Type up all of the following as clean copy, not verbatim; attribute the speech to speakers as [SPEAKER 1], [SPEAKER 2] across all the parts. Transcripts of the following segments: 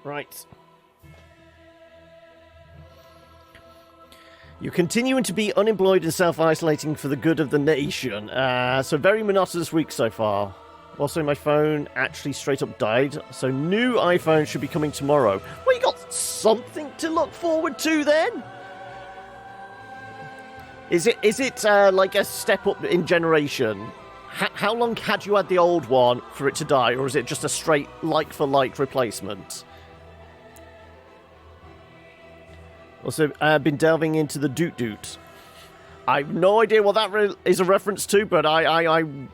[SPEAKER 1] Right. You're continuing to be unemployed and self-isolating for the good of the nation. So very monotonous week so far. Also, my phone actually straight up died, so new iPhone should be coming tomorrow. Well, you got something to look forward to then? Is it like a step up in generation? How long had you had the old one for it to die, or is it just a straight like-for-like replacement? Also, been delving into the Doot Doot. I've no idea what that is a reference to, but I'm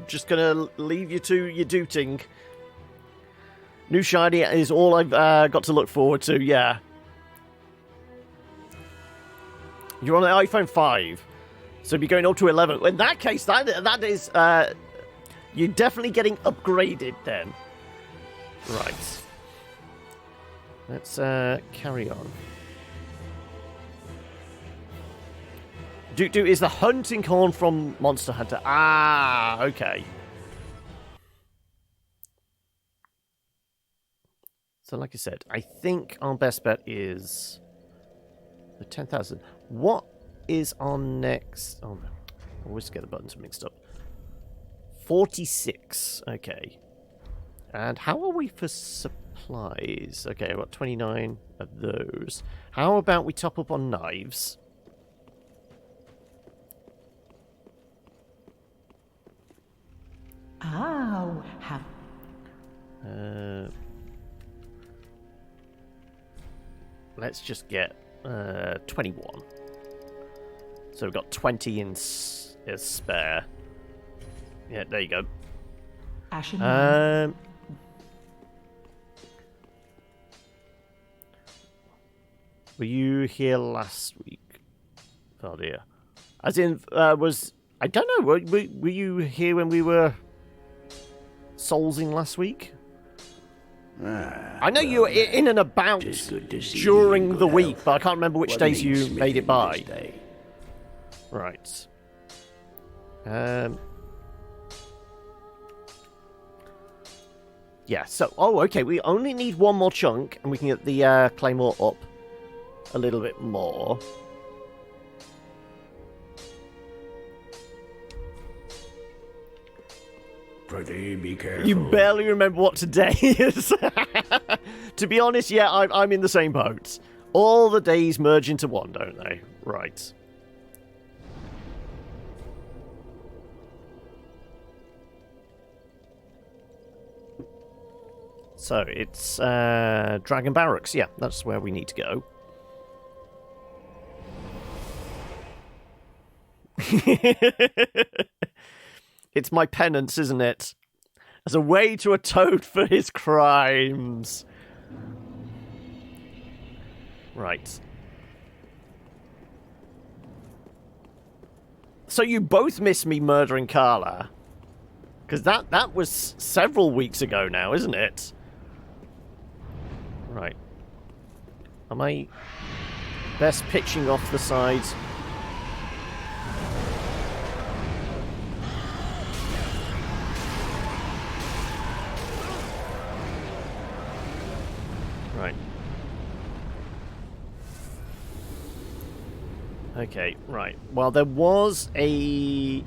[SPEAKER 1] just gonna leave you to your dooting. New shiny is all I've got to look forward to. Yeah, you're on the iPhone 5, so you'll be going up to 11. In that case, that is you're definitely getting upgraded then. Right. Let's carry on. Doot Doot is the hunting horn from Monster Hunter. Ah, okay. So, like I said, I think our best bet is the 10,000. What is our next? Oh, no. I always get the buttons mixed up. 46. Okay. And how are we for supplies? Okay, I've got 29 of those. How about we top up on knives?
[SPEAKER 2] Oh, have...
[SPEAKER 1] Let's just get 21. So we've got 20 in spare. Yeah, there you go.
[SPEAKER 2] Ashen
[SPEAKER 1] were you here last week? Oh dear. As in, was... I don't know, were you here when we were soulsing last week? I know you were in and about during the week, but I can't remember which days you made it by. Right. Yeah, so... Oh, okay, we only need one more chunk, and we can get the Claymore up a little bit more.
[SPEAKER 3] Pretty be careful.
[SPEAKER 1] You barely remember what today is. To be honest, yeah, I'm in the same boat. All the days merge into one, don't they? Right. So, it's Dragon Barracks. Yeah, that's where we need to go. It's my penance, isn't it? As a way to atone for his crimes. Right. So you both missed me murdering Carla. Because that was several weeks ago now, isn't it? Right. Am I best pitching off the sides? Right. Okay, right. Well, there was a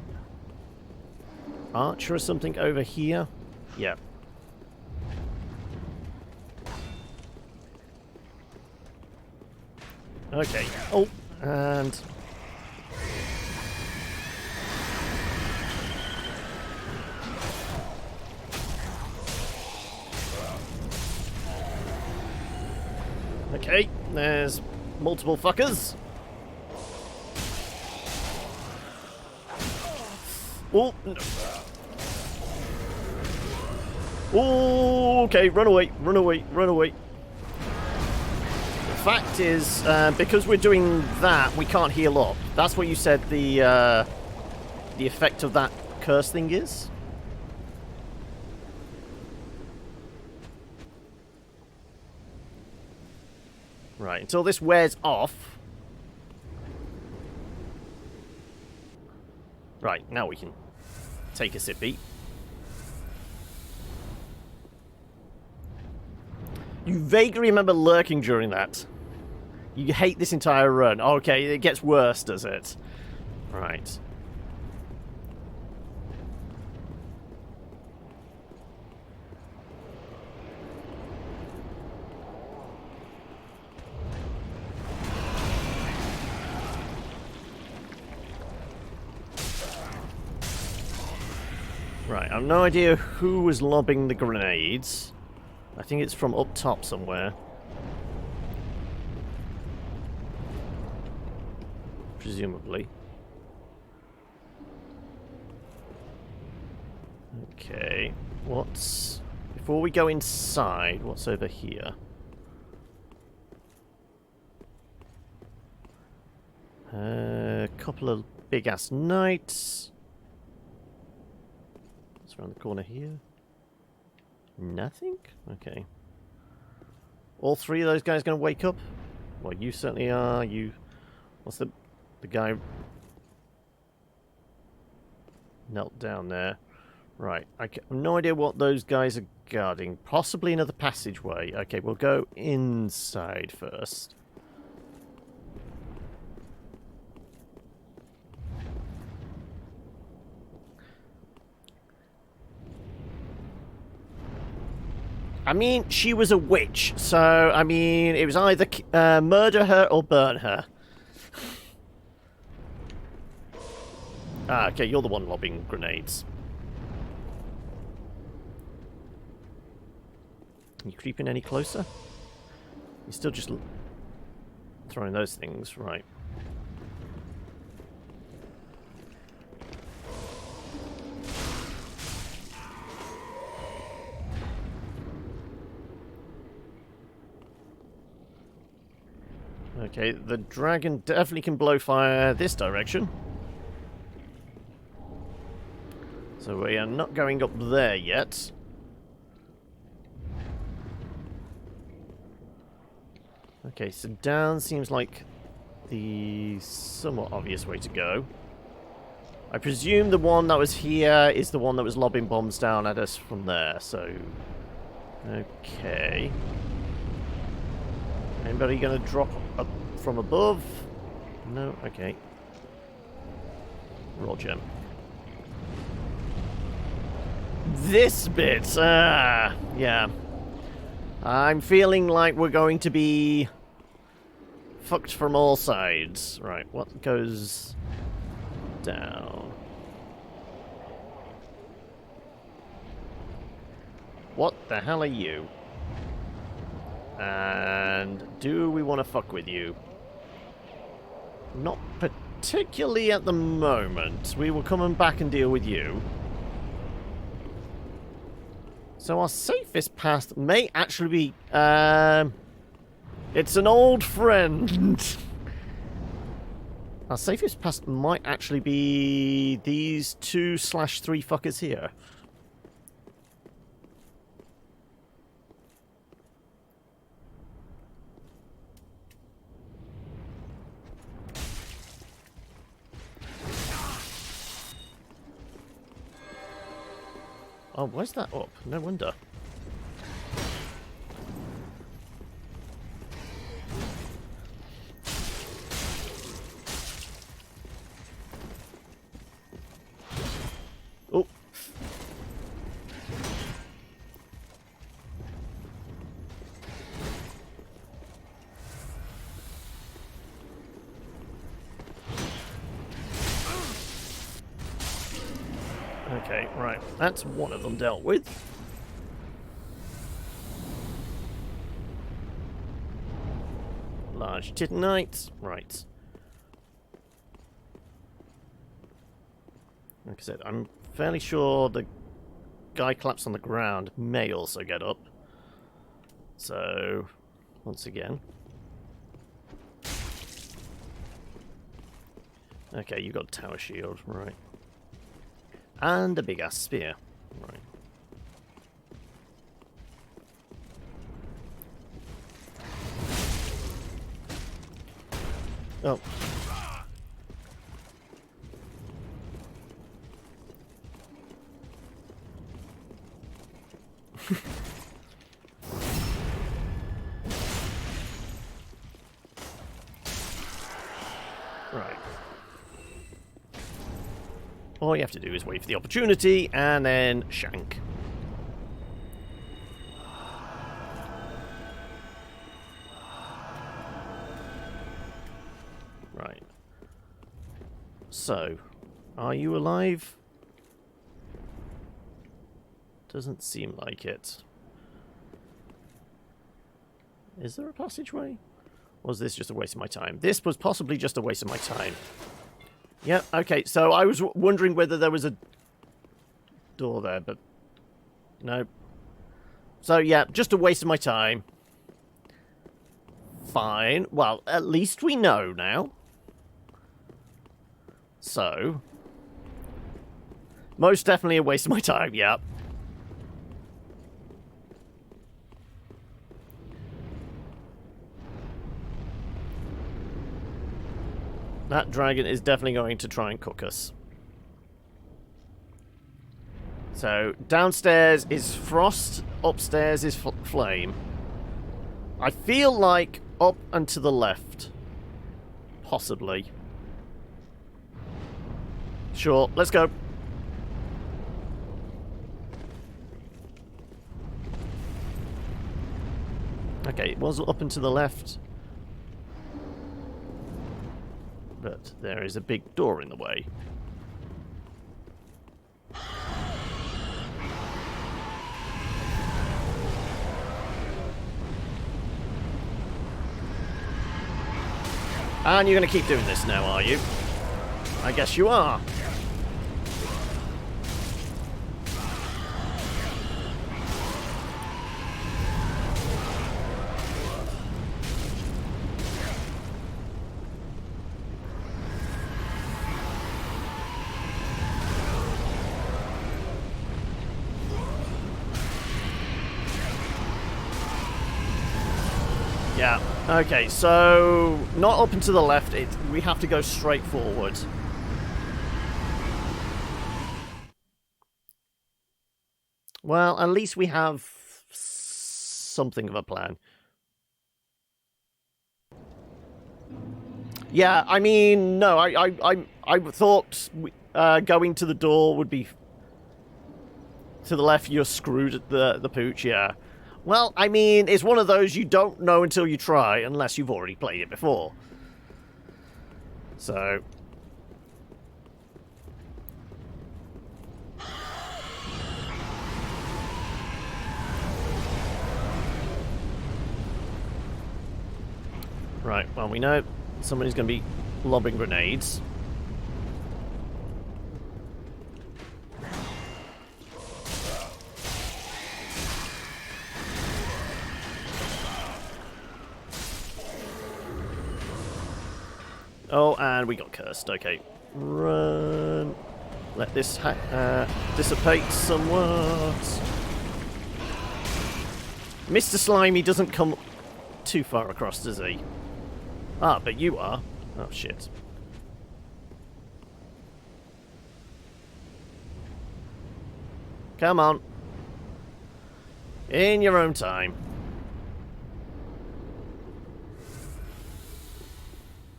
[SPEAKER 1] archer or something over here. Yeah. Okay. Oh, and... Okay, there's multiple fuckers. Oh, no. Oh, okay, run away, run away, run away. The fact is, because we're doing that, we can't heal up. That's what you said the effect of that curse thing is? Right, until this wears off. Right, now we can take a sippy. You vaguely remember lurking during that. You hate this entire run. Okay, it gets worse, does it? Right. Right, I have no idea who was lobbing the grenades. I think it's from up top somewhere. Presumably. Okay, what's... Before we go inside, what's over here? A couple of big-ass knights. What's around the corner here? Nothing? Okay. All three of those guys going to wake up? Well, you certainly are. You... What's the guy... knelt down there. Right. I have no idea what those guys are guarding. Possibly another passageway. Okay, we'll go inside first. I mean, she was a witch, so, I mean, it was either murder her or burn her. Ah, okay, you're the one lobbing grenades. You creeping any closer? You're still just throwing those things, right. Okay, the dragon definitely can blow fire this direction. So we are not going up there yet. Okay, so down seems like the somewhat obvious way to go. I presume the one that was here is the one that was lobbing bombs down at us from there, so... Okay. Anybody gonna drop up from above? No? Okay. Roger. This bit! Yeah. I'm feeling like we're going to be fucked from all sides. Right, what goes down? What the hell are you? And do we want to fuck with you? Not particularly at the moment. We will come back and deal with you. So our safest path may actually be... it's an old friend. Our safest path might actually be these 2/3 fuckers here. Oh, where's that up? No wonder. Oh. Okay, right. That's one of them dealt with. Large Titanite. Right. Like I said, I'm fairly sure the guy collapsed on the ground may also get up. So, once again. Okay, you got a tower shield, right. And a big-ass spear. Right. Oh. All you have to do is wait for the opportunity and then shank. Right. So, are you alive? Doesn't seem like it. Is there a passageway? Or was this just a waste of my time? This was possibly just a waste of my time. Yep, okay, so I was wondering whether there was a door there, but no. So, yeah, just a waste of my time. Fine. Well, at least we know now. So, most definitely a waste of my time, yeah. That dragon is definitely going to try and cook us. So, downstairs is frost, upstairs is flame. I feel like up and to the left. Possibly. Sure, let's go. Okay, it was up and to the left. But there is a big door in the way. And you're going to keep doing this now, are you? I guess you are. Yeah, okay, so not up and to the left, we have to go straight forward. Well, at least we have something of a plan. Yeah, I mean, no, I thought going to the door would be to the left. You're screwed at the pooch, yeah. Well, I mean, it's one of those you don't know until you try, unless you've already played it before. So... Right, well, we know somebody's going to be lobbing grenades. Oh, and we got cursed. Okay. Run. Let this dissipate somewhat. Mr. Slimy doesn't come too far across, does he? Ah, but you are. Oh, shit. Come on. In your own time.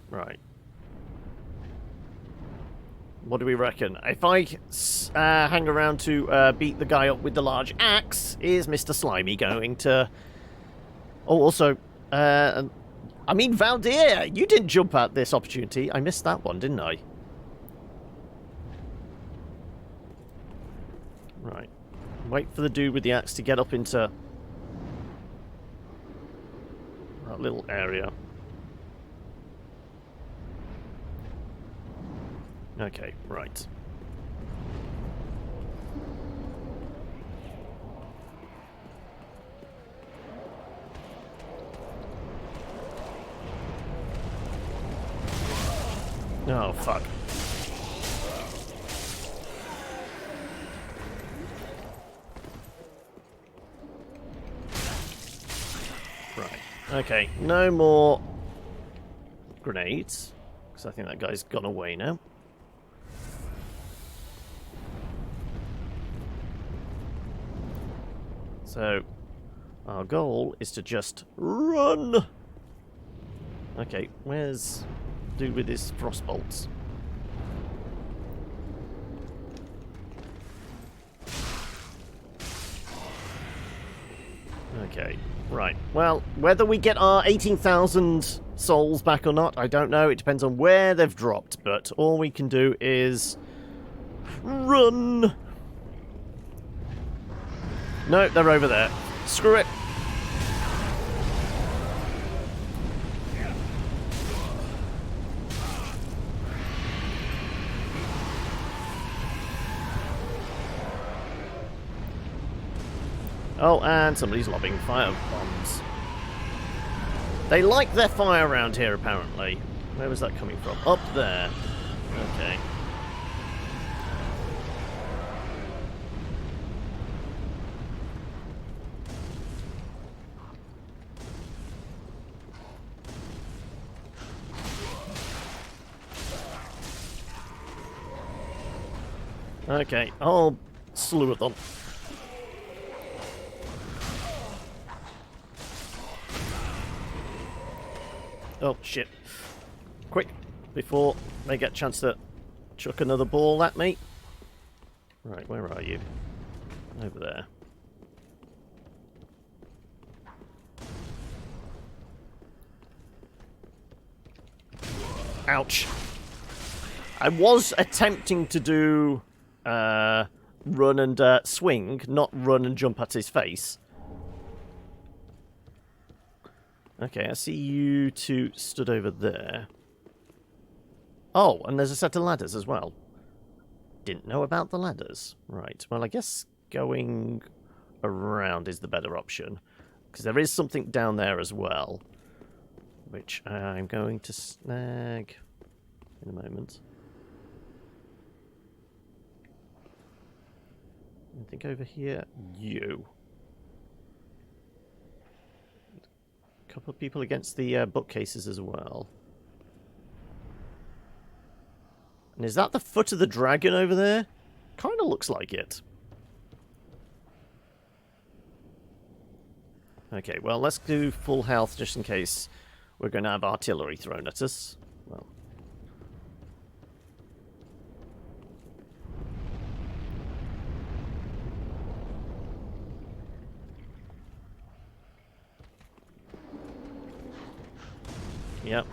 [SPEAKER 1] Right. What do we reckon? If I hang around to beat the guy up with the large axe, is Mr. Slimy going to... Oh, also, I mean, Valdir, you didn't jump at this opportunity. I missed that one, didn't I? Right. Wait for the dude with the axe to get up into that little area. Okay, right. Oh, fuck. Right. Okay, no more grenades, because I think that guy's gone away now. So, our goal is to just run! Okay, where's dude with his frost bolts? Okay, right. Well, whether we get our 18,000 souls back or not, I don't know. It depends on where they've dropped, but all we can do is run. No, they're over there. Screw it. Oh, and somebody's lobbing fire bombs. They like their fire around here, apparently. Where was that coming from? Up there. Okay. Okay, whole slew of them. Oh, shit. Quick, before they get a chance to chuck another ball at me. Right, where are you? Over there. Ouch. I was attempting to do run and swing, not run and jump at his face. Okay, I see you two stood over there. Oh, and there's a set of ladders as well. Didn't know about the ladders. Right, well, I guess going around is the better option. Because there is something down there as well. Which I'm going to snag in a moment. I think over here, you. A couple of people against the bookcases as well. And is that the foot of the dragon over there? Kind of looks like it. Okay, well, let's do full health just in case we're going to have artillery thrown at us. Well. Yep.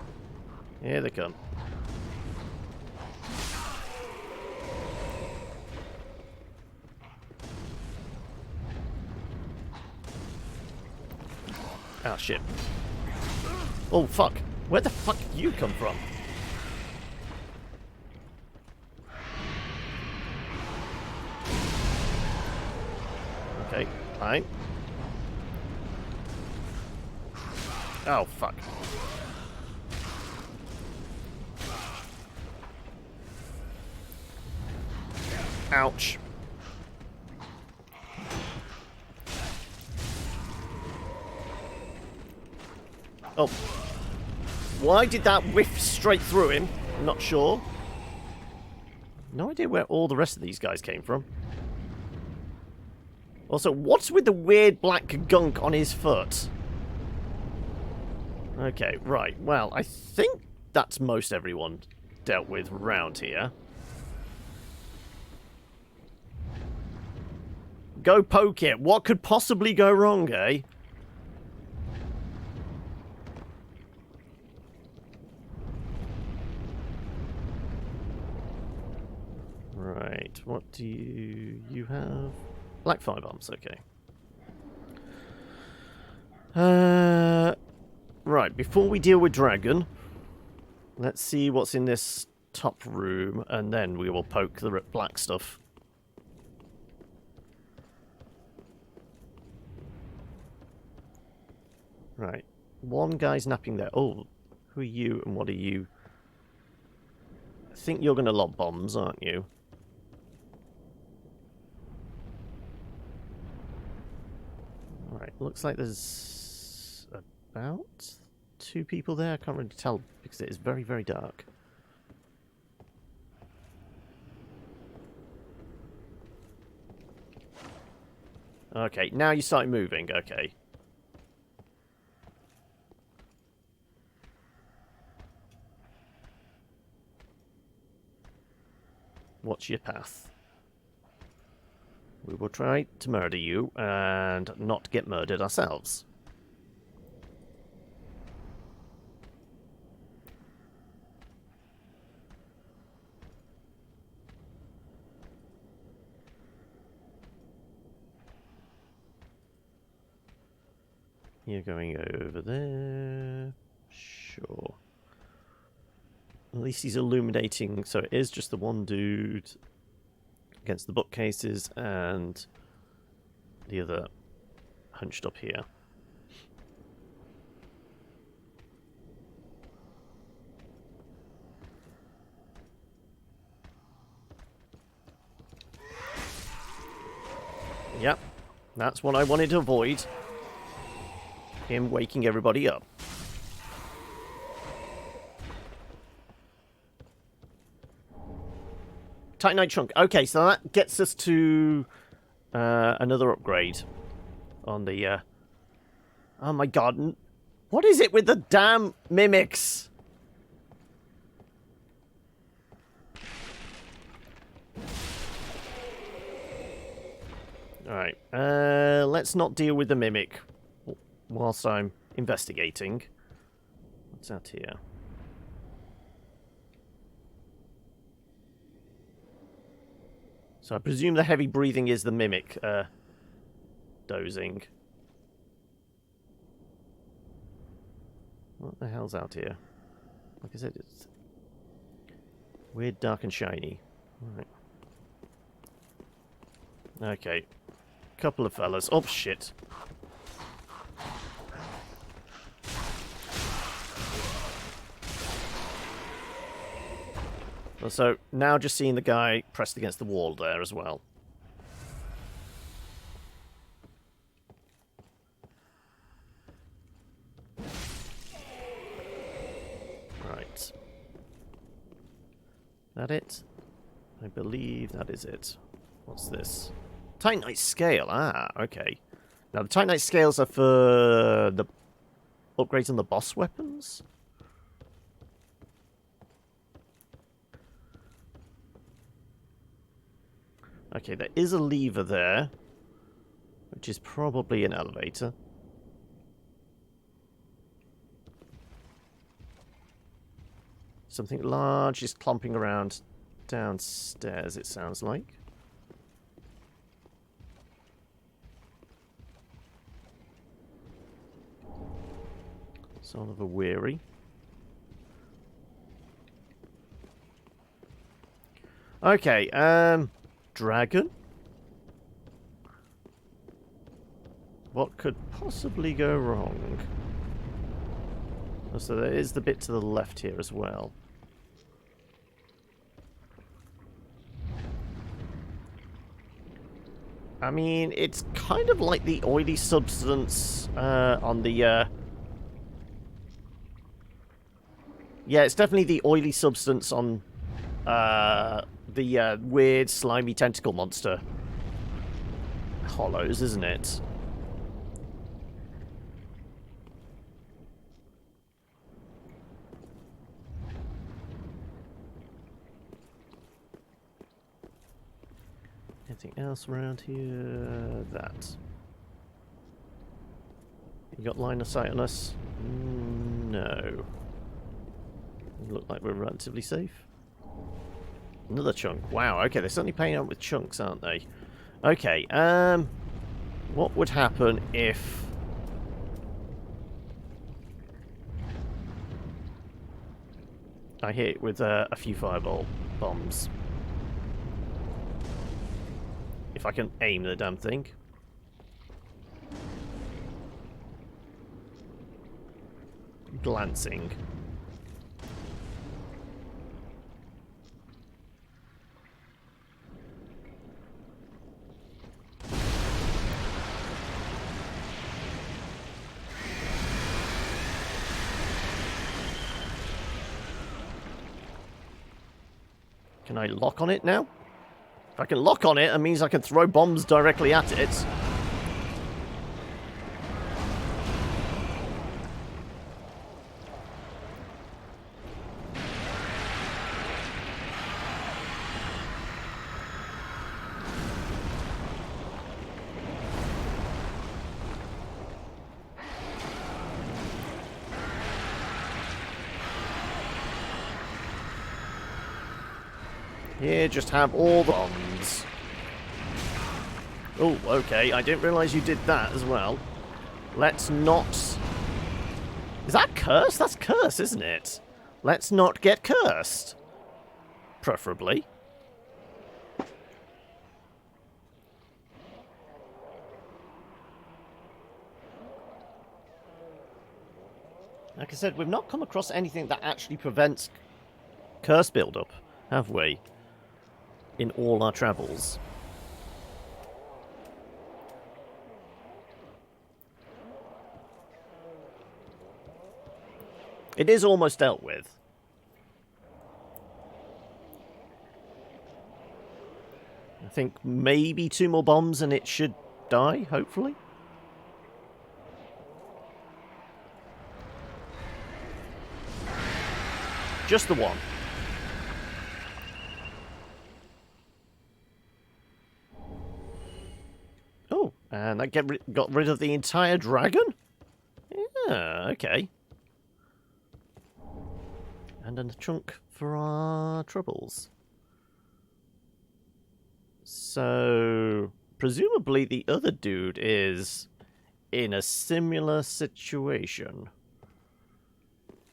[SPEAKER 1] Here they come. Oh, shit. Oh, fuck. Where the fuck did you come from? Okay, fine. Oh, fuck. Ouch. Oh. Why did that whiff straight through him? I'm not sure. No idea where all the rest of these guys came from. Also, what's with the weird black gunk on his foot? Okay, right. Well, I think that's most everyone dealt with round here. Go poke it. What could possibly go wrong, eh? Right, what do you have? Black fire bombs, okay. Right, before we deal with Dragon, let's see what's in this top room, and then we will poke the black stuff. Right, one guy's napping there. Oh, who are you and what are you? I think you're going to lob bombs, aren't you? Alright, looks like there's about 2 people there. I can't really tell because it is very, very dark. Okay, now you start moving. Okay. Watch your path. we will try to murder you and not get murdered ourselves. You're going over there. Sure. At least he's illuminating, so it is just the one dude against the bookcases and the other hunched up here. Yep, that's what I wanted to avoid. Him waking everybody up. Titanite chunk. Okay, so that gets us to another upgrade on the... Oh my god. What is it with the damn mimics? Alright, let's not deal with the mimic whilst I'm investigating. What's out here? So I presume the heavy breathing is the mimic dozing. What the hell's out here? Like I said, it's weird, dark and shiny. Alright. Okay. Couple of fellas. Oh, shit. So, now just seeing the guy pressed against the wall there as well. Right. That it? I believe that is it. What's this? Titanite scale. Ah, okay. Now, the Titanite scales are for the upgrades on the boss weapons? Okay, there is a lever there, which is probably an elevator. Something large is clomping around downstairs, it sounds like. Son of a weary. Okay, dragon? What could possibly go wrong? Oh, so there is the bit to the left here as well. I mean, it's kind of like the oily substance on the... Yeah, it's definitely the oily substance on the weird, slimy tentacle monster hollows, isn't it? Anything else around here? That. You got line of sight on us? No. Look like we're relatively safe. Another chunk. Wow, okay, they're certainly paying out with chunks, aren't they? Okay, what would happen if... I hit it with a few fireball bombs? If I can aim the damn thing. Glancing. Can I lock on it now? If I can lock on it, it means I can throw bombs directly at it. Here, just have all the bombs. Oh, okay. I didn't realise you did that as well. Let's not... Is that curse? That's curse, isn't it? Let's not get cursed. Preferably. Like I said, we've not come across anything that actually prevents curse build-up, have we? In all our travels. It is almost dealt with. I think maybe 2 more bombs and it should die, hopefully. Just the one. Oh, and that got rid of the entire dragon? Yeah, okay. And a chunk for our troubles. So, presumably the other dude is in a similar situation.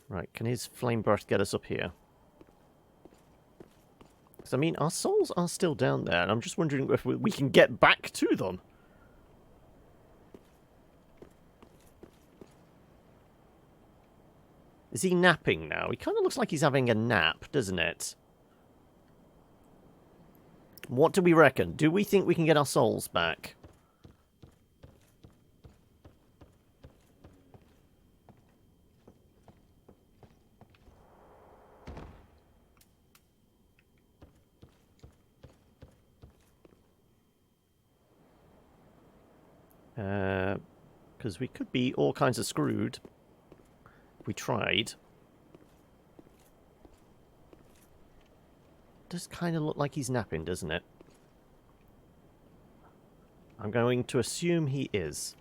[SPEAKER 1] Right, can his flame breath get us up here? Because, I mean, our souls are still down there, and I'm just wondering if we can get back to them. Is he napping now? He kind of looks like he's having a nap, doesn't it? What do we reckon? Do we think we can get our souls back? Because we could be all kinds of screwed. We tried. Does kind of look like he's napping, doesn't it? I'm going to assume he is.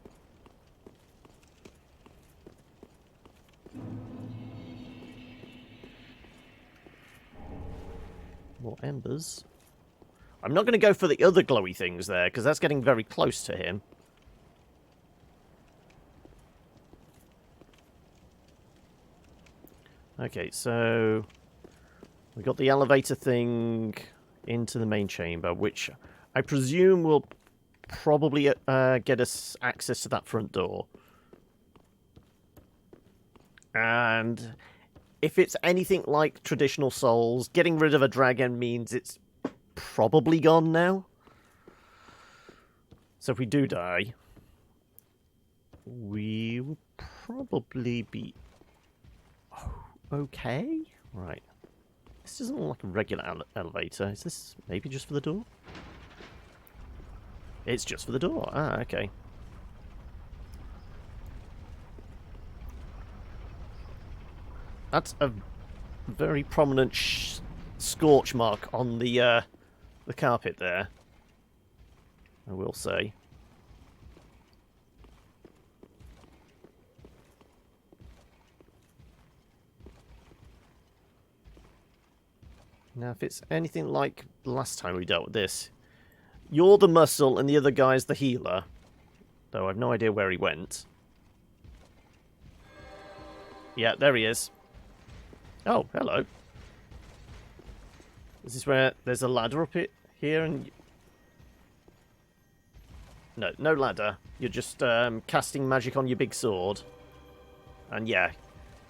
[SPEAKER 1] More embers. I'm not going to go for the other glowy things there, because that's getting very close to him. Okay, so we got the elevator thing into the main chamber, which I presume will probably get us access to that front door. And if it's anything like traditional Souls, getting rid of a dragon means it's probably gone now. So if we do die, we will probably be... okay. Right. This doesn't look like a regular elevator. Is this maybe just for the door? It's just for the door. Ah, okay. That's a very prominent scorch mark on the carpet there, I will say. Now, if it's anything like the last time we dealt with this, you're the muscle and the other guy's the healer. Though I've no idea where he went. Yeah, there he is. Oh, hello. Is this where there's a ladder up here? And no ladder. You're just casting magic on your big sword. And yeah,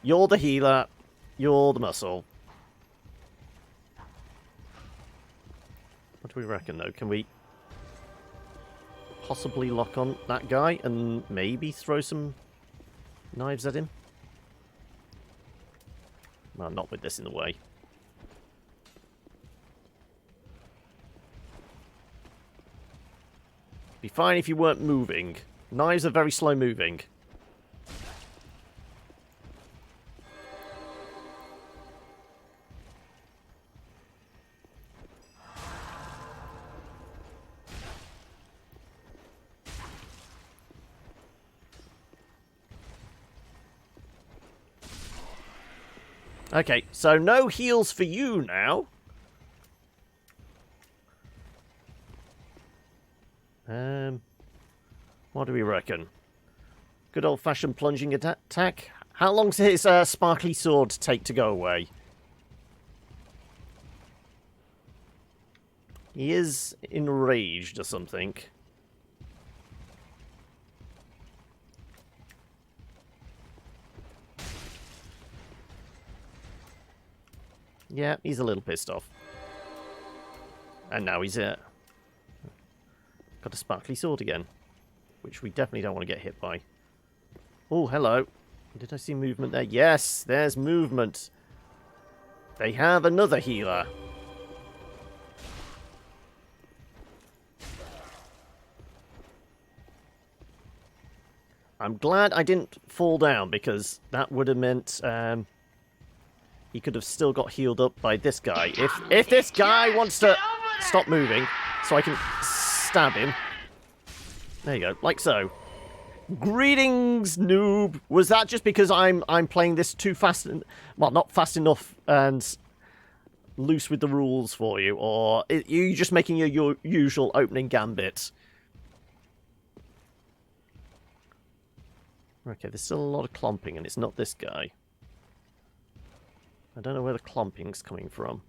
[SPEAKER 1] you're the healer. You're the muscle. What do we reckon, though? Can we possibly lock on that guy and maybe throw some knives at him? Well, not with this in the way. Be fine if you weren't moving. Knives are very slow moving. Okay, so no heals for you now. What do we reckon? Good old-fashioned plunging attack. How long does his sparkly sword take to go away? He is enraged or something. Yeah, he's a little pissed off. And now he's got a sparkly sword again, which we definitely don't want to get hit by. Oh, hello. Did I see movement there? Yes, there's movement. They have another healer. I'm glad I didn't fall down, because that would have meant he could have still got healed up by this guy. If this guy wants to stop moving so I can stab him. There you go, like so. Greetings, noob. Was that just because I'm playing this too fast and, well, not fast enough and loose with the rules for you, or are you just making your usual opening gambit? Okay, there's still a lot of clomping, and it's not this guy. I don't know where the clomping's coming from.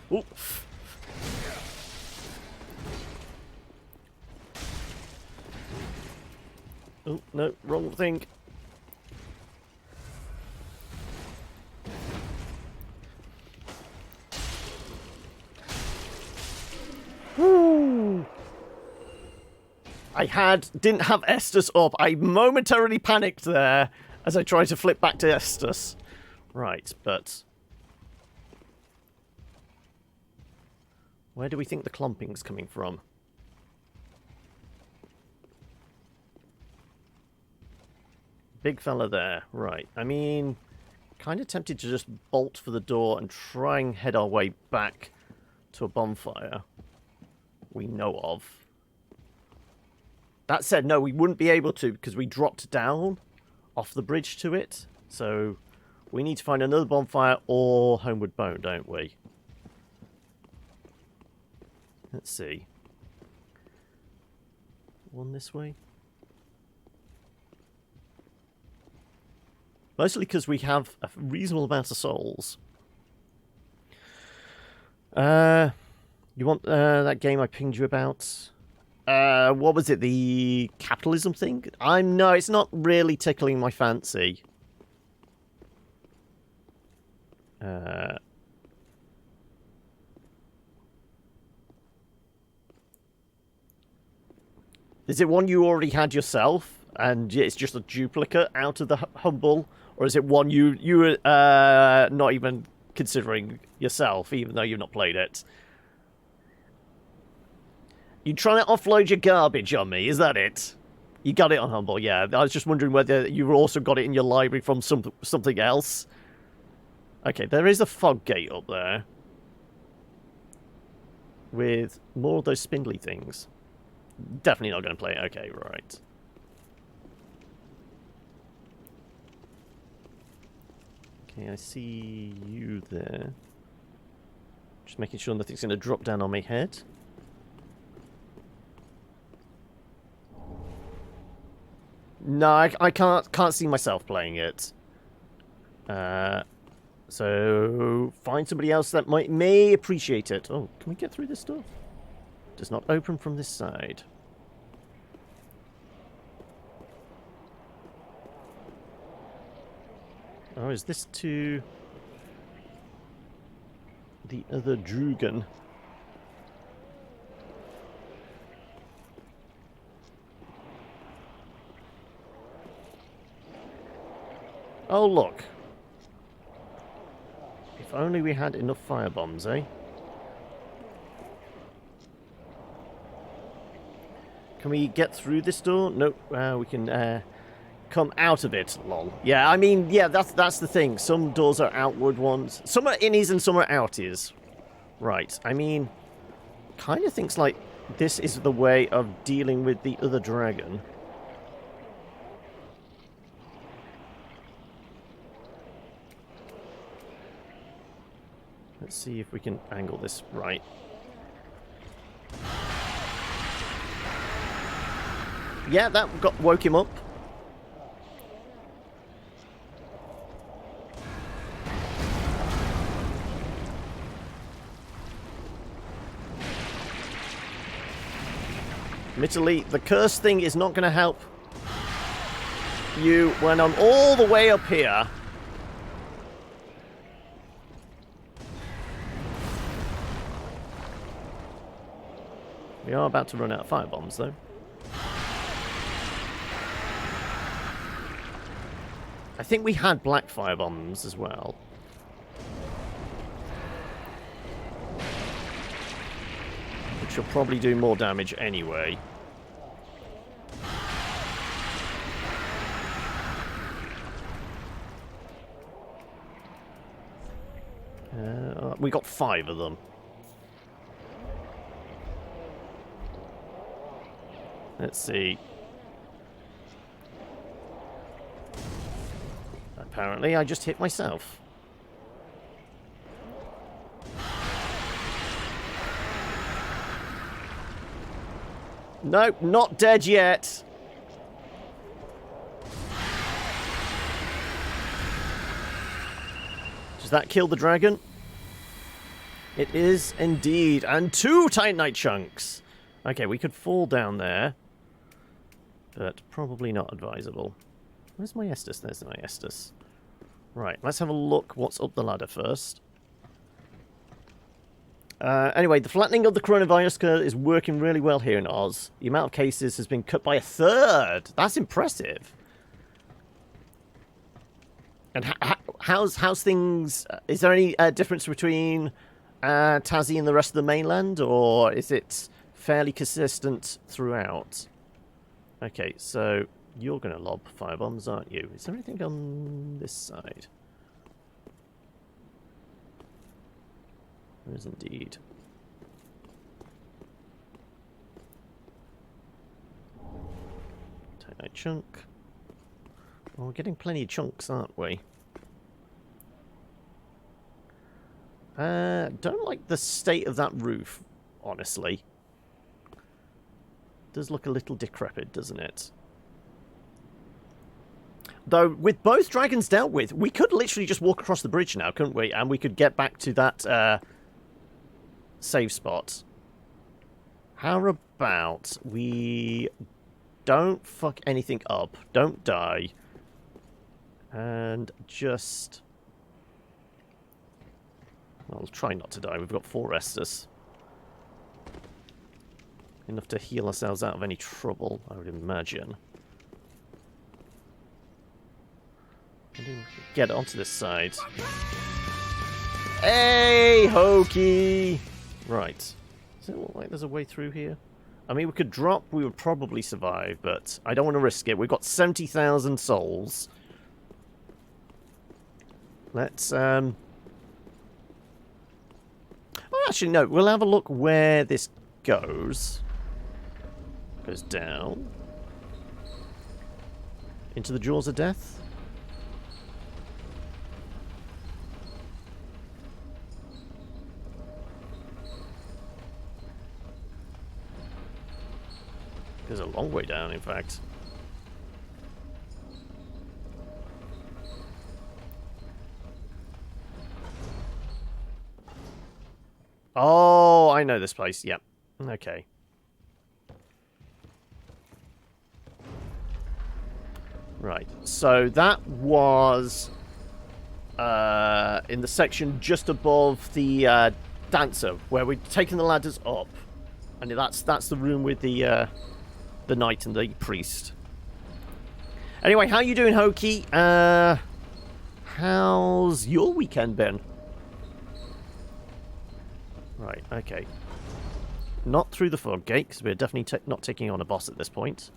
[SPEAKER 1] Ooh. Oh, no, wrong thing. Woo! Didn't have Estus up. I momentarily panicked there as I tried to flip back to Estus. Right, but where do we think the clomping's coming from? Big fella there. Right. I mean, kind of tempted to just bolt for the door and try and head our way back to a bonfire we know of. That said, no, we wouldn't be able to because we dropped down off the bridge to it. So we need to find another bonfire or Homeward Bone, don't we? Let's see. One this way. Mostly because we have a reasonable amount of souls. You want that game I pinged you about? What was it? The capitalism thing? No, it's not really tickling my fancy. Is it one you already had yourself, and it's just a duplicate out of the Humble? Or is it one you were not even considering yourself, even though you've not played it? You trying to offload your garbage on me, is that it? You got it on Humble, yeah. I was just wondering whether you also got it in your library from something else. Okay, there is a fog gate up there. With more of those spindly things. Definitely not going to play it. Okay, right. Okay, I see you there. Just making sure nothing's going to drop down on my head. No, I can't see myself playing it. So find somebody else that may appreciate it. Oh, can we get through this door? Does not open from this side. Oh, is this to the other Dragon? Oh, look. If only we had enough firebombs, eh? Can we get through this door? Nope. We can come out of it. Lol. Yeah, I mean, yeah, that's the thing. Some doors are outward ones. Some are innies and some are outies. Right. I mean, kind of thinks like this is the way of dealing with the other dragon. Let's see if we can angle this right. Yeah, that woke him up. Admittedly, the curse thing is not going to help you when I'm all the way up here. We are about to run out of firebombs, though. I think we had black firebombs as well. Which will probably do more damage anyway. We got 5 of them. Let's see. Apparently, I just hit myself. Nope, not dead yet. Does that kill the dragon? It is indeed. And 2 Titanite chunks. Okay, we could fall down there. But probably not advisable. Where's my Estus? There's my Estus. Right, let's have a look what's up the ladder first. Anyway, the flattening of the coronavirus curve is working really well here in Oz. The amount of cases has been cut by 1/3. That's impressive. And how's things... is there any difference between Tassie and the rest of the mainland? Or is it fairly consistent throughout? Okay, so you're going to lob firebombs, aren't you? Is there anything on this side? There is indeed. Titanite chunk. Well, we're getting plenty of chunks, aren't we? Don't like the state of that roof, honestly. Does look a little decrepit, doesn't it? Though, with both dragons dealt with, we could literally just walk across the bridge now, couldn't we? And we could get back to that save spot. How about we don't fuck anything up, don't die, and just... well, we'll try not to die. We've got 4 Estus. Enough to heal ourselves out of any trouble, I would imagine. Get onto this side. Hey, Hokey! Right. Does it look like there's a way through here? I mean, we could drop, we would probably survive, but I don't want to risk it. We've got 70,000 souls. Let's, oh, actually, no. We'll have a look where this goes. Goes down. Into the jaws of death. Goes a long way down, in fact. Oh, I know this place. Yep. Okay. Right. So that was in the section just above the dancer, where we'd taken the ladders up, and that's the room with the knight and the priest. Anyway, how you doing, Hokey? How's your weekend been? Right, okay. Not through the fog gate, because we're definitely not taking on a boss at this point.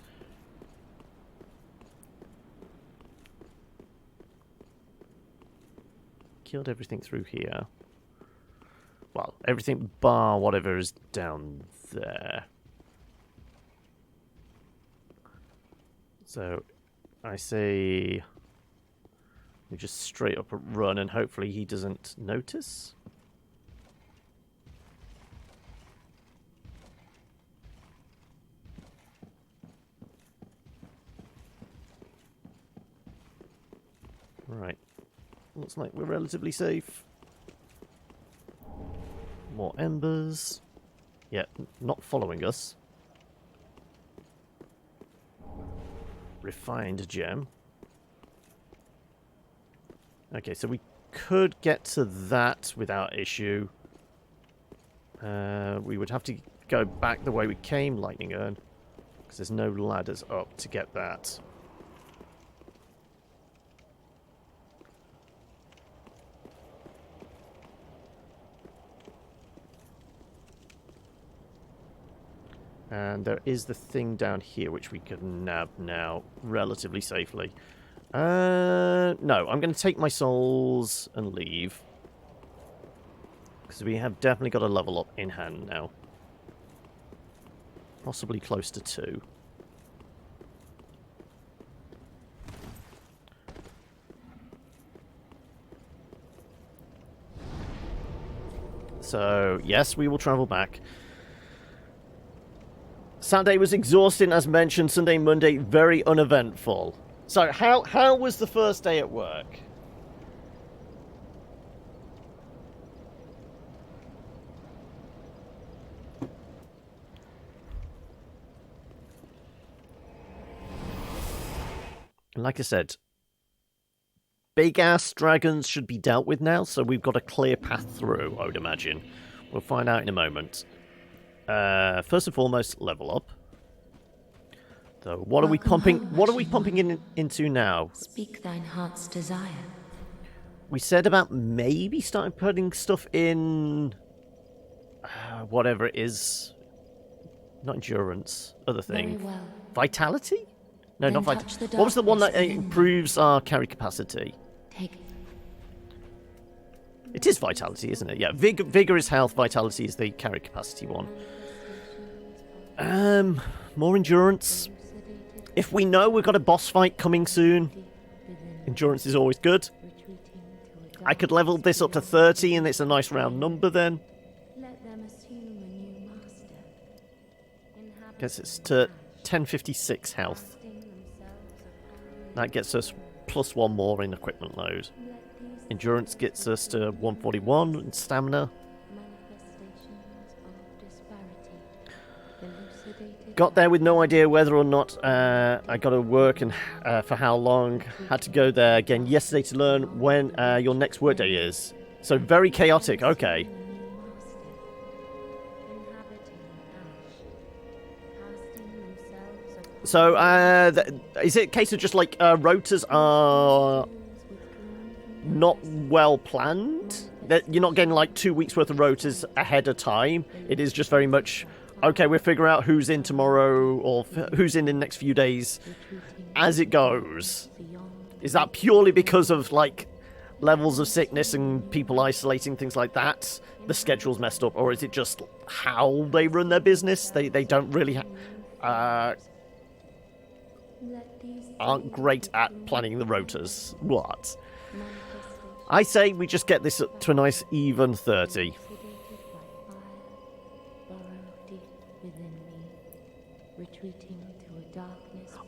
[SPEAKER 1] Killed everything through here. Well, everything bar whatever is down there. So, I say we just straight up run and hopefully he doesn't notice. Right. Looks like we're relatively safe. More embers. Yeah, not following us. Refined gem. Okay, so we could get to that without issue. We would have to go back the way we came, lightning urn, because there's no ladders up to get that. And there is the thing down here which we can nab now relatively safely. No, I'm going to take my souls and leave. Because we have definitely got a level up in hand now. Possibly close to 2. So, yes, we will travel back. Saturday was exhausting, as mentioned. Sunday, Monday, very uneventful. So, how was the first day at work? Like I said, big-ass dragons should be dealt with now, so we've got a clear path through, I would imagine. We'll find out in a moment. First and foremost, level up. So what are we pumping? What are we pumping into now?
[SPEAKER 4] Speak thine heart's desire.
[SPEAKER 1] We said about maybe starting putting stuff in, whatever it is. Not endurance. Other thing.
[SPEAKER 4] Very well.
[SPEAKER 1] Vitality? No,
[SPEAKER 4] Then
[SPEAKER 1] not
[SPEAKER 4] touch
[SPEAKER 1] vitality.
[SPEAKER 4] the
[SPEAKER 1] What was the one that
[SPEAKER 4] darkness within.
[SPEAKER 1] improves our carry capacity?
[SPEAKER 4] Take
[SPEAKER 1] It is vitality, isn't it? Yeah, vigor is health, vitality is the carry capacity one. More endurance. If we know we've got a boss fight coming soon, endurance is always good. I could level this up to 30 and it's a nice round number then.
[SPEAKER 4] Let them assume a new master.
[SPEAKER 1] Gets us to 1056 health. That gets us plus 1 more in equipment load. Endurance gets us to 141 and stamina. Got there with no idea whether or not I got to work and for how long. Had to go there again yesterday to learn when your next workday is. So very chaotic, okay. So, is it a case of just like rotas are not well planned? That you're not getting like 2 weeks worth of rotas ahead of time? It is just very much, okay, we'll figure out who's in tomorrow or who's in the next few days as it goes. Is that purely because of like levels of sickness and people isolating, things like that? The schedule's messed up, or is it just how they run their business? They don't really aren't great at planning the rotas. What? I say we just get this up to a nice even 30.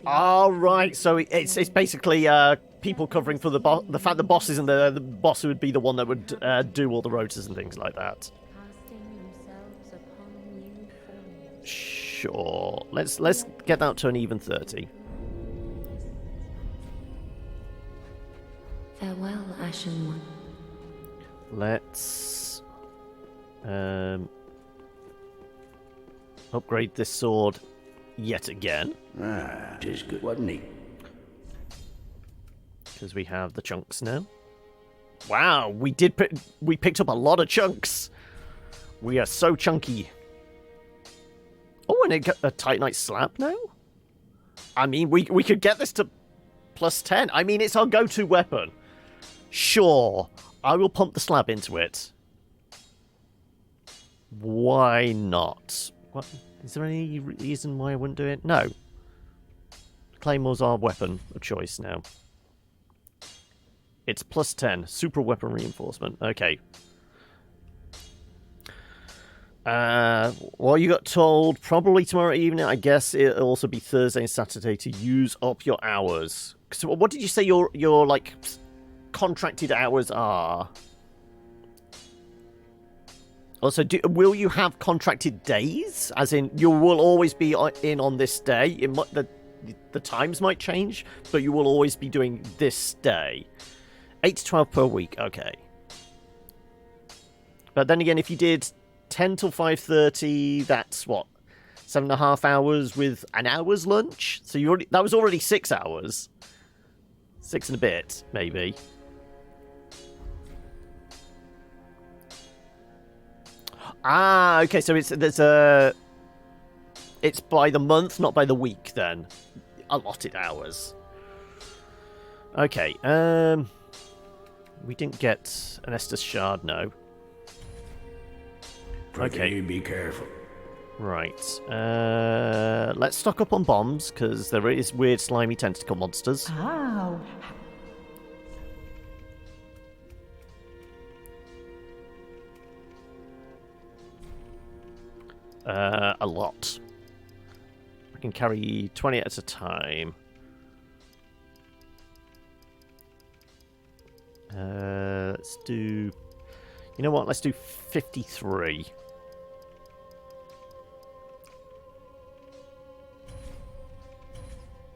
[SPEAKER 1] All right, so it's basically people covering for the fact the boss isn't there. The boss would be the one that would do all the rotas and things like that. Sure. Let's get that to an even 30.
[SPEAKER 4] Farewell, Ashen One.
[SPEAKER 1] Let's upgrade this sword yet again.
[SPEAKER 3] Ah, 'tis good, wasn't he?
[SPEAKER 1] Because we have the chunks now. Wow, we picked up a lot of chunks. We are so chunky. Oh, and a Titanite slab now? I mean, we could get this to plus 10. I mean, it's our go-to weapon. Sure, I will pump the slab into it. Why not? What? Is there any reason why I wouldn't do it? No. Claymore's our weapon of choice now. It's plus 10. Super weapon reinforcement. Okay. Well, you got told probably tomorrow evening. I guess it'll also be Thursday and Saturday to use up your hours. So what did you say your like contracted hours are? Also, will you have contracted days? As in, you will always be in on this day. The times might change, but you will always be doing this day. 8 to 12 per week. Okay. But then again, if you did 10 till 5:30, that's what? 7.5 hours with an hour's lunch? So that was already 6 hours. 6 and a bit, maybe. Ah, okay, so it's by the month, not by the week then. Allotted hours. Okay, we didn't get an Estus shard, no.
[SPEAKER 3] Okay, be careful.
[SPEAKER 1] Right. Let's stock up on bombs, because there is weird slimy tentacle monsters.
[SPEAKER 2] How?
[SPEAKER 1] A lot. I can carry 20 at a time. Let's do... You know what? Let's do 53.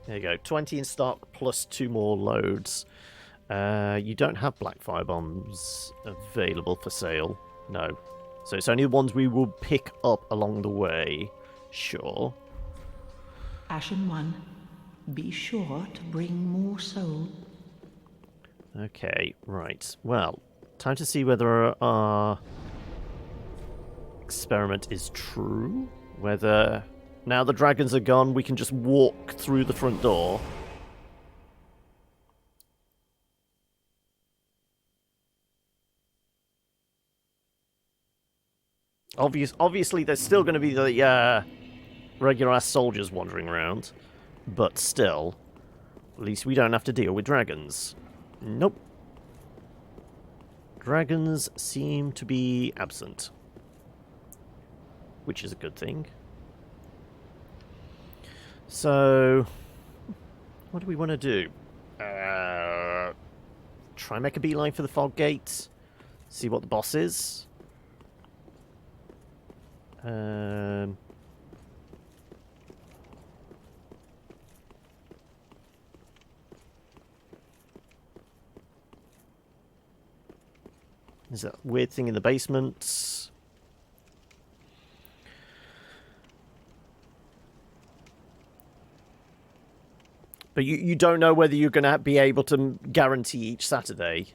[SPEAKER 1] There you go. 20 in stock plus 2 more loads. You don't have black fire bombs available for sale. No. So it's only the ones we will pick up along the way. Sure.
[SPEAKER 2] Ashen One, be sure to bring more soul.
[SPEAKER 1] Okay, right. Well, time to see whether our experiment is true. Whether now the dragons are gone, we can just walk through the front door. Obviously, there's still going to be the regular-ass soldiers wandering around. But still, at least we don't have to deal with dragons. Nope. Dragons seem to be absent. Which is a good thing. So, what do we want to do? Try and make a beeline for the fog gate. See what the boss is. There's that weird thing in the basement. But you don't know whether you're going to be able to guarantee each Saturday.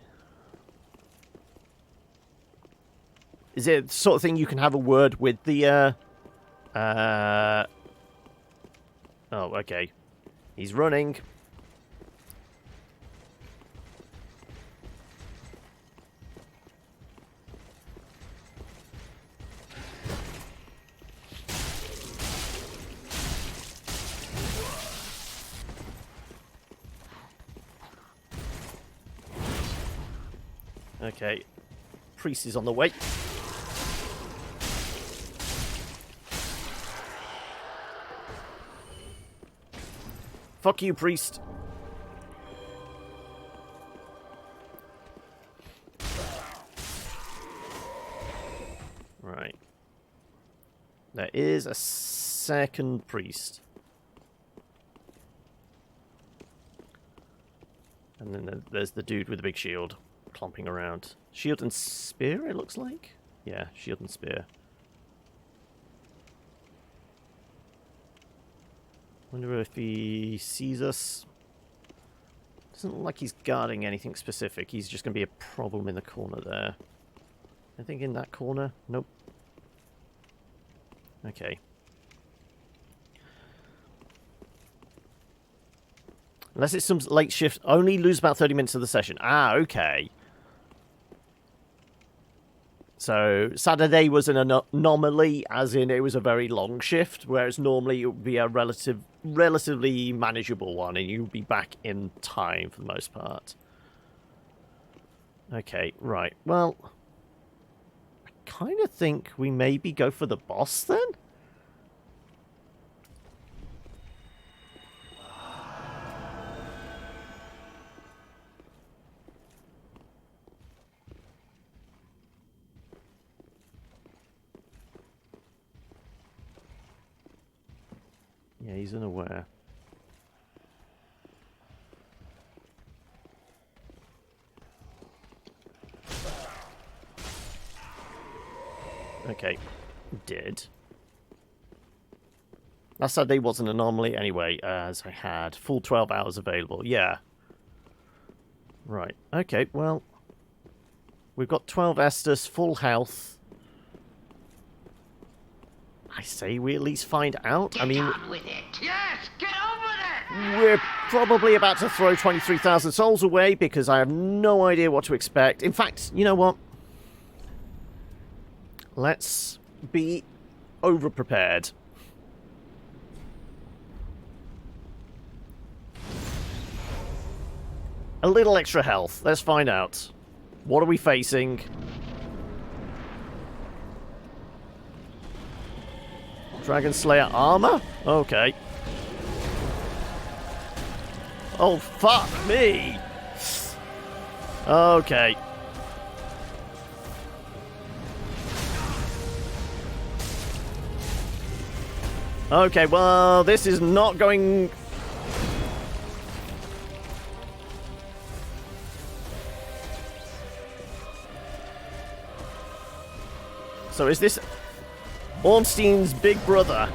[SPEAKER 1] Is it the sort of thing you can have a word with the, Oh, okay. He's running. Okay. Priest is on the way. Fuck you, priest. Right. There is a second priest. And then there's the dude with the big shield clomping around. Shield and spear, it looks like? Yeah, shield and spear. Wonder if he sees us. Doesn't look like he's guarding anything specific. He's just going to be a problem in the corner there. Anything in that corner? Nope. Okay. Unless it's some late shift. Only lose about 30 minutes of the session. Ah, okay. So, Saturday was an anomaly, as in it was a very long shift, whereas normally it would be a relative relatively manageable one, and you'll be back in time for the most part. Okay, right. Well, I kind of think we maybe go for the boss then? Yeah, he's unaware. Okay, did. Last Saturday was an anomaly anyway, as I had full 12 hours available. Yeah. Right, okay, well, we've got 12 Estus, full health. I say we at least find out. I mean,
[SPEAKER 3] on with it. Yes, get on with it.
[SPEAKER 1] we're probably about to throw 23,000 souls away because I have no idea what to expect. In fact, you know what? Let's be over-prepared. A little extra health. Let's find out. What are we facing? Dragonslayer armor? Okay. Oh, fuck me! Okay. Okay, well, this is not going... So is this Ornstein's big brother?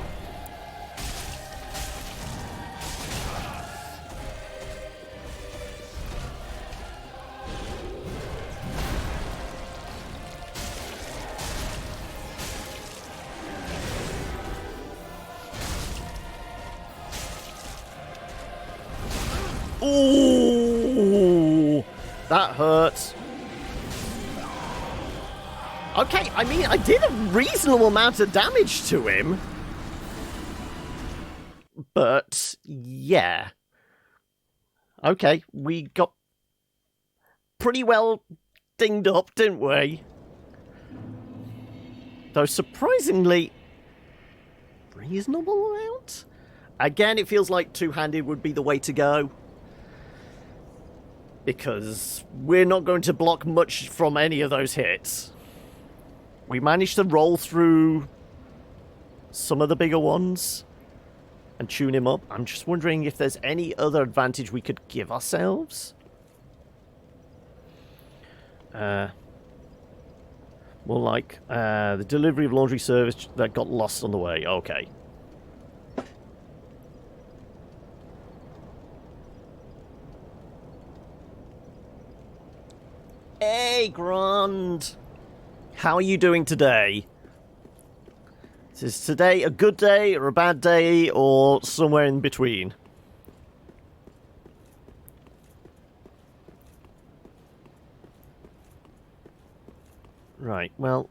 [SPEAKER 1] Ooh, that hurts. Okay, I mean, I did a reasonable amount of damage to him. But, yeah. Okay, we got pretty well dinged up, didn't we? Though surprisingly reasonable amount? Again, it feels like two-handed would be the way to go. Because we're not going to block much from any of those hits. We managed to roll through some of the bigger ones and tune him up. I'm just wondering if there's any other advantage we could give ourselves. More like the delivery of laundry service that got lost on the way. Okay. Hey, Grand! How are you doing today? Is today a good day or a bad day or somewhere in between? Right, well...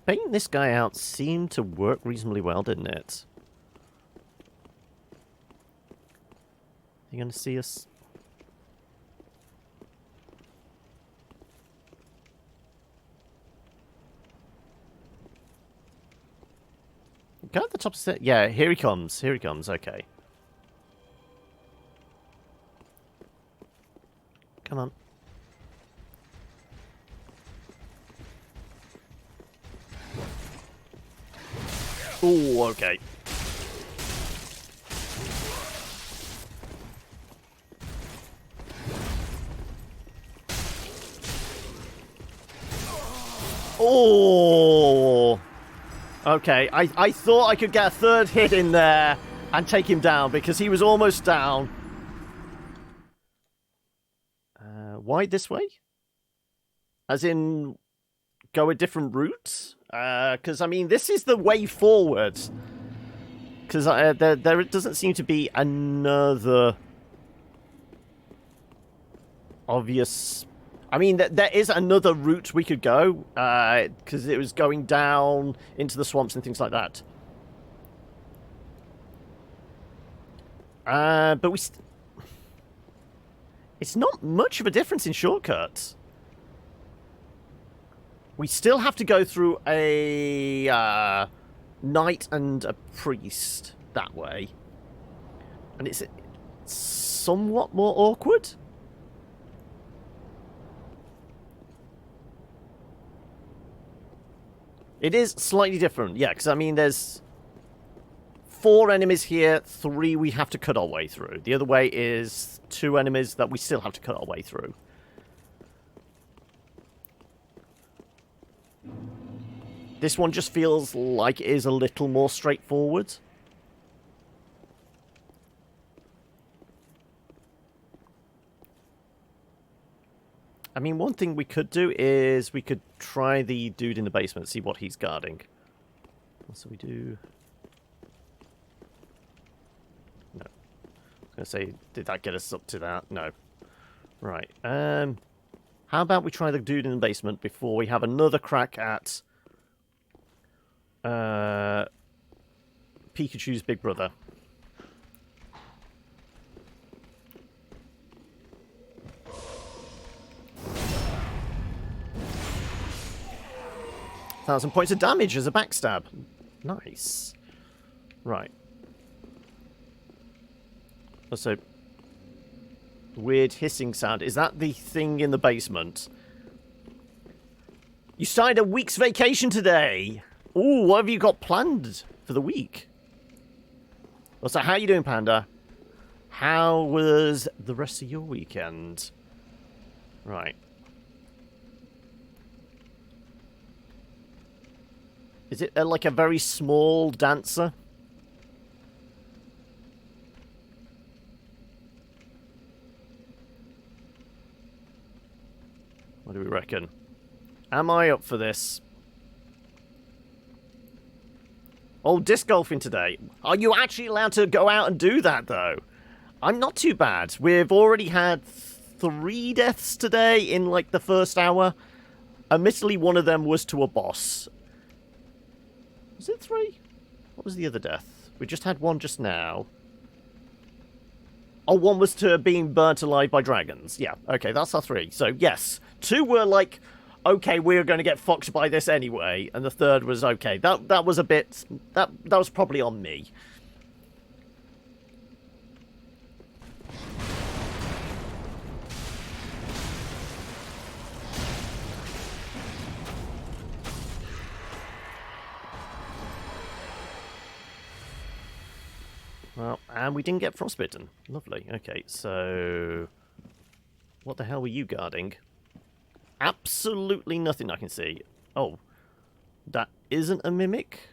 [SPEAKER 1] baiting this guy out seemed to work reasonably well, didn't it? You gonna see us? Go at the top of the set. Yeah, here he comes. Here he comes. Okay. Come on. Ooh, okay. Oh. Okay, I thought I could get a third hit in there and take him down because he was almost down. Why this way? As in, go a different route? Because, I mean, this is the way forward. Because there doesn't seem to be another obvious... I mean, there is another route we could go, because it was going down into the swamps and things like that. But it's not much of a difference in shortcuts. We still have to go through a knight and a priest that way. And it's somewhat more awkward. It is slightly different, yeah, because I mean there's 4 enemies here, 3 we have to cut our way through. The other way is 2 enemies that we still have to cut our way through. This one just feels like it is a little more straightforward. I mean, one thing we could do is we could try the dude in the basement, see what he's guarding. So we do... No. I was going to say, did that get us up to that? No. Right. How about we try the dude in the basement before we have another crack at... Pikachu's big brother. $1,000 points of damage as a backstab. Nice. Right. Also, weird hissing sound. Is that the thing in the basement? You started a week's vacation today. Ooh, what have you got planned for the week? Also, how you doing, Panda? How was the rest of your weekend? Right. Is it like a very small dancer? What do we reckon? Am I up for this? Oh, disc golfing today. Are you actually allowed to go out and do that, though? I'm not too bad. We've already had 3 deaths today in, like, the first hour. Admittedly, one of them was to a boss. Was it 3? What was the other death? We just had one just now. Oh, one was to being burnt alive by dragons. Yeah, okay, that's our 3. So, yes. 2 were like, okay, we're going to get fucked by this anyway. And the 3rd was, okay, that was a bit... That was probably on me. Well, and we didn't get frostbitten. Lovely. Okay, so... What the hell were you guarding? Absolutely nothing I can see. Oh. That isn't a mimic?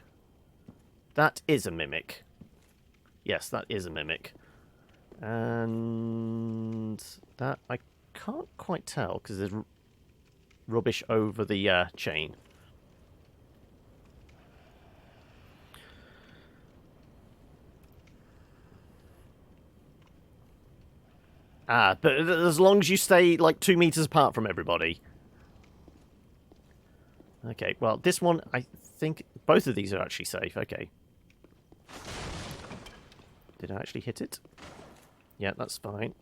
[SPEAKER 1] That is a mimic. Yes, that is a mimic. And... that I can't quite tell, because there's rubbish over the chain. Ah, but as long as you stay, like, 2 meters apart from everybody. Okay, well, this one, I think... Both of these are actually safe, okay. Did I actually hit it? Yeah, that's fine.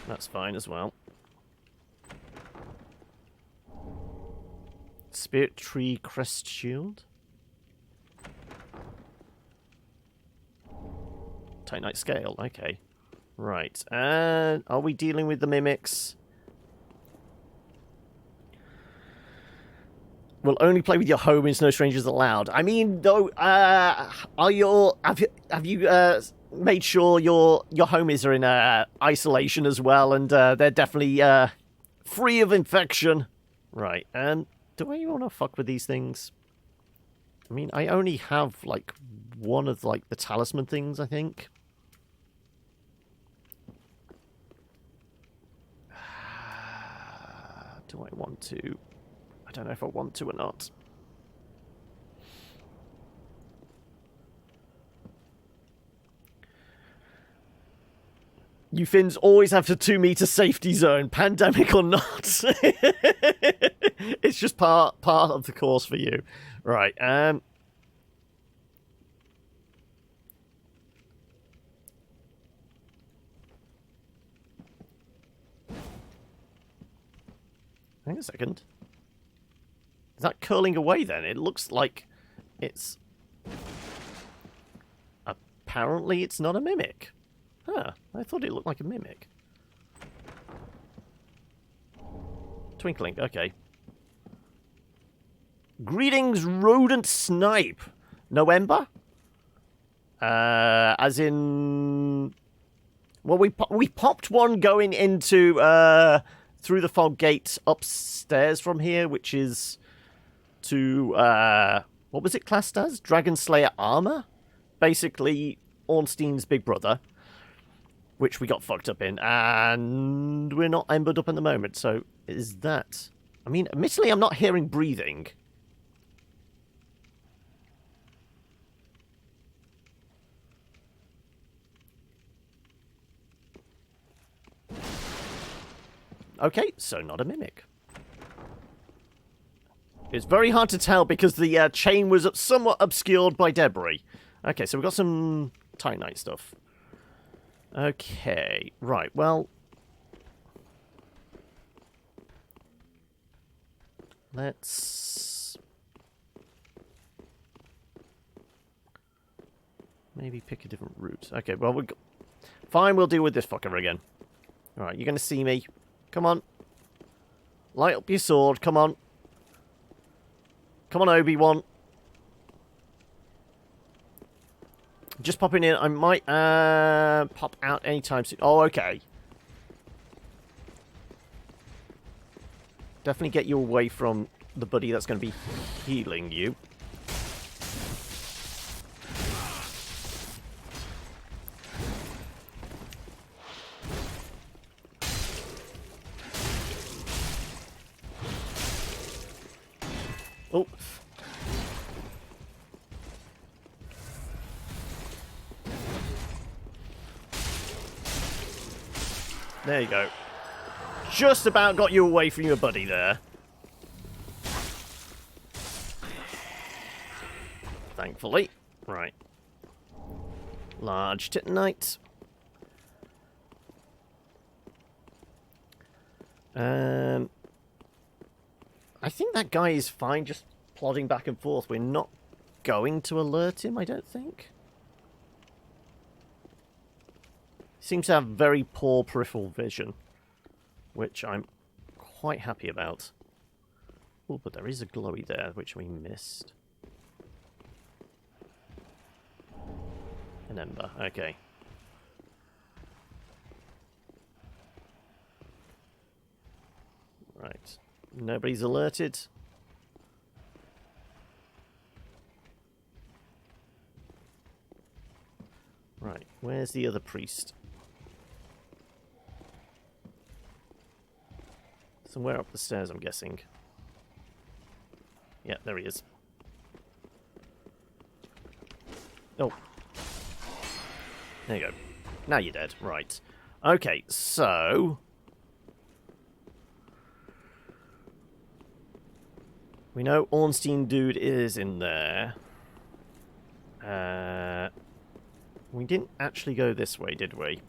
[SPEAKER 1] That's fine as well. Spirit Tree Crest Shield. Titanite Scale, okay. Right, and are we dealing with the mimics? We'll only play with your homies, no strangers allowed. I mean, though, have you made sure your homies are in isolation as well, and they're definitely free of infection? Right, and do I want to fuck with these things? I mean, I only have like one of like the talisman things, I think. Do I want to? I don't know if I want to or not. You Finns always have a 2-meter safety zone, pandemic or not. It's just part of the course for you. Right, Hang a second. Is that curling away then? It looks like it's... Apparently it's not a mimic. Huh, I thought it looked like a mimic. Twinkling, okay. Greetings, rodent snipe. November? As in... Well, we popped one going into, through the fog gate upstairs from here, which is to, what was it classed as? Dragonslayer armor? Basically, Ornstein's big brother, which we got fucked up in, and we're not embered up at the moment, so is that... I mean, admittedly, I'm not hearing breathing. Okay, so not a mimic. It's very hard to tell because the chain was somewhat obscured by debris. Okay, so we've got some Titanite stuff. Okay, right, well... Let's... maybe pick a different route. Okay, well, fine, we'll deal with this fucker again. Alright, you're gonna see me. Come on. Light up your sword, come on. Come on, Obi-Wan. Just popping in. I might pop out anytime soon. Oh, okay. Definitely get you away from the buddy that's going to be healing you. Oh. There you go. Just about got you away from your buddy there. Thankfully. Right. Large titanite. I think that guy is fine just plodding back and forth. We're not going to alert him, I don't think. Seems to have very poor peripheral vision, which I'm quite happy about. Oh, but there is a glowy there, which we missed. An ember, okay. Right. Nobody's alerted. Right, where's the other priest? Somewhere up the stairs, I'm guessing. Yeah, there he is. Oh. There you go. Now you're dead. Right. Okay, so... we know Ornstein dude is in there. We didn't actually go this way, did we?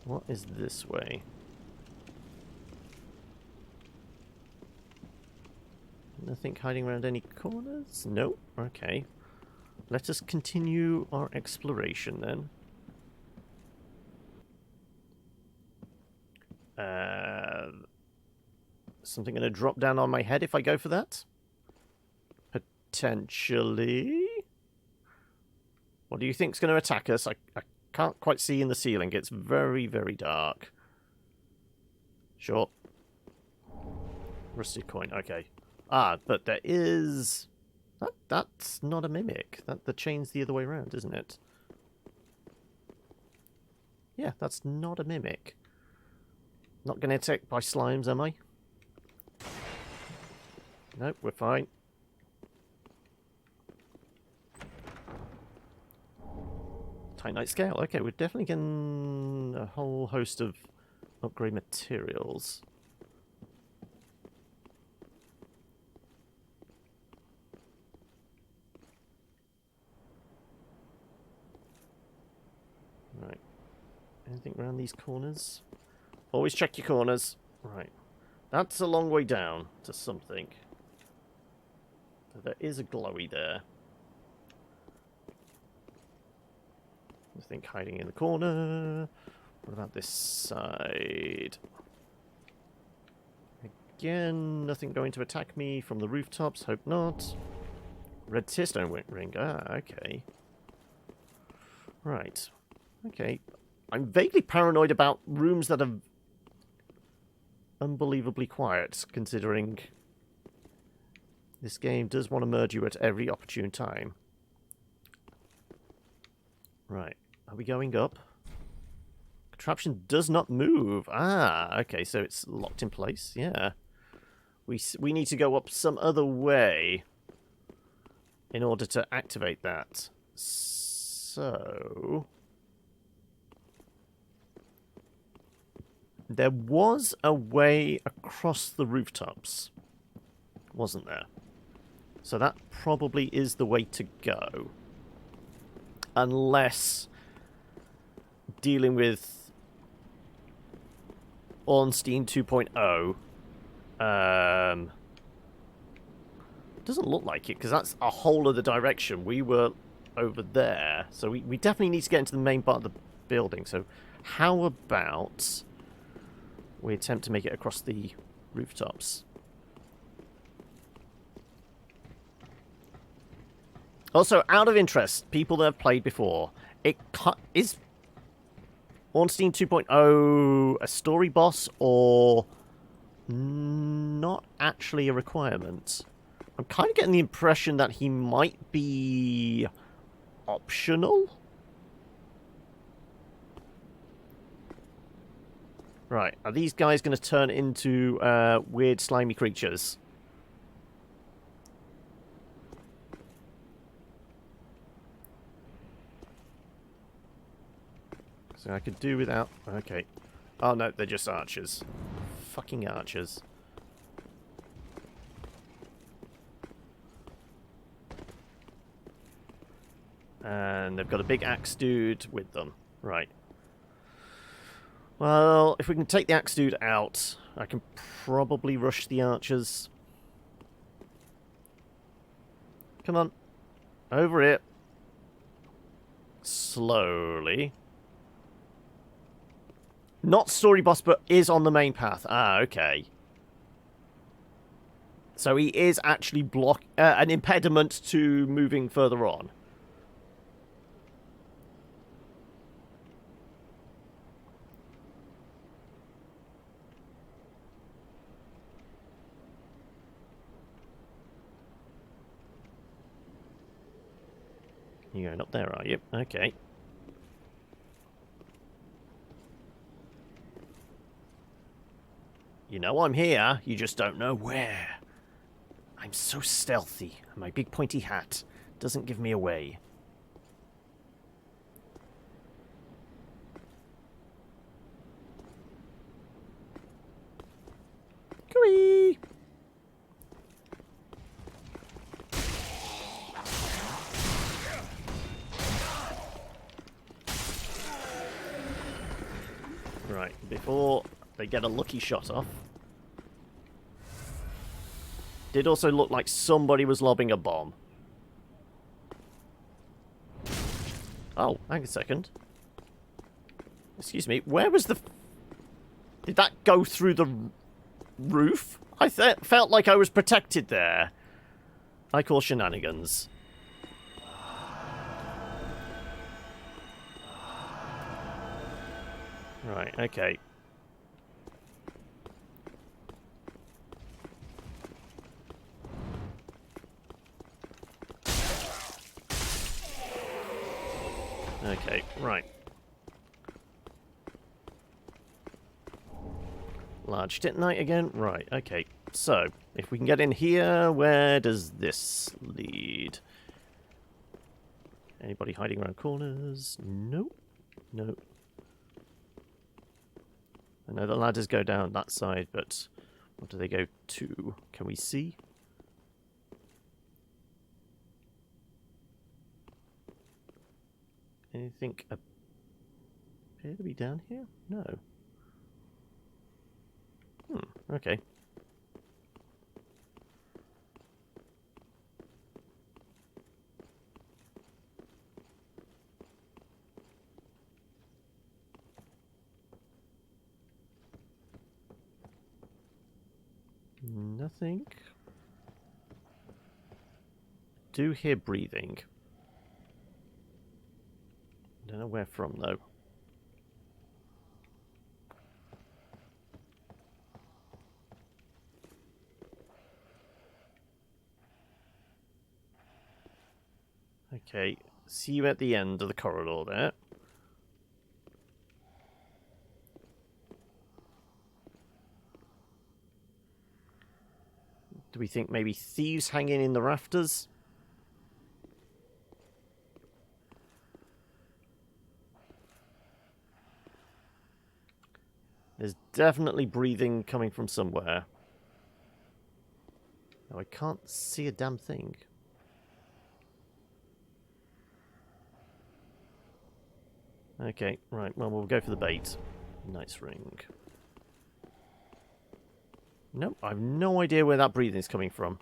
[SPEAKER 1] What is this way? Nothing hiding around any corners? Nope. Okay. Let us continue our exploration then. Something going to drop down on my head if I go for that? Potentially. What do you think's going to attack us? I can't quite see in the ceiling. It's very, very dark. Sure. Rusted coin. Okay. Ah, but there is... That's not a mimic. The chain's the other way around, isn't it? Yeah, that's not a mimic. Not going to attack by slimes, am I? Nope, we're fine. Titanite scale. Okay, we're definitely getting a whole host of upgrade materials. Right. Anything around these corners? Always check your corners. Right. That's a long way down to something. So there is a glowy there. I think hiding in the corner. What about this side? Again, nothing going to attack me from the rooftops. Hope not. Red tearstone ring. Ah, okay. Right. Okay. I'm vaguely paranoid about rooms that are unbelievably quiet, considering this game does want to murder you at every opportune time. Right. Are we going up? Contraption does not move. Ah, okay, so it's locked in place. Yeah. We need to go up some other way in order to activate that. So... there was a way across the rooftops, wasn't there? So that probably is the way to go. Unless dealing with Ornstein 2.0 doesn't look like it, because that's a whole other direction. We were over there, so we definitely need to get into the main part of the building. So how about we attempt to make it across the rooftops? Also, out of interest, people that have played before, is Ornstein 2.0 a story boss or not actually a requirement? I'm kind of getting the impression that he might be optional. Right, are these guys going to turn into weird slimy creatures? So I could do without... okay. Oh no, they're just archers. Fucking archers. And they've got a big axe dude with them. Right. Well, if we can take the axe dude out, I can probably rush the archers. Come on. Over it. Slowly. Not story boss, but is on the main path. Ah, okay. So he is actually an impediment to moving further on. You're going up there, are you? Okay. You know I'm here, you just don't know where. I'm so stealthy, and my big pointy hat doesn't give me away. Cooey! Right, before they get a lucky shot off. Did also look like somebody was lobbing a bomb. Oh, hang a second. Excuse me, where was the... did that go through the roof? I felt like I was protected there. I call shenanigans. Right, okay. Okay, right. Large titanite again? Right, okay. So, if we can get in here, where does this lead? Anybody hiding around corners? Nope. Nope. I know the ladders go down that side, but what do they go to? Can we see? Anything appear to be down here? No. Okay. Nothing. Do hear breathing. Don't know where from though. Okay, see you at the end of the corridor there. Do we think maybe thieves hanging in the rafters? There's definitely breathing coming from somewhere. No, I can't see a damn thing. Okay, right, well, we'll go for the bait. Nice ring. Nope, I have no idea where that breathing is coming from.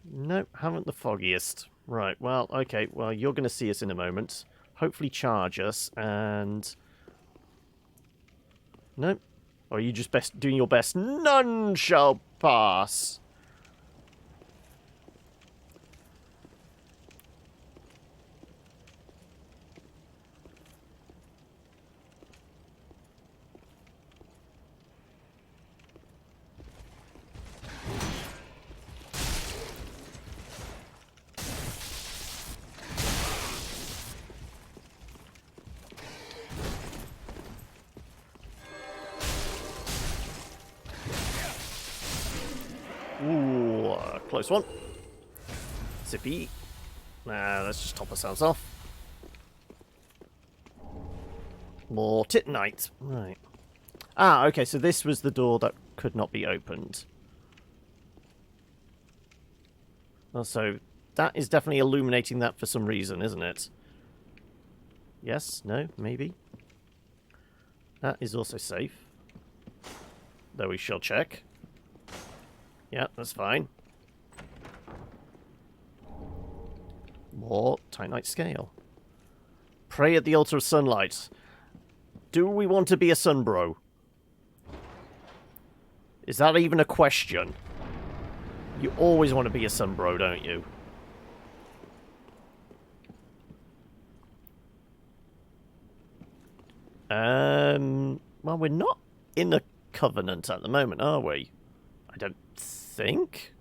[SPEAKER 1] Nope, haven't the foggiest. Right, well, okay, well, you're going to see us in a moment. Hopefully charge us, and... Nope. Or are you just doing your best? None shall pass! Ooh, close one. Zippy. Nah, let's just top ourselves off. More titanite. Right. Ah, okay, so this was the door that could not be opened. Also, that is definitely illuminating that for some reason, isn't it? Yes? No? Maybe? That is also safe. Though we shall check. Yeah, that's fine. More titanite scale. Pray at the altar of sunlight. Do we want to be a sunbro? Is that even a question? You always want to be a sunbro, don't you? Well, we're not in the Covenant at the moment, are we? I don't think.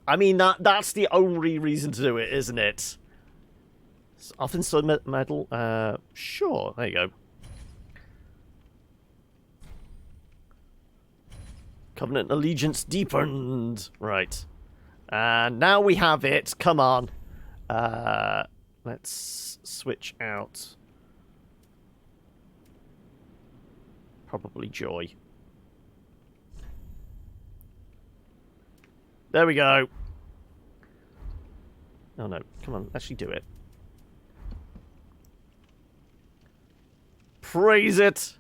[SPEAKER 1] I mean, that's the only reason to do it, isn't it? Often sun medal. Sure. There you go. Covenant allegiance deepened. Right. And now we have it. Come on. Let's switch out. Probably joy. There we go. Oh no, come on, actually do it. Praise it!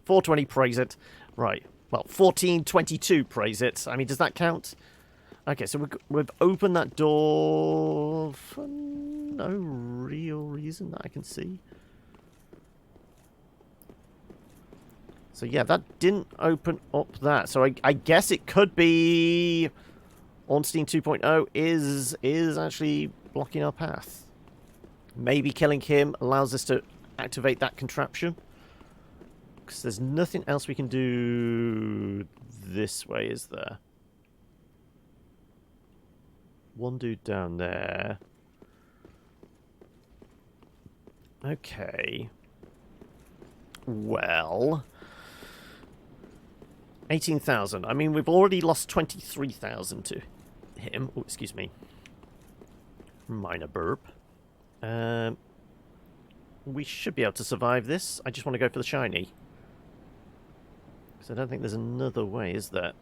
[SPEAKER 1] 420, praise it. Right, well, 1422, praise it. I mean, does that count? Okay, so we've opened that door for no real reason that I can see. So yeah, that didn't open up that. So I guess it could be Ornstein 2.0 is actually blocking our path. Maybe killing him allows us to activate that contraption. Because there's nothing else we can do this way, is there? One dude down there. Okay. Well... 18,000. I mean, we've already lost 23,000 to him. Oh, excuse me. Minor burp. We should be able to survive this. I just want to go for the shiny. Because I don't think there's another way, is there?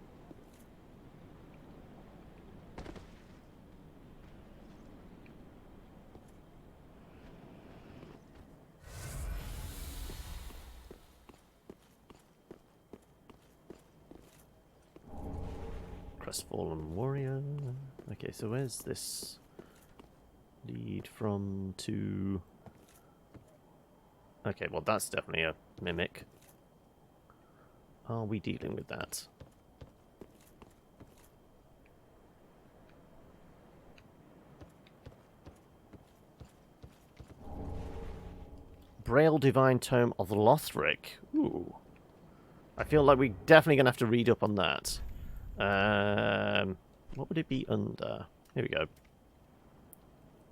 [SPEAKER 1] Crestfallen warrior. Okay, so where's this lead from to Okay, well, that's definitely a mimic. Are we dealing with that? Braille Divine Tome of Lothric. Ooh. I feel like we're definitely going to have to read up on that. What would it be under? Here we go.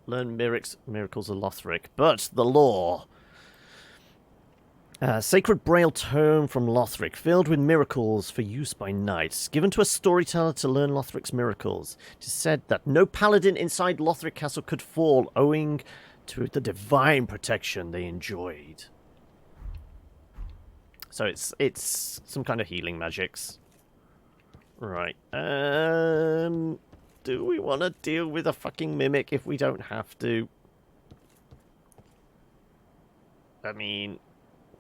[SPEAKER 1] Learn miracles of Lothric. But the lore. Sacred Braille Tome from Lothric, filled with miracles for use by knights. Given to a storyteller to learn Lothric's miracles. It is said that no paladin inside Lothric Castle could fall, owing to the divine protection they enjoyed. So it's some kind of healing magics. Right. Do we want to deal with a fucking mimic if we don't have to? I mean,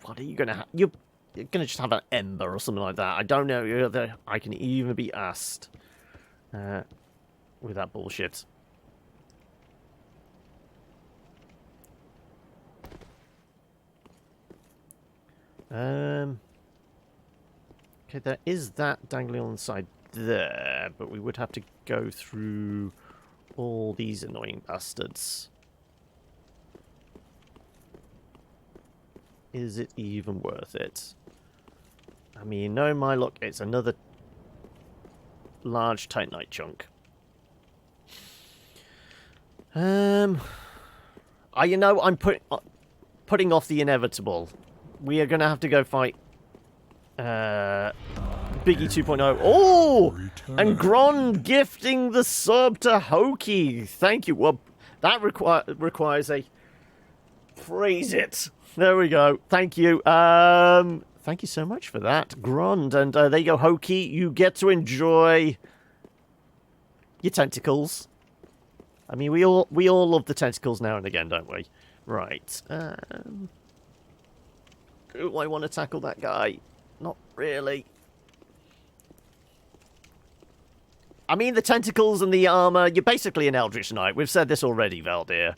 [SPEAKER 1] what are you going to have? You're going to just have an ember or something like that. I don't know whether I can even be asked with that bullshit. Okay, there is that dangling on the side there, but we would have to go through all these annoying bastards. Is it even worth it? I mean, no, my luck, it's another large Titanite chunk. You know, I'm putting off the inevitable. We are going to have to go fight Biggie 2.0. Oh! And Gron gifting the sub to Hoki. Thank you. Well, that requires a... Phrase it. There we go. Thank you. Thank you so much for that, Grond. And there you go, Hoki. You get to enjoy your tentacles. I mean, we all love the tentacles now and again, don't we? Right. Do I want to tackle that guy? Not really. I mean, the tentacles and the armor, you're basically an Eldritch Knight. We've said this already, Valdir.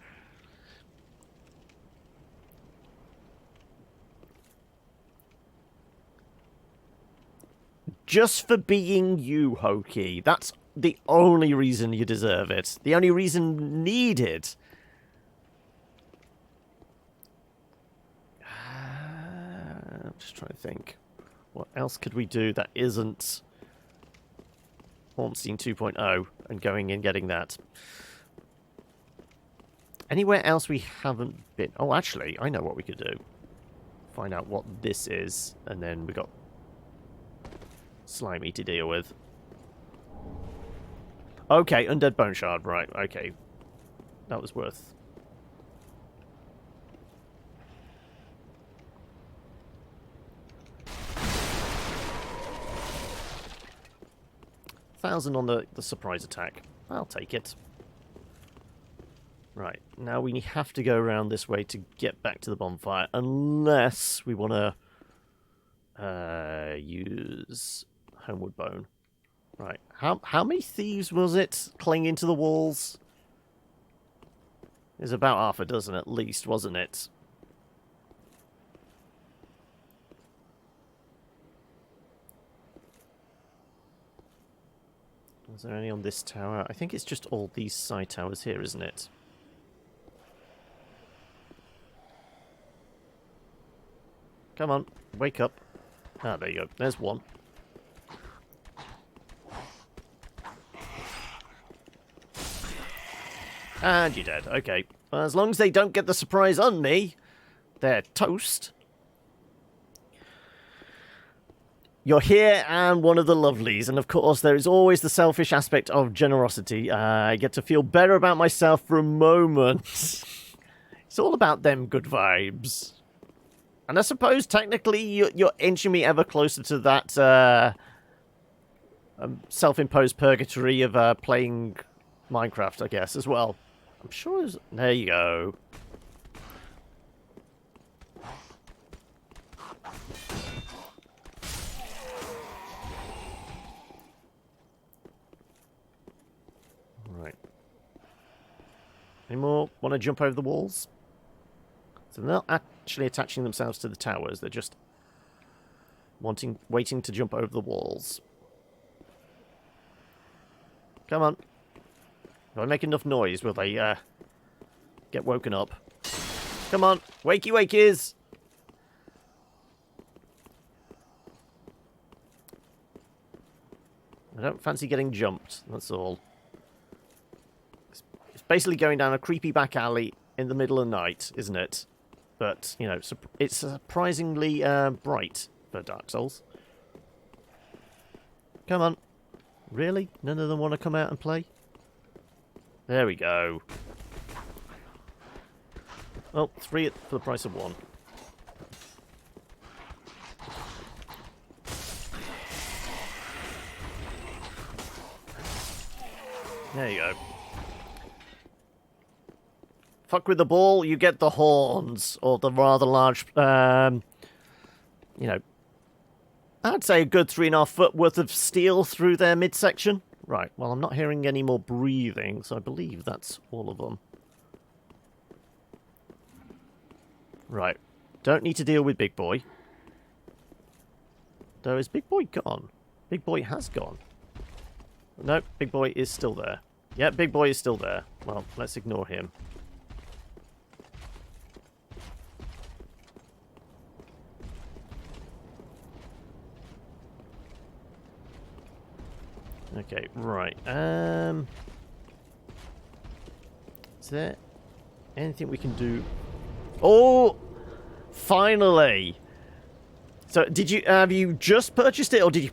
[SPEAKER 1] Just for being you, Hoki. That's the only reason you deserve it. The only reason needed. I'm just trying to think. What else could we do that isn't Ornstein 2.0 and going and getting that? Anywhere else we haven't been? Oh, actually, I know what we could do. Find out what this is, and then we got Slimy to deal with. Okay, Undead Bone Shard, right, okay. That was worth... 1,000 on the surprise attack. I'll take it. Right, now we have to go around this way to get back to the bonfire, unless we want to use Homeward Bone. Right, how many thieves was it clinging to the walls? There's about half a dozen at least, wasn't it? Is there any on this tower? I think it's just all these side towers here, isn't it? Come on, wake up. Ah, there you go. There's one. And you're dead. Okay. Well, as long as they don't get the surprise on me, they're toast. You're here and one of the lovelies, and of course there is always the selfish aspect of generosity. I get to feel better about myself for a moment. It's all about them good vibes. And I suppose technically you're inching me ever closer to that self-imposed purgatory of playing Minecraft, I guess, as well. I'm sure there you go. Right. Any more? Want to jump over the walls? So they're not actually attaching themselves to the towers. They're just waiting to jump over the walls. Come on. If I make enough noise, will they get woken up? Come on. Wakey wakies! I don't fancy getting jumped, that's all. It's basically going down a creepy back alley in the middle of the night, isn't it? But, you know, it's surprisingly bright for Dark Souls. Come on. Really? None of them want to come out and play? There we go. Well, 3 for the price of 1. There you go. Fuck with the ball, you get the horns, or the rather large, you know, I'd say a good 3.5 foot worth of steel through their midsection. Right, well, I'm not hearing any more breathing, so I believe that's all of them. Right, don't need to deal with Big Boy. Though, is Big Boy gone? Big Boy has gone. No, Big Boy is still there. Yeah, Big Boy is still there. Well, let's ignore him. Okay, right. Is there anything we can do? Oh! Finally! So, have you just purchased it, or did you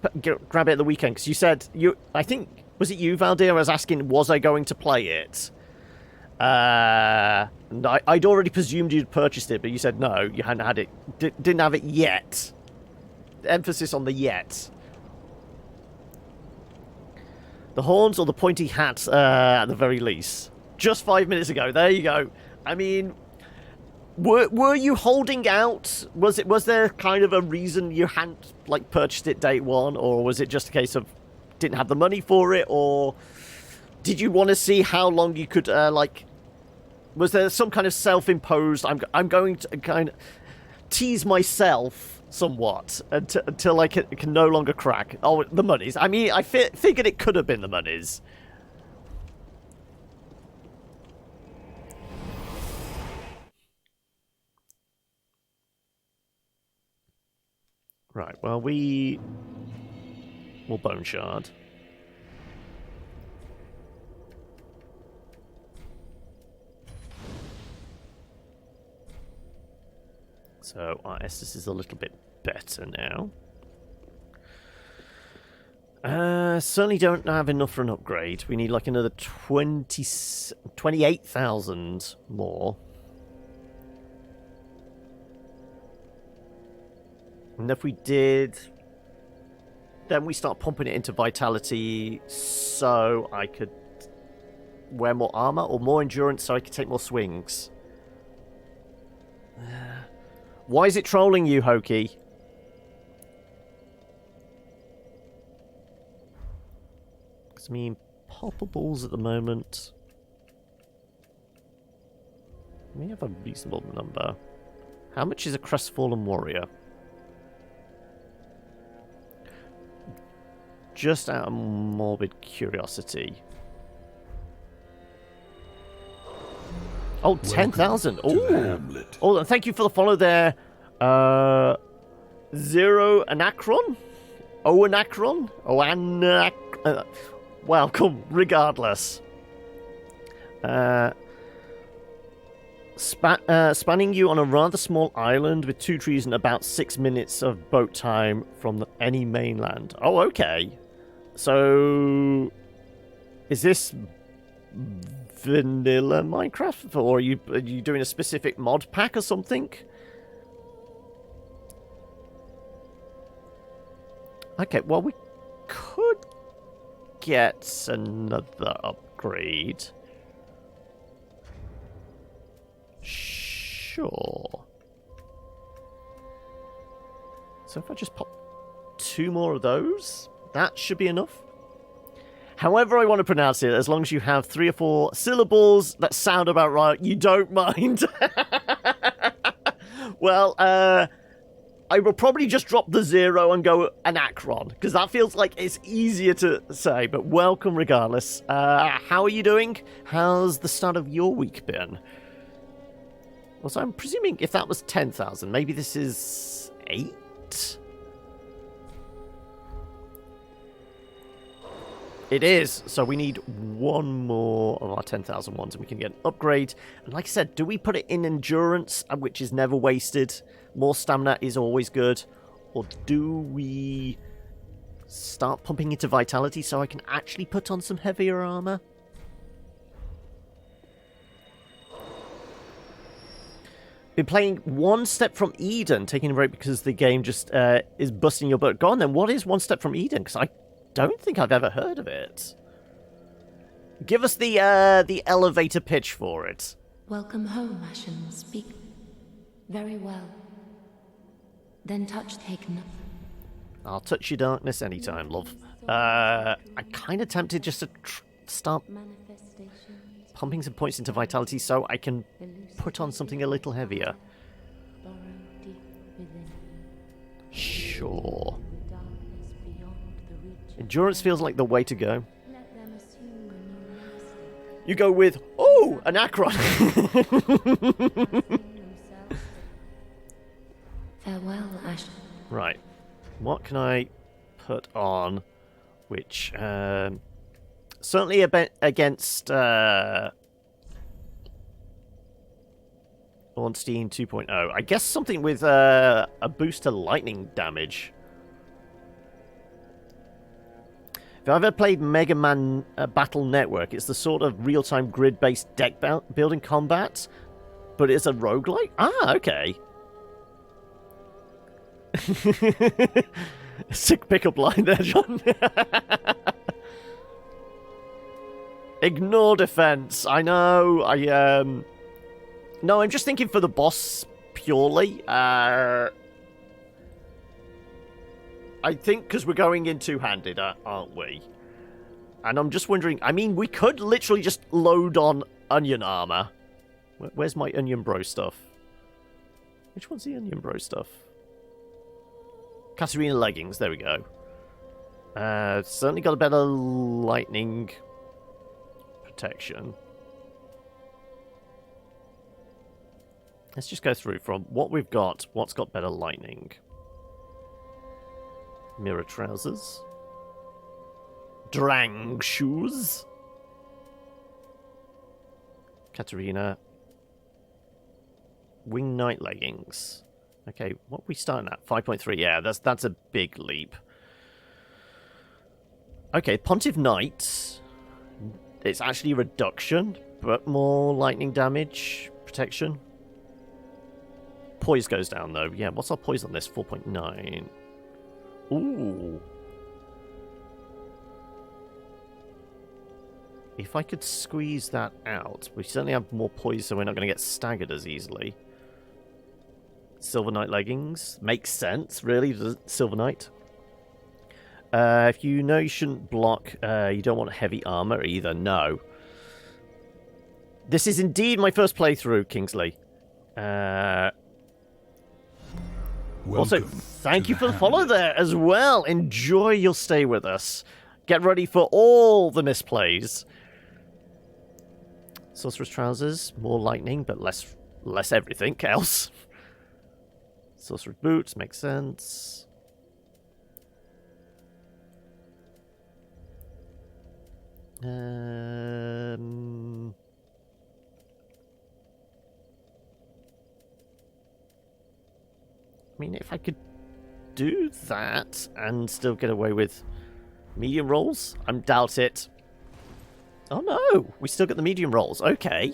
[SPEAKER 1] grab it at the weekend? Because you said, I think, was it you, Valdir, was asking, was I going to play it? And I'd already presumed you'd purchased it, but you said no, you hadn't had it, didn't have it yet. Emphasis on the yet. The horns or the pointy hats, at the very least. Just 5 minutes ago, there you go. I mean... Were you holding out? Was there kind of a reason you hadn't like purchased it day one, or was it just a case of didn't have the money for it, or did you want to see how long you could like? Was there some kind of self-imposed? I'm going to kind of tease myself somewhat until I can no longer crack. Oh, the monies. I mean, I figured it could have been the monies. Right, well, we will Bone Shard. So our Estus is a little bit better now. Certainly don't have enough for an upgrade. We need like another 28,000 more. And if we did, then we start pumping it into vitality so I could wear more armor or more endurance so I could take more swings. Why is it trolling you, Hokey? Because I mean, poppables at the moment. We have a reasonable number. How much is a crestfallen warrior? Just out of morbid curiosity. Oh, 10,000. Oh, and thank you for the follow there. Zero Anachron? Oanachron? Welcome, regardless. Spanning you on a rather small island with 2 trees and about 6 minutes of boat time from any mainland. Oh, okay. So, is this vanilla Minecraft, or are you doing a specific mod pack or something? Okay, well, we could get another upgrade. Sure. So if I just pop 2 more of those, that should be enough. However I want to pronounce it, as long as you have 3 or 4 syllables that sound about right, you don't mind. Well, I will probably just drop the 0 and go Anachron, because that feels like it's easier to say, but welcome regardless. How are you doing? How's the start of your week been? Also, I'm presuming if that was 10,000, maybe this is 8? It is, so we need one more of our 10,000 ones and we can get an upgrade. And like I said, do we put it in endurance, which is never wasted? More stamina is always good. Or do we start pumping into vitality so I can actually put on some heavier armor? Been playing One Step from Eden, taking a break because the game just is busting your butt. Go on then, what is One Step from Eden? Because I don't think I've ever heard of it. Give us the elevator pitch for it.
[SPEAKER 4] Welcome home, Ashen. Speak. Very well. Then touch taken.
[SPEAKER 1] I'll touch your darkness anytime, love. I'm kind of tempted just to start pumping some points into vitality so I can put on something a little heavier. Sure. Endurance feels like the way to go. You go with, oh, an Akron.
[SPEAKER 4] Farewell, Ash.
[SPEAKER 1] Right. What can I put on which certainly a bit against Ornstein 2.0. I guess something with a boost to lightning damage. If I've ever played Mega Man Battle Network, it's the sort of real-time grid-based deck building combat, but it's a roguelike? Ah, okay. Sick pickup line there, John. Ignore defense. I know. No, I'm just thinking for the boss purely. I think because we're going in two-handed, aren't we? And I'm just wondering, I mean, we could literally just load on onion armor. Where's my onion bro stuff? Which one's the onion bro stuff? Katarina leggings, there we go. Certainly got a better lightning protection. Let's just go through from what we've got, what's got better lightning. Mirror trousers. Drang shoes. Katarina. Wing Knight leggings. Okay, what are we starting at? 5.3. Yeah, that's a big leap. Okay, Pontiff Knight. It's actually a reduction, but more lightning damage protection. Poise goes down though. Yeah, what's our poise on this? 4.9. Ooh. If I could squeeze that out, we certainly have more poise, so we're not going to get staggered as easily. Silver Knight leggings. Makes sense, really, does it? Silver Knight. If you know you shouldn't block, you don't want heavy armor either. No. This is indeed my first playthrough, Kingsley. Also, thank you for the follow there as well. Enjoy your stay with us. Get ready for all the misplays. Sorcerer's trousers, more lightning, but less everything else. Sorcerer's boots, makes sense. I mean, if I could do that and still get away with medium rolls, I doubt it. Oh no, we still get the medium rolls. Okay.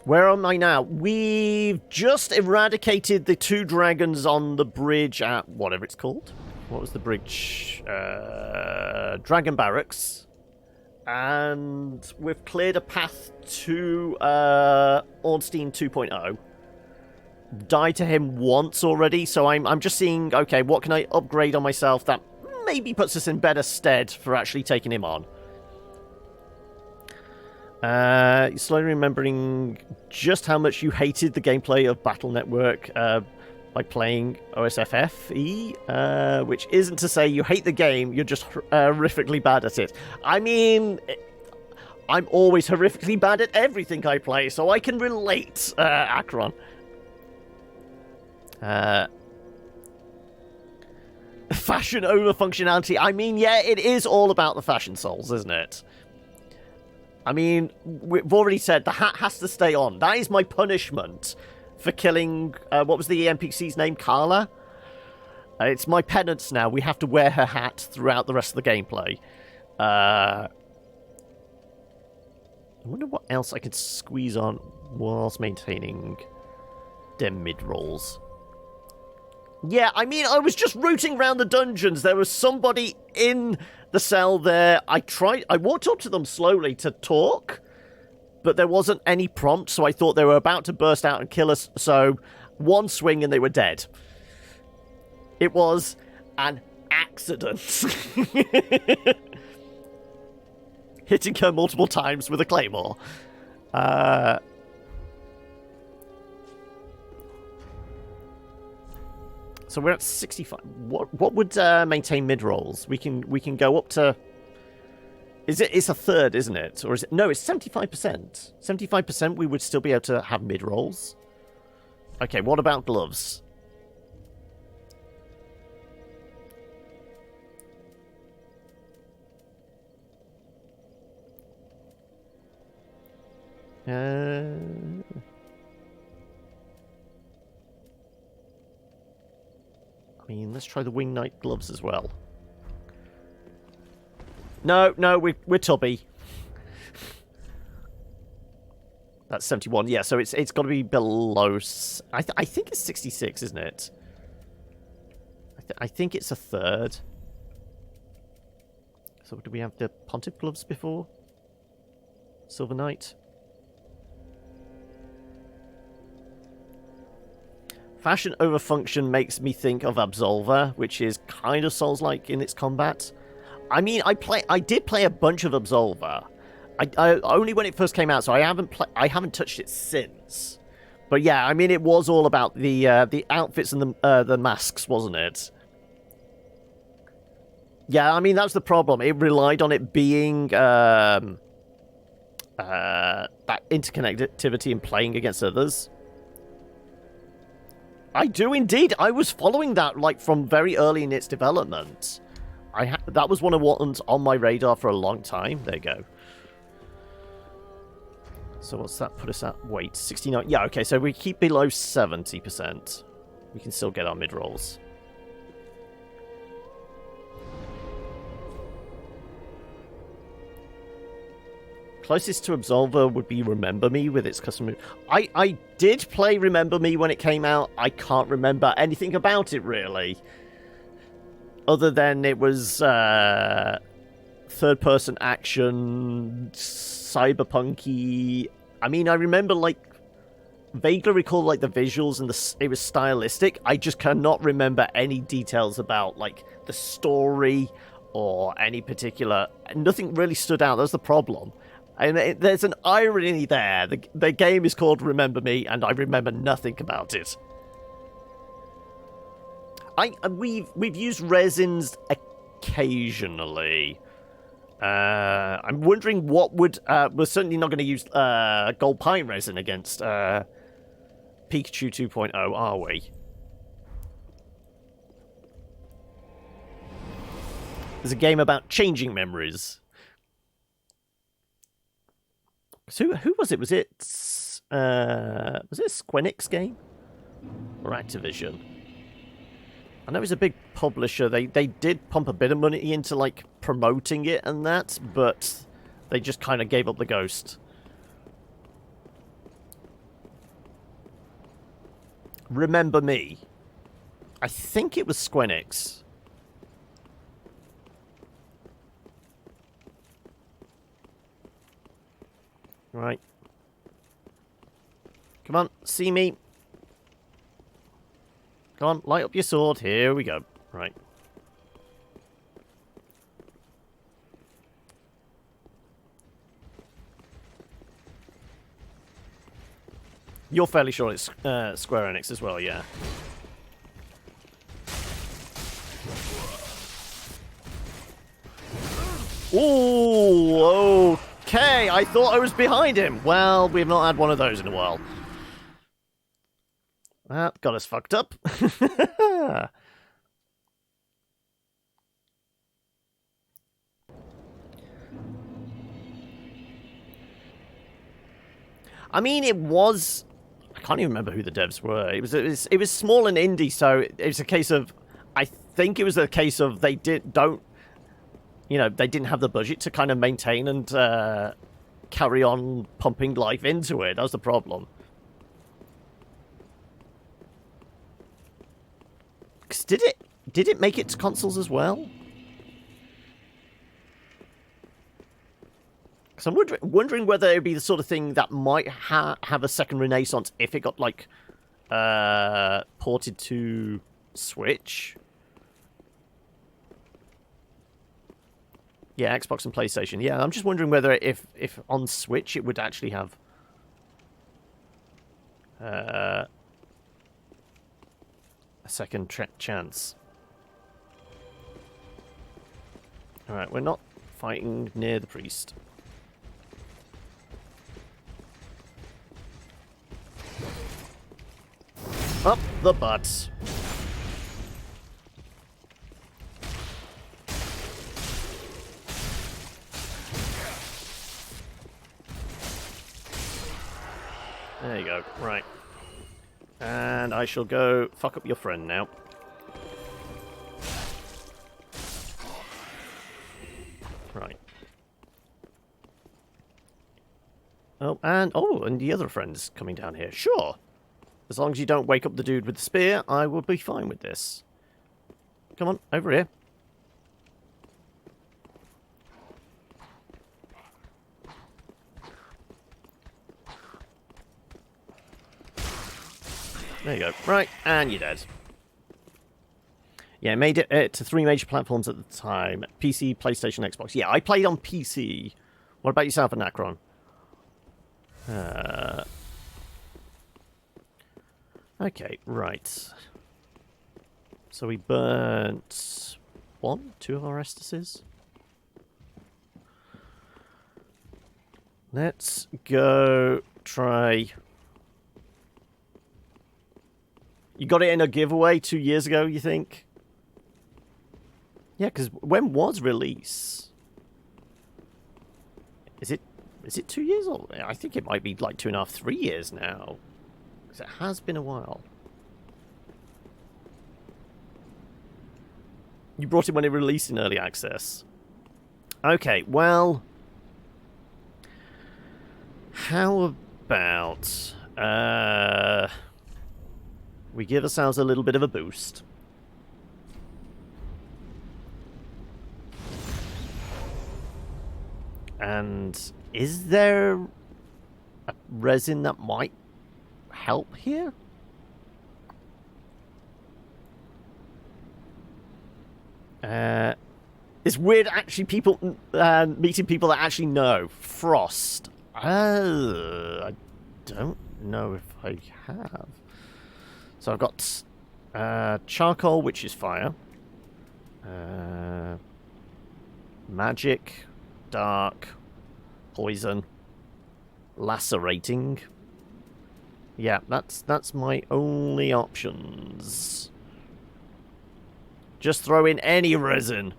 [SPEAKER 1] Where am I now? We've just eradicated the 2 dragons on the bridge at whatever it's called. What was the bridge? Dragon Barracks. And we've cleared a path to Ornstein 2.0. Died to him once already, so I'm just seeing, okay, what can I upgrade on myself that maybe puts us in better stead for actually taking him on. You're slowly remembering just how much you hated the gameplay of Battle Network by playing OSFFE, which isn't to say you hate the game, you're just horrifically bad at it. I mean, I'm always horrifically bad at everything I play, so I can relate, Akron. Fashion over functionality. I mean, yeah, it is all about the fashion souls, isn't it? I mean, we've already said the hat has to stay on. That is my punishment for killing, what was the NPC's name? Carla? It's my penance now. We have to wear her hat throughout the rest of the gameplay. I wonder what else I could squeeze on whilst maintaining them mid-rolls. Yeah, I mean, I was just rooting around the dungeons. There was somebody in the cell there. I walked up to them slowly to talk, but there wasn't any prompt, so I thought they were about to burst out and kill us, so one swing and they were dead. It was an accident. Hitting her multiple times with a claymore. So we're at 65. What would maintain mid rolls? We can go up to. It's a third, isn't it? Or is it? No, it's 75%. 75% we would still be able to have mid rolls. Okay, what about gloves? I mean, let's try the Wing Knight gloves as well. No, we're tubby. That's 71. Yeah, so it's got to be below. I think it's 66, isn't it? I think it's a third. So do we have the Pontiff gloves before? Silver Knight. Fashion over function makes me think of Absolver, which is kind of Souls-like in its combat. I mean, I did play a bunch of Absolver. I only when it first came out, so I haven't touched it since. But yeah, I mean, it was all about the outfits and the masks, wasn't it? Yeah, I mean, that's the problem. It relied on it being that interconnectivity and playing against others. I do indeed. I was following that like from very early in its development. That was one of what's on my radar for a long time. There you go. So what's that put us at? Wait, 69. Yeah, okay, so we keep below 70%. We can still get our mid-rolls. Closest to Absolver would be Remember Me with its custom move. I did play Remember Me when it came out. I can't remember anything about it, really. Other than it was third-person action, cyberpunky. I mean, I remember, like, vaguely recall, like, the visuals and it was stylistic. I just cannot remember any details about, like, the story or any particular... Nothing really stood out. That's the problem. And there's an irony there. The game is called Remember Me, and I remember nothing about it. We've used resins occasionally. I'm wondering what would... we're certainly not going to use gold pine resin against Pikachu 2.0, are we? There's a game about changing memories. So who was it? Was it a Square Enix game? Or Activision? I know it's a big publisher. They did pump a bit of money into, like, promoting it and that, but they just kind of gave up the ghost. Remember Me. I think it was Square Enix. Right. Come on, see me. Come on, light up your sword. Here we go. Right. You're fairly sure it's Square Enix as well, yeah. Ooh, okay. I thought I was behind him. Well, we've not had one of those in a while. Well, got us fucked up. I mean, it was... I can't even remember who the devs were. It was small and indie, so it was a case of... I think it was a case of they don't... You know, they didn't have the budget to kind of maintain and carry on pumping life into it. That was the problem. 'Cause did it make it to consoles as well? Because I'm wondering whether it would be the sort of thing that might have a second renaissance if it got, like, ported to Switch. Yeah, Xbox and PlayStation. Yeah, I'm just wondering whether if on Switch it would actually have a second chance. Alright, we're not fighting near the priest. Up the butt. There you go. Right. And I shall go fuck up your friend now. Right. Oh, and the other friend's coming down here. Sure. As long as you don't wake up the dude with the spear, I will be fine with this. Come on, over here. There you go. Right, and you're dead. Yeah, made it to 3 major platforms at the time. PC, PlayStation, Xbox. Yeah, I played on PC. What about yourself, Anacron? Okay, right. So we burnt 2 of our Estises. Let's go try... You got it in a giveaway 2 years ago, you think? Yeah, because when was release? Is it 2 years old? I think it might be like 2.5, 3 years now. Because it has been a while. You brought it when it released in early access. Okay, well... How about... we give ourselves a little bit of a boost. And is there a resin that might help here? It's weird actually meeting people that actually know. Frost. I don't know if I have. So I've got charcoal, which is fire. Magic, dark, poison, lacerating. Yeah, that's my only options. Just throw in any resin.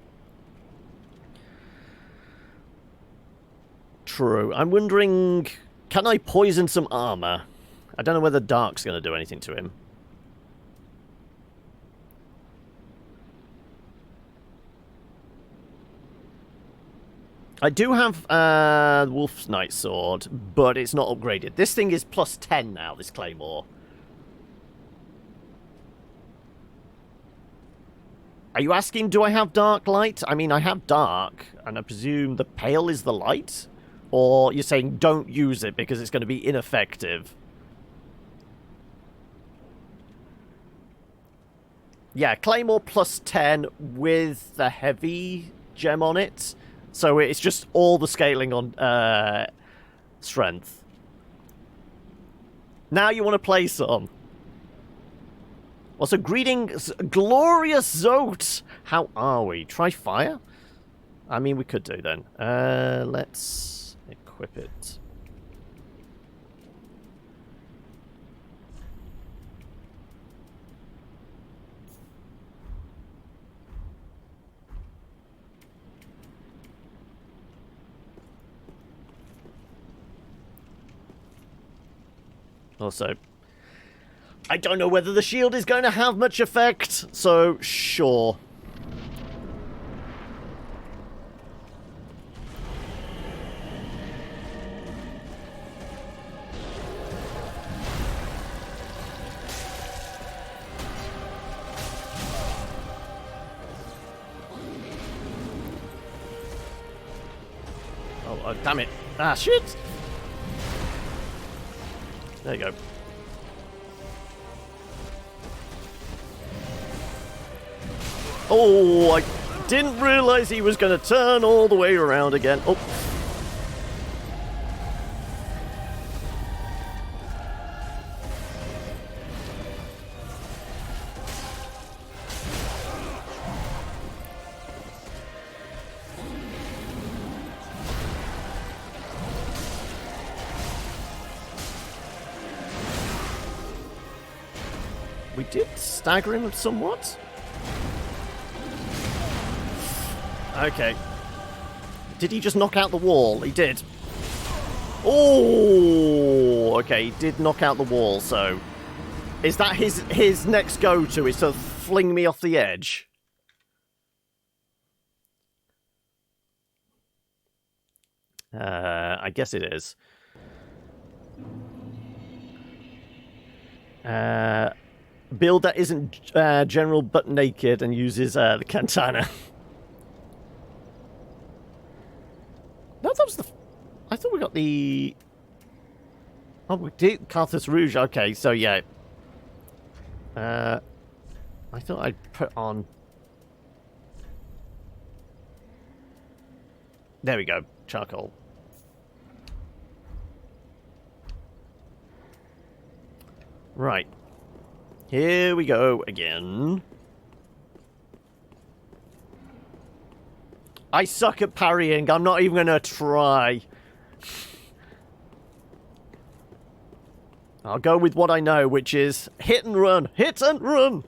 [SPEAKER 1] True. I'm wondering, can I poison some armor? I don't know whether dark's going to do anything to him. I do have Wolf's Knight Sword, but it's not upgraded. This thing is plus 10 now, this Claymore. Are you asking, do I have Dark Light? I mean, I have Dark, and I presume the Pale is the light? Or you're saying don't use it because it's going to be ineffective? Yeah, Claymore plus 10 with the heavy gem on it. So it's just all the scaling on strength. Now you want to play some. Also, greetings, glorious Zote! How are we? Try fire? I mean, we could do then. Let's equip it. Also, I don't know whether the shield is going to have much effect, so sure. Oh, damn it. Ah, shit! There you go. Oh, I didn't realize he was going to turn all the way around again. Oh. We did stagger him somewhat. Okay. Did he just knock out the wall? He did. Oh, okay. He did knock out the wall, so... Is that his next go-to, is to fling me off the edge? I guess it is. Build that isn't general but naked and uses the katana. No, that was the... I thought we got the... Oh, we did Carthus Rouge. Okay, so yeah. I thought I'd put on... There we go. Charcoal. Right. Here we go again. I suck at parrying. I'm not even going to try. I'll go with what I know, which is hit and run. Hit and run!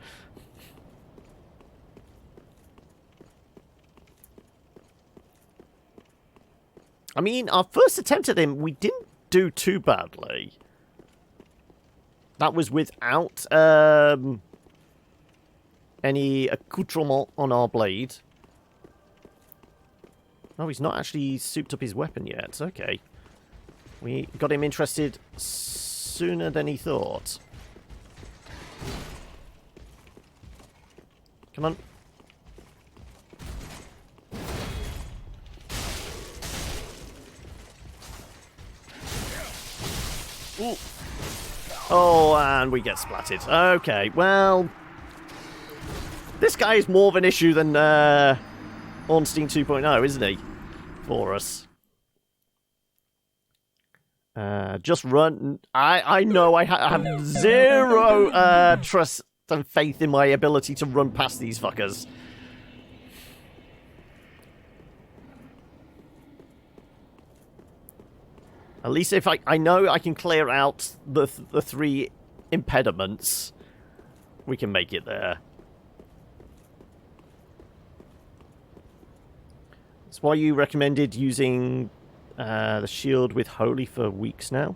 [SPEAKER 1] I mean, our first attempt at him, we didn't do too badly. That was without any accoutrement on our blade. Oh, he's not actually souped up his weapon yet. Okay. We got him interested sooner than he thought. Come on. Ooh. Oh, and we get splatted. Okay, well... This guy is more of an issue than Ornstein 2.0, isn't he? For us. Just run. I know I have zero trust and faith in my ability to run past these fuckers. At least if I know I can clear out the three impediments, we can make it there. That's why you recommended using the shield with Holy for weeks now.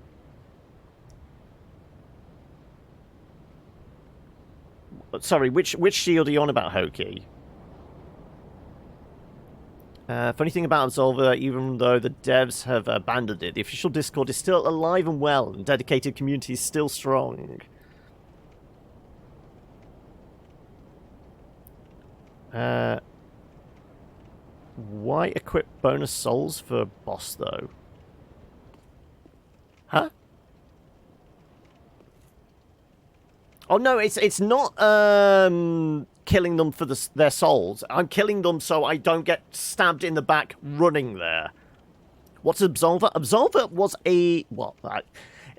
[SPEAKER 1] Sorry, which shield are you on about, Hoki? Funny thing about Absolver, even though the devs have abandoned it, the official Discord is still alive and well, and dedicated community is still strong. Why equip bonus souls for boss, though? Huh? Oh, no, it's not killing them for their souls. I'm killing them so I don't get stabbed in the back running there. What's Absolver? Absolver was a... Well,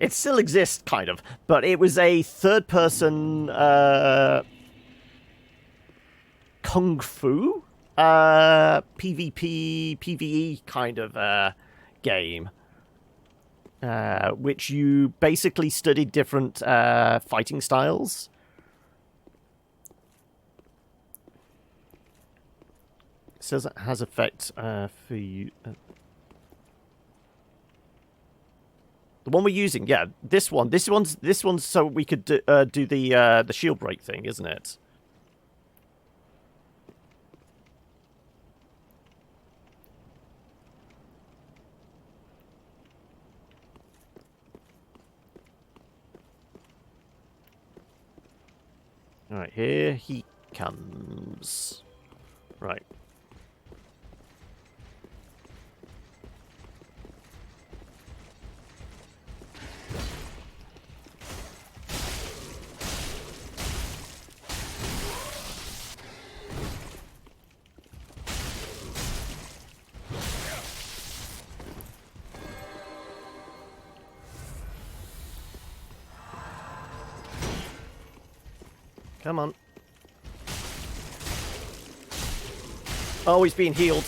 [SPEAKER 1] It still exists, kind of, but it was a third-person kung fu PvP, PvE kind of game, which you basically studied different fighting styles. It says it has effect for you. The one we're using, yeah, this one. This one's so we could do the shield break thing, isn't it? All right, here he comes. Right. Come on. Oh, he's being healed.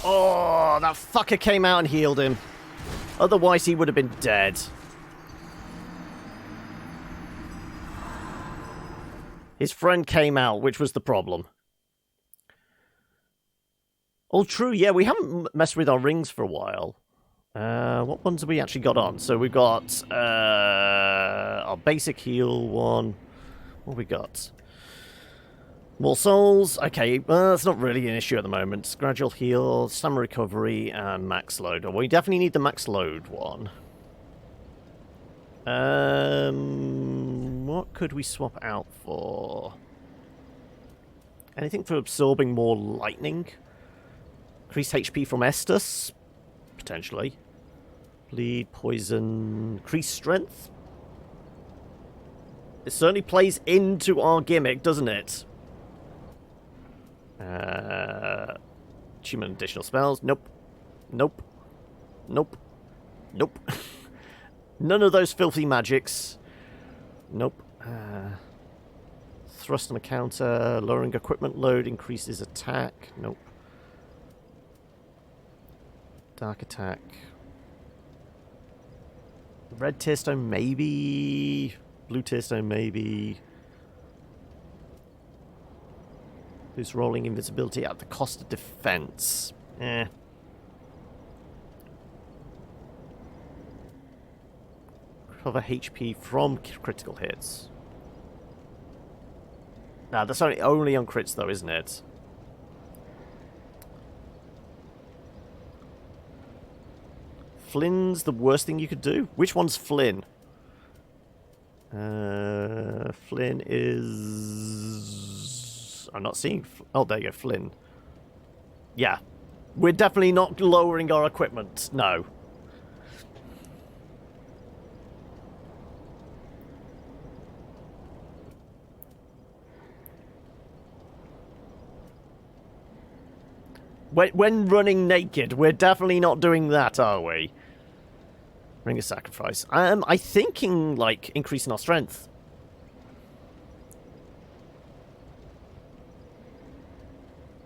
[SPEAKER 1] Oh, that fucker came out and healed him. Otherwise, he would have been dead. His friend came out, which was the problem. Oh, true, yeah, we haven't messed with our rings for a while. What ones have we actually got on? So we've got our basic heal one. What have we got? More souls. Okay, well, that's not really an issue at the moment. Gradual heal, stamina recovery, and max load. Well, we definitely need the max load one. What could we swap out for? Anything for absorbing more lightning? Increased HP from Estus? Potentially. Bleed, poison, increased strength? It certainly plays into our gimmick, doesn't it? Achievement additional spells? Nope. Nope. Nope. Nope. None of those filthy magics. Nope. Thrust on a counter. Lowering equipment load increases attack. Nope. Dark attack. Red tear stone, maybe. Blue tear stone, maybe. Boost rolling invisibility at the cost of defense. Eh. Recover HP from critical hits. Nah, that's only on crits though, isn't it? Flynn's the worst thing you could do? Which one's Flynn? Flynn is... I'm not seeing... Oh, there you go, Flynn. Yeah. We're definitely not lowering our equipment. No. When running naked, we're definitely not doing that, are we? Ring of Sacrifice. I'm thinking, like, increasing our strength.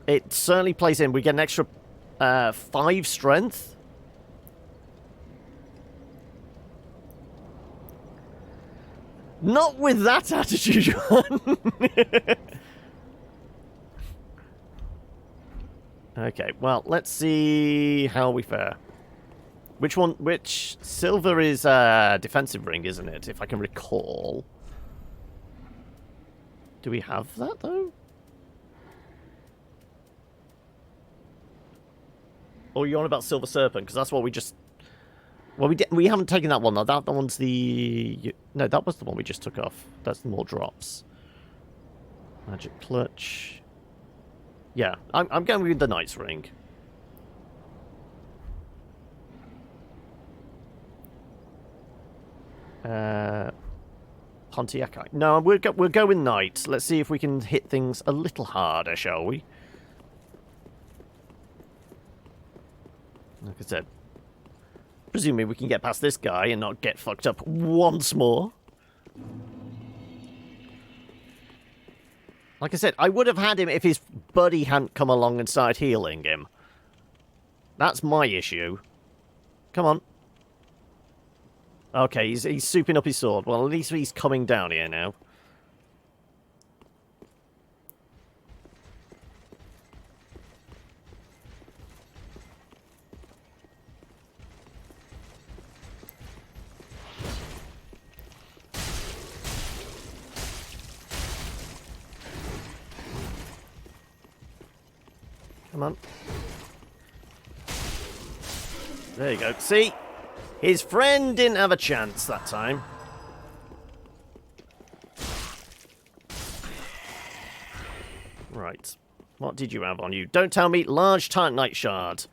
[SPEAKER 1] It certainly plays in. We get an extra 5 strength. Not with that attitude, John. Okay, well, let's see how we fare. Which silver is defensive ring, isn't it? If I can recall. Do we have that, though? Or are you on about Silver Serpent? Because that's what we just... Well, we haven't taken that one, though. That one's the... No, that was the one we just took off. That's more drops. Magic Clutch. Yeah, I'm going with the Knight's Ring. Pontiac. No, we'll go with Knight. Let's see if we can hit things a little harder, shall we? Like I said, presumably we can get past this guy and not get fucked up once more. Like I said, I would have had him if his buddy hadn't come along and started healing him. That's my issue. Come on. Okay, he's souping up his sword. Well, at least he's coming down here now. Come on. There you go. See? His friend didn't have a chance that time. Right. What did you have on you? Don't tell me. Large Titanite shard.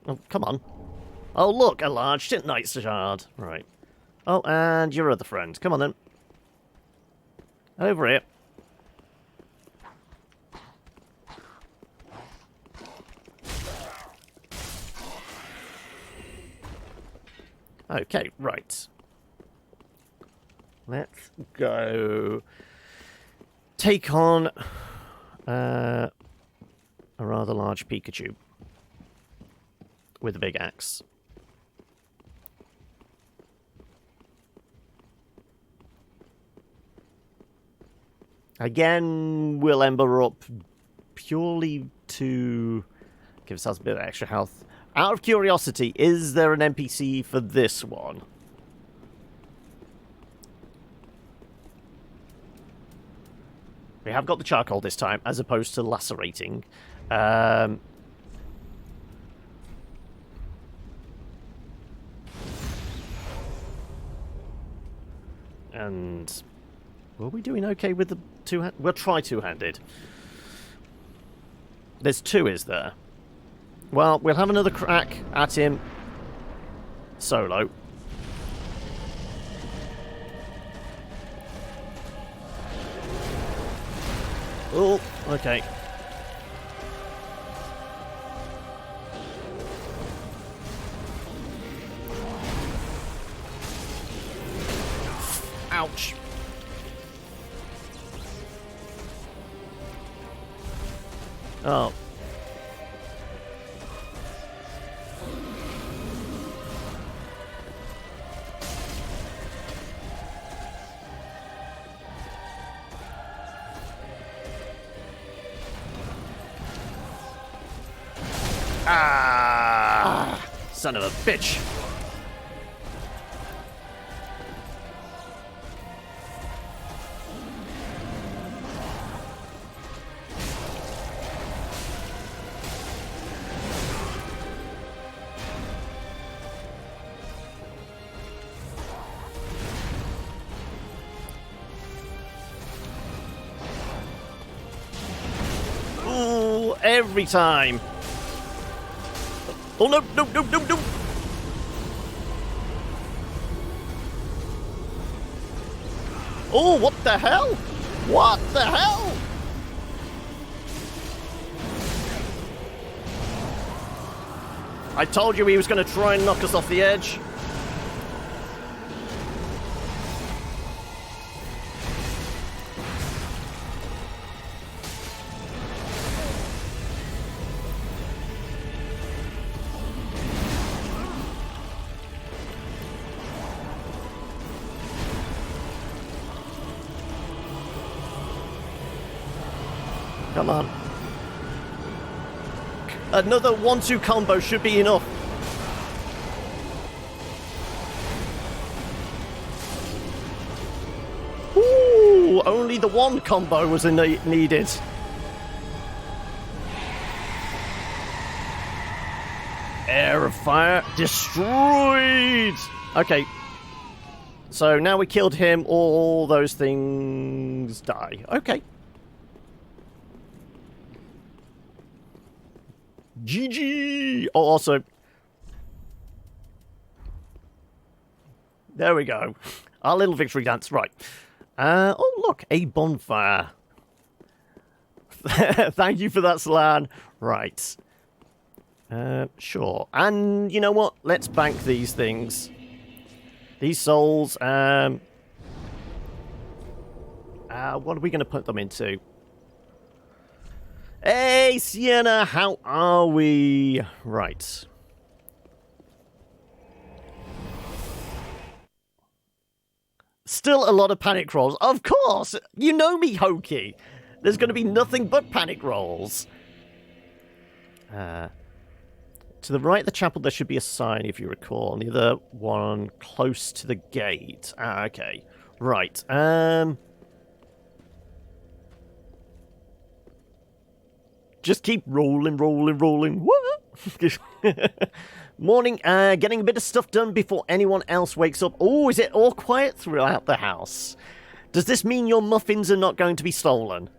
[SPEAKER 1] Oh, come on. Oh, look. A large Titanite shard. Right. Oh, and your other friend. Come on, then. Over here. Okay, right. Let's go take on a rather large Pikachu with a big axe. Again, we'll ember up purely to give ourselves a bit of extra health. Out of curiosity, is there an NPC for this one? We have got the charcoal this time, as opposed to lacerating. And were we doing okay with the two-handed? We'll try two-handed. There's two, is there? Well, we'll have another crack at him solo. Oh, okay. Ouch. Oh. Ah! Son of a bitch! Ooh, every time! Oh, no, no, no, no, no! Oh, what the hell? What the hell? I told you he was going to try and knock us off the edge. Come on. Another 1-2 combo should be enough. Ooh, only the one combo was needed. Air of fire destroyed. Okay. So now we killed him, all those things die. Okay. GG! Oh, also... There we go. Our little victory dance. Right. Oh, look. A bonfire. Thank you for that, Slan. Right. Sure. And you know what? Let's bank these things. These souls, what are we going to put them into? Hey, Sienna, how are we? Right. Still a lot of panic rolls. Of course! You know me, Hokey! There's going to be nothing but panic rolls. To the right of the chapel, there should be a sign, if you recall. And the other one close to the gate. Okay. Right. Just keep rolling. What? Morning. Getting a bit of stuff done before anyone else wakes up. Oh, is it all quiet throughout the house? Does this mean your muffins are not going to be stolen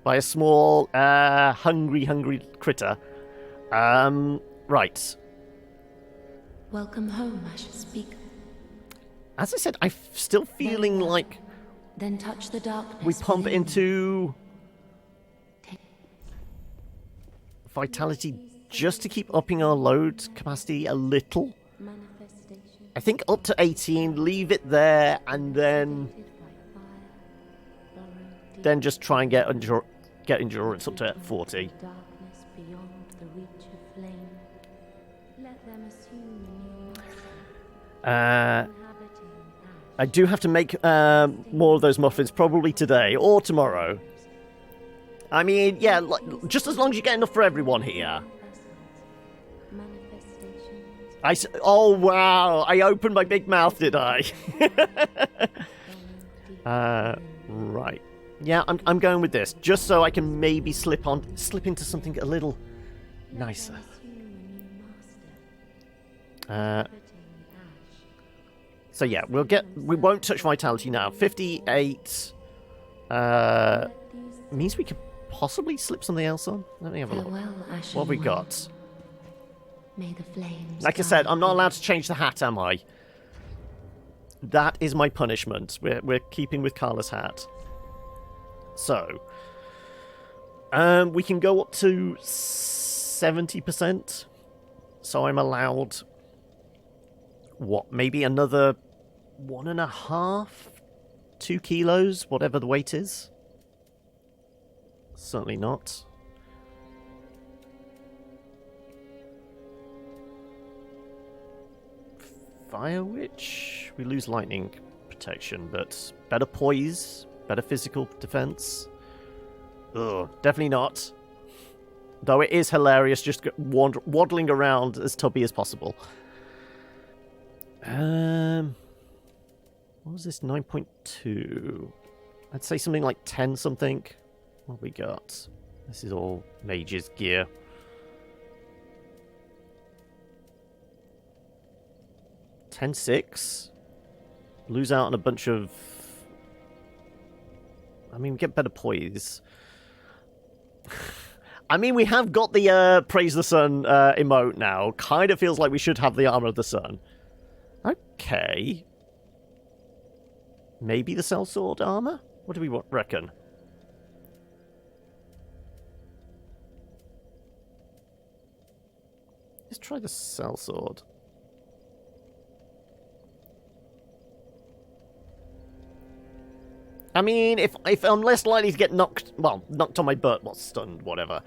[SPEAKER 1] by a small, hungry critter? Right.
[SPEAKER 4] Welcome home, I shall speak.
[SPEAKER 1] As I said, I'm still feeling like
[SPEAKER 4] Then touch the darkness.
[SPEAKER 1] we pump
[SPEAKER 4] within.
[SPEAKER 1] into vitality just to keep upping our load capacity a little.
[SPEAKER 4] Manifestation.
[SPEAKER 1] I think up to 18, leave it there, and then just try and get endurance up to 40.
[SPEAKER 4] Darkness beyond the reach of flame. Let them assume inhabiting
[SPEAKER 1] I do have to make more of those muffins, probably today or tomorrow. I mean, yeah, just as long as you get enough for everyone here. Oh, wow, I opened my big mouth, did I? Right. Yeah, I'm going with this, just so I can maybe slip into something a little nicer. So yeah, we won't touch vitality now. 58 means we could possibly slip something else on. Let me have a look. What have we got?
[SPEAKER 4] May the flames
[SPEAKER 1] Like I said, I'm not allowed to change the hat, am I? That is my punishment. We're keeping with Carla's hat. So, we can go up to 70%. So I'm allowed, what, maybe another 1.5, 2 kilos, whatever the weight is. Certainly not. Fire Witch? We lose lightning protection, but better poise, better physical defense. Ugh, definitely not. Though it is hilarious just waddling around as tubby as possible. What was this? 9.2. I'd say something like 10 something. What have we got? This is all mage's gear. $10.6. Lose out on a bunch of... I mean, get better poise. I mean, we have got the Praise the Sun emote now. Kind of feels like we should have the Armor of the Sun. Okay. Maybe the Sellsword armor? What do we reckon? Let's try the Sellsword. I mean, if I'm less likely to get knocked on my butt, stunned, whatever,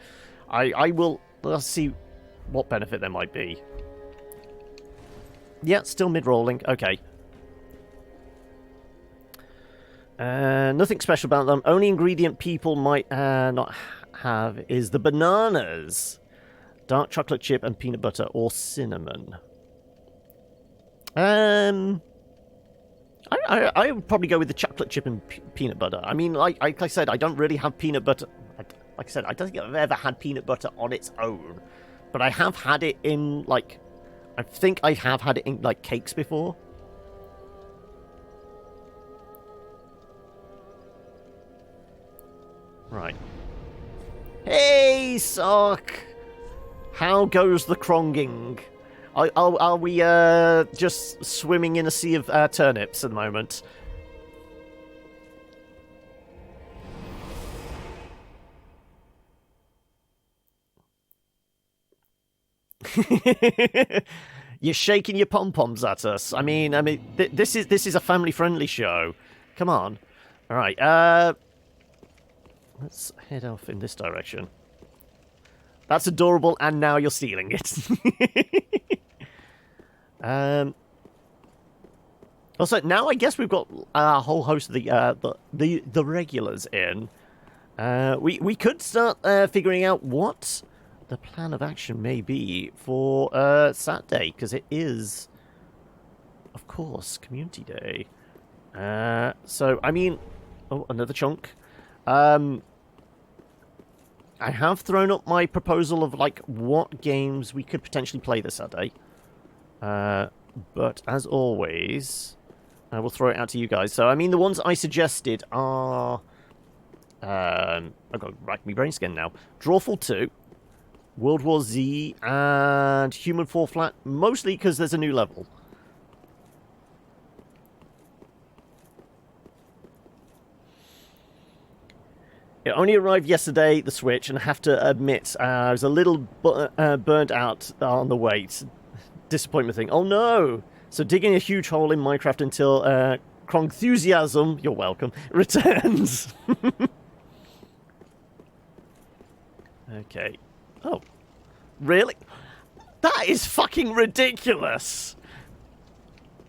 [SPEAKER 1] I will, let's see what benefit there might be. Yeah, still mid-rolling, okay. Nothing special about them. Only ingredient people might not have is the bananas. Dark chocolate chip and peanut butter or cinnamon. I would probably go with the chocolate chip and peanut butter. I mean, like I said, I don't really have peanut butter. Like I said, I don't think I've ever had peanut butter on its own. But I have had it in, like... I think I have had it in, like, cakes before. Right. Hey, Sock! How goes the cronging? Are we just swimming in a sea of turnips at the moment? You're shaking your pom-poms at us. I mean, this is a family-friendly show. Come on. All right. Let's head off in this direction. That's adorable, and now you're stealing it. Also, now I guess we've got a whole host of the regulars in. We could start figuring out what the plan of action may be for Saturday, because it is, of course, Community Day. So, I mean... Oh, another chunk. I have thrown up my proposal of, like, what games we could potentially play this Saturday. But, as always, I will throw it out to you guys. So, I mean, the ones I suggested are... I've got to rack my brain skin now. Drawful 2, World War Z, and Human Fall Flat, mostly because there's a new level. It only arrived yesterday, the Switch, and I have to admit, I was a little burnt out on the wait. Disappointment thing. Oh no! So digging a huge hole in Minecraft until Crongthusiasm, you're welcome, returns. Okay. Oh. Really? That is fucking ridiculous!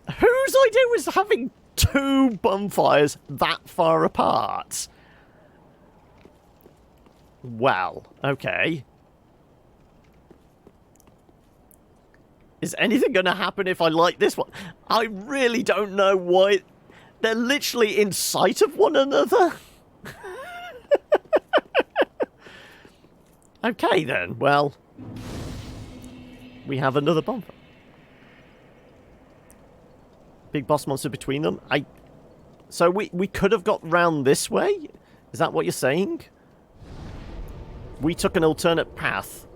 [SPEAKER 1] Whose idea was having 2 bonfires that far apart? Well, okay. Is anything going to happen if I light this one? I really don't know why. They're literally in sight of one another. Okay, then. Well, we have another bonfire. Big boss monster between them. So we could have got round this way? Is that what you're saying? We took an alternate path.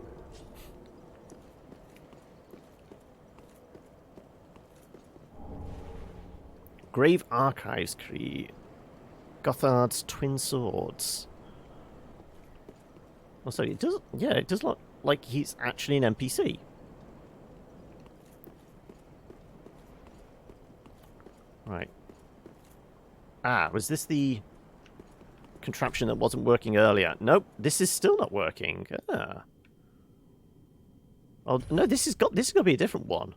[SPEAKER 1] Grave Archives Tree. Gothard's Twin Swords. Oh, so it does. Yeah, it does look like he's actually an NPC. Right. Ah, was this the contraption that wasn't working earlier? Nope, this is still not working. Ah. Oh no, this has got to be a different one.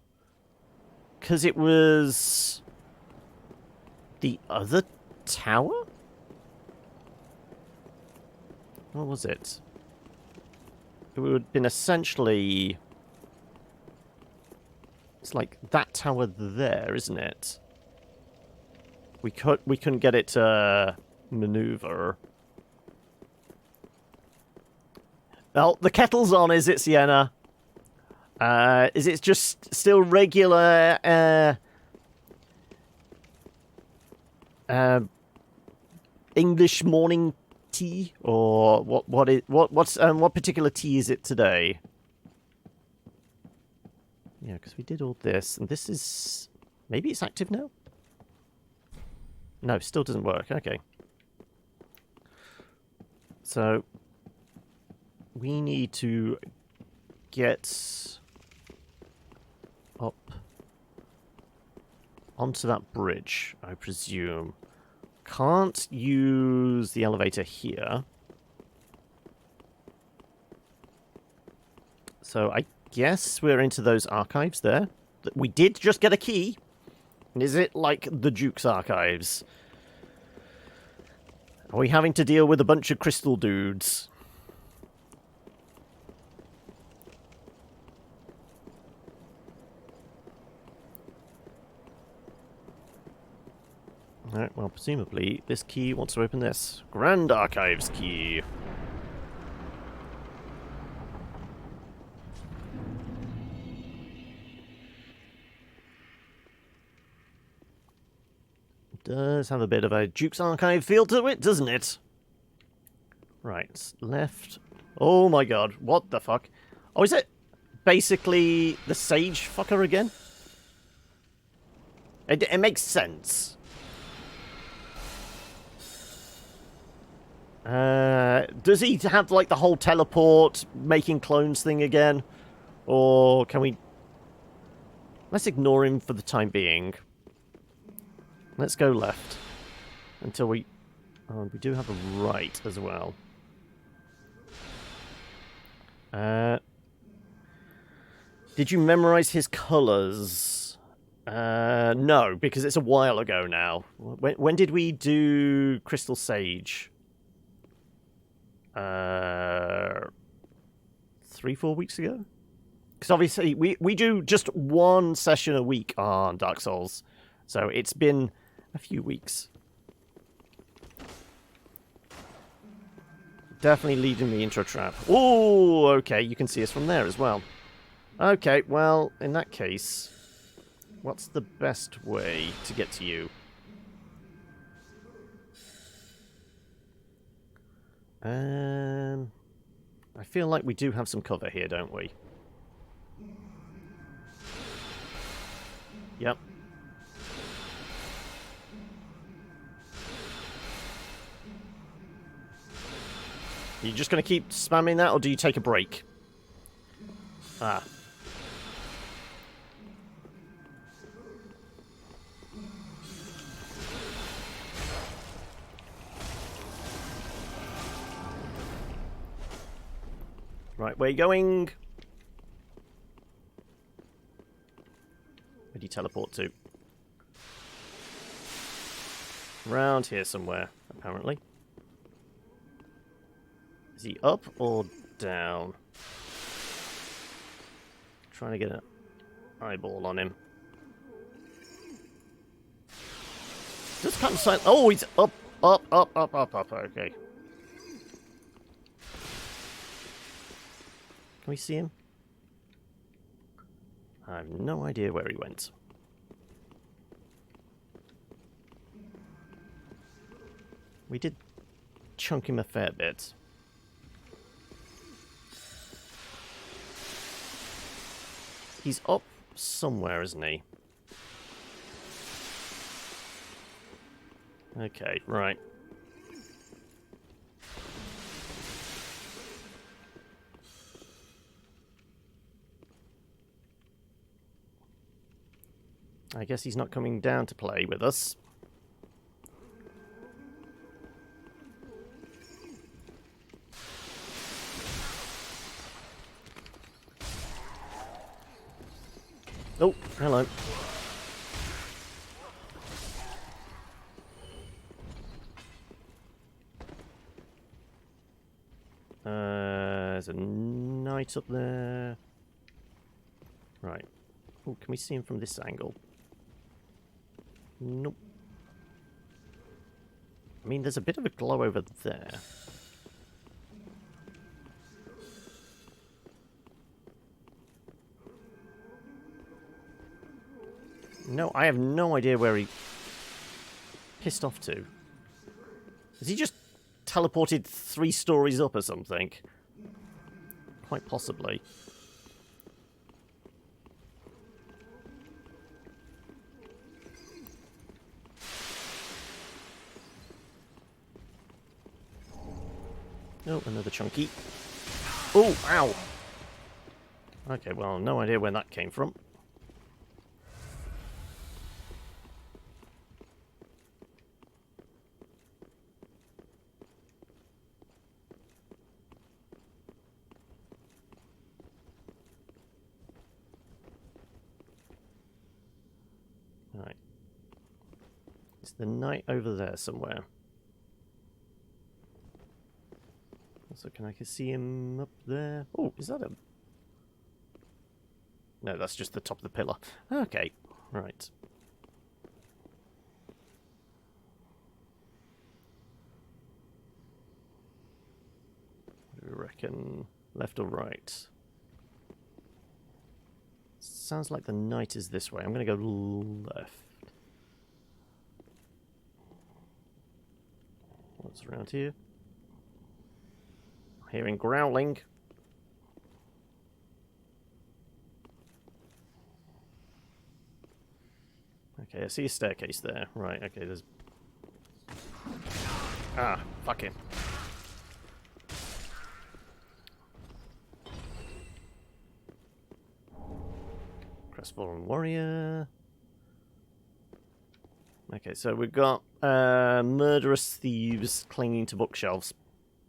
[SPEAKER 1] Because it was the other tower? What was it? It would have been essentially... It's like that tower there, isn't it? We couldn't get it to maneuver. Well, the kettle's on, is it, Sienna? Is it just still regular English morning tea, or what particular tea is it today? Yeah, because we did all this, and this is... Maybe it's active now? No, still doesn't work. Okay. So, we need to get up onto that bridge, I presume. Can't use the elevator here. So I guess we're into those archives there. We did just get a key. And is it like the Duke's archives? Are we having to deal with a bunch of crystal dudes? Alright, well, presumably this key wants to open this. Grand Archives key. Does have a bit of a Duke's Archive feel to it, doesn't it? Right, left. Oh my god, what the fuck? Oh, is it basically the Sage fucker again? It makes sense. Does he have, like, the whole teleport, making clones thing again? Or can we... Let's ignore him for the time being. Let's go left. Until we... Oh, we do have a right as well. Did you memorize his colours? No, because it's a while ago now. When did we do Crystal Sage? 3-4 weeks ago? Because obviously we do just one session a week on Dark Souls. So it's been a few weeks. Definitely leading me into a trap. Oh, okay, you can see us from there as well. Okay, well, in that case, what's the best way to get to you? I feel like we do have some cover here, don't we? Yep. Are you just going to keep spamming that, or do you take a break? Ah. Right, where are you going? Where do you teleport to? Round here somewhere, apparently. Is he up or down? Trying to get an eyeball on him. Just come silent. Oh, he's up, up. Okay. Can we see him? I have no idea where he went. We did chunk him a fair bit. He's up somewhere, isn't he? Okay, right. I guess he's not coming down to play with us. Oh, hello. There's a knight up there. Right. Oh, can we see him from this angle? Nope. I mean, there's a bit of a glow over there. No, I have no idea where he pissed off to. Has he just teleported 3 stories up or something? Quite possibly. Oh, another chunky. Oh, ow! Okay, well, no idea where that came from. Right. Is the knight over there somewhere? So can I see him up there? Oh, is that a... No, that's just the top of the pillar. Okay, right. What do you reckon? Left or right? Sounds like the knight is this way. I'm going to go left. What's around here? Hearing growling. Okay, I see a staircase there. Right, okay, there's... Ah, fuck him. Crestfallen Warrior. Okay, so we've got murderous thieves clinging to bookshelves,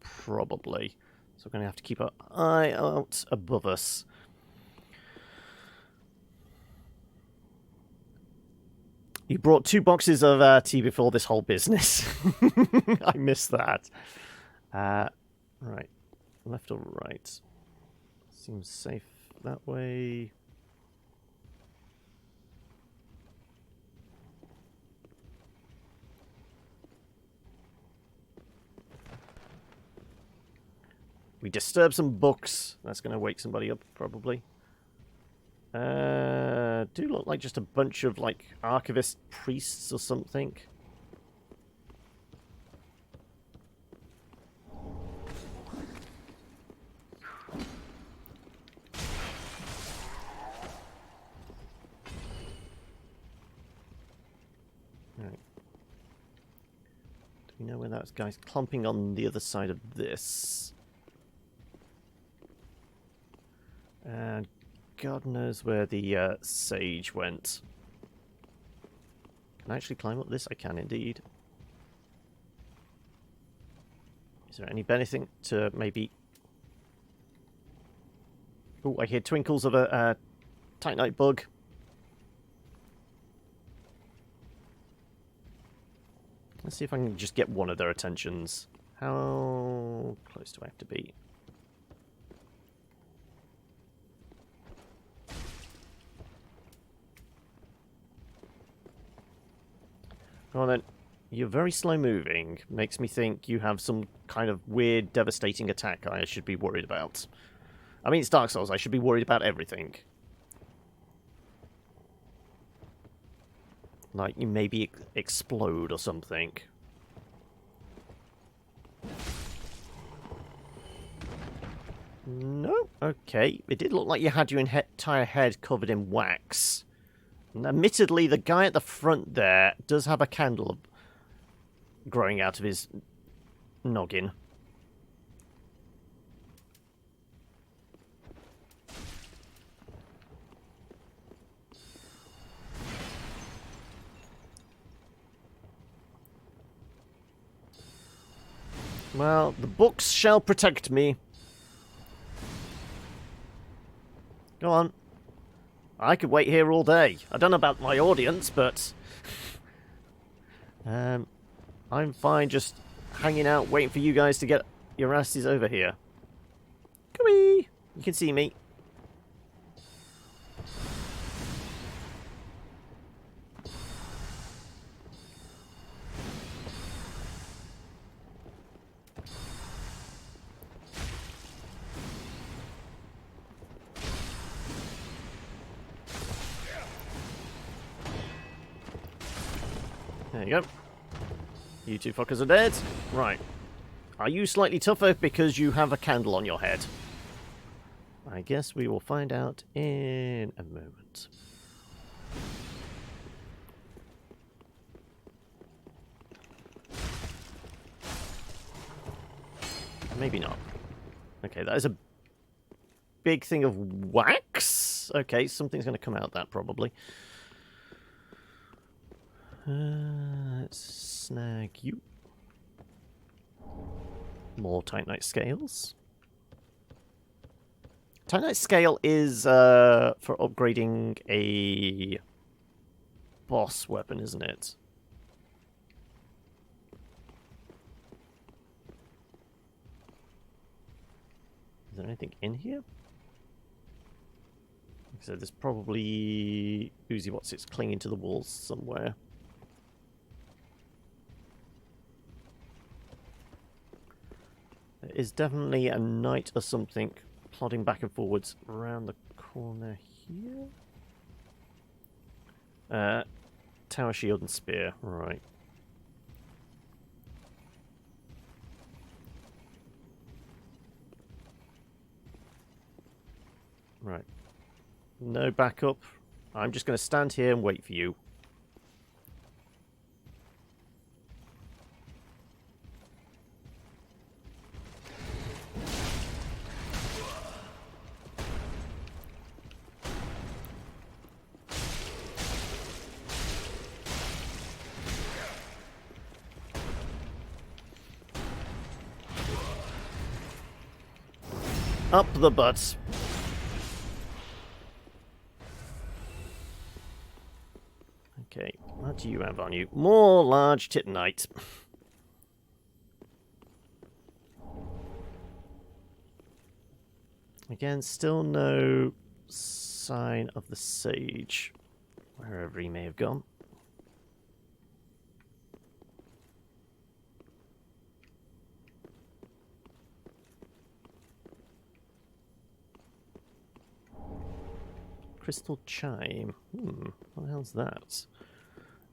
[SPEAKER 1] probably. So we're going to have to keep an eye out above us. You brought 2 boxes of tea before this whole business. I missed that. Right. Left or right? Seems safe that way. We disturb some books. That's going to wake somebody up, probably. Do look like just a bunch of, like, archivist priests or something. Right. Do we know where that guy's clumping on the other side of this? And God knows where the sage went. Can I actually climb up this? I can indeed. Is there anything to maybe... Oh, I hear twinkles of a Titanite bug. Let's see if I can just get one of their attentions. How close do I have to be? Come on then. You're very slow moving. Makes me think you have some kind of weird, devastating attack I should be worried about. I mean, it's Dark Souls. I should be worried about everything. Like, you maybe explode or something. No? Okay. It did look like you had your entire head covered in wax. And admittedly, the guy at the front there does have a candle growing out of his noggin. Well, the books shall protect me. Go on. I could wait here all day. I don't know about my audience, but... I'm fine just hanging out, waiting for you guys to get your asses over here. Come-ee! You can see me. There you go. You 2 fuckers are dead. Right. Are you slightly tougher because you have a candle on your head? I guess we will find out in a moment. Maybe not. Okay, that is a big thing of wax. Okay, something's going to come out of that probably. Let's snag you. More Titanite scales. Titanite scale is for upgrading a boss weapon, isn't it? Is there anything in here? Like I said, there's probably Uzi what's it's clinging to the walls somewhere. There is definitely a knight or something plodding back and forwards around the corner here. Tower shield and spear, right. Right. No backup. I'm just going to stand here and wait for you. Up the butt. Okay, what do you have on you? More large titanite. Again, still no sign of the sage, wherever he may have gone. Crystal chime. What the hell's that?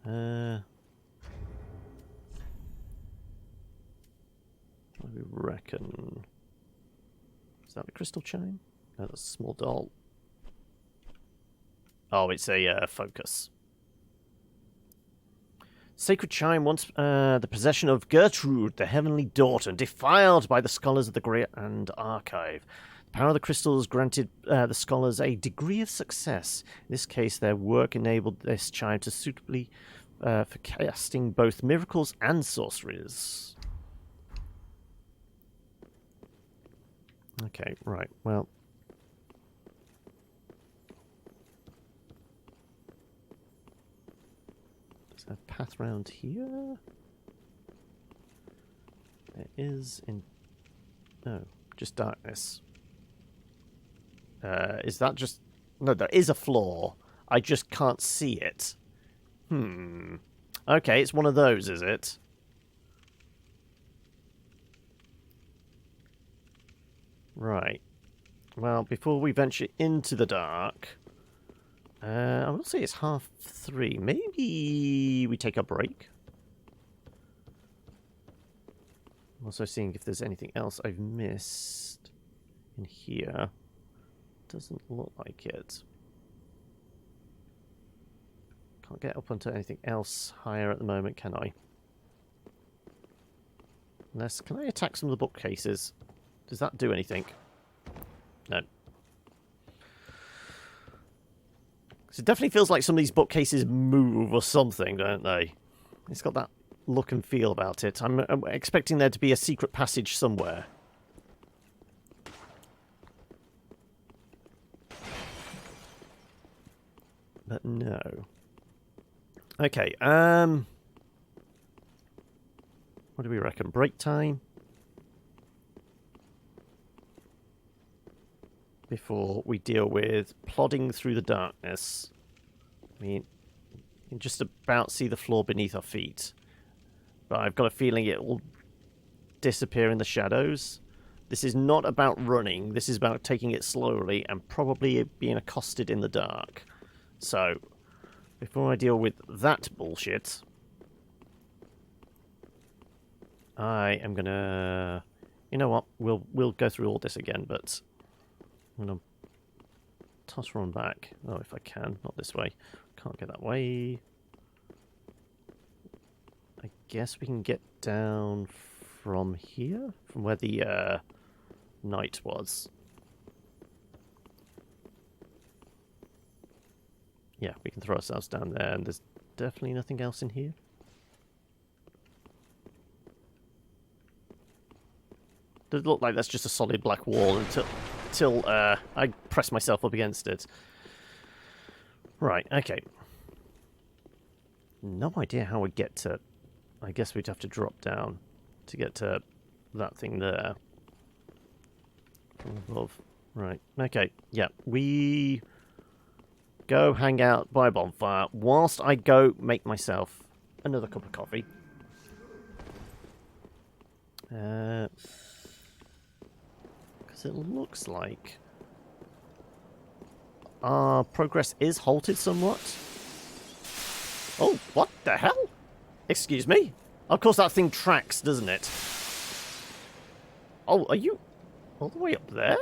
[SPEAKER 1] What do we reckon? Is that the crystal chime? No, that's a small doll. Oh, it's a focus. Sacred chime once the possession of Gertrude, the heavenly daughter, defiled by the scholars of the Grand Archive. The power of the crystals granted the scholars a degree of success. In this case, their work enabled this chime to suitably for casting both miracles and sorceries. Okay, right, well. There's a path round here. There is in... No, just darkness. Is that just... No, there is a floor. I just can't see it. Okay, it's one of those, is it? Right. Well, before we venture into the dark... I will say it's 3:30. Maybe we take a break? I'm also seeing if there's anything else I've missed in here. Doesn't look like it. Can't get up onto anything else higher at the moment, can I? Unless, can I attack some of the bookcases? Does that do anything? No. Because it definitely feels like some of these bookcases move or something, don't they? It's got that look and feel about it. I'm expecting there to be a secret passage somewhere. But no. Okay, what do we reckon? Break time? Before we deal with plodding through the darkness. I mean, you can just about see the floor beneath our feet. But I've got a feeling it will disappear in the shadows. This is not about running. This is about taking it slowly and probably being accosted in the dark. So, before I deal with that bullshit, I am gonna... You know what? We'll go through all this again, but I'm gonna toss Ron back. Oh, if I can. Not this way. Can't get that way. I guess we can get down from here? From where the knight was. Yeah, we can throw ourselves down there, and there's definitely nothing else in here. Does it look like that's just a solid black wall until I press myself up against it. Right, okay. No idea how we get to... I guess we'd have to drop down to get to that thing there. From above. Right, okay. Yeah, we... go hang out by a bonfire whilst I go make myself another cup of coffee. Because it looks like our progress is halted somewhat. Oh, what the hell? Excuse me? Of course that thing tracks, doesn't it? Oh, are you all the way up there?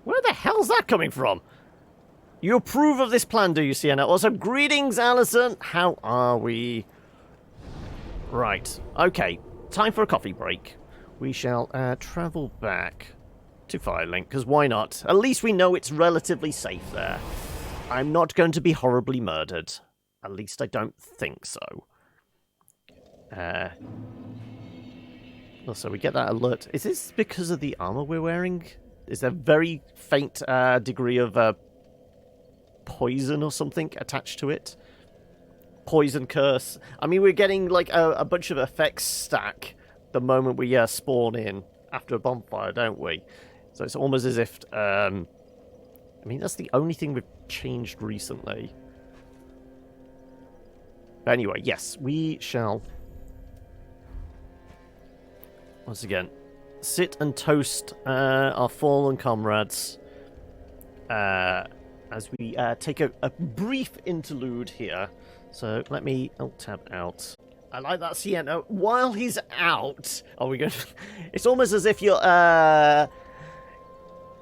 [SPEAKER 1] Where the hell's that coming from? You approve of this plan, do you, Sienna? Also, greetings, Alison. How are we? Right. Okay. Time for a coffee break. We shall travel back to Firelink, because why not? At least we know it's relatively safe there. I'm not going to be horribly murdered. At least I don't think so. Also, we get that alert. Is this because of the armor we're wearing? Is there a very faint degree of poison or something attached to it? Poison curse. I mean, we're getting like a bunch of effects stack the moment we spawn in after a bonfire, don't we? So it's almost as if... I mean, that's the only thing we've changed recently. But anyway, yes, we shall... Once again, sit and toast our fallen comrades as we take a brief interlude here. So let me tab out. I like that Sienna. While he's out, are we going to... It's almost as if you're...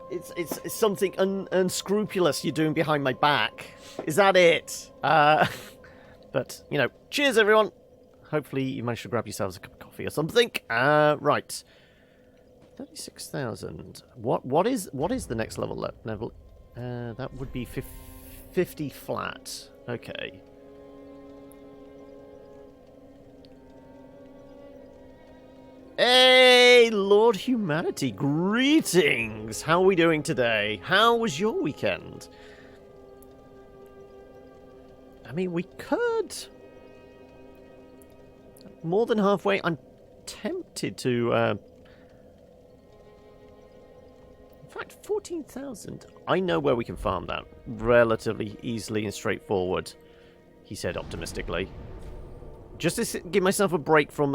[SPEAKER 1] It's something unscrupulous you're doing behind my back. Is that it? But, you know, cheers everyone. Hopefully you managed to grab yourselves a cup of coffee or something. Right. 36,000. What is the next level? That would be 50 flat. Okay. Hey, Lord Humanity, greetings! How are we doing today? How was your weekend? I mean, we could... More than halfway. I'm tempted to... In fact, 14,000. I know where we can farm that relatively easily and straightforward, he said optimistically. Just to give myself a break from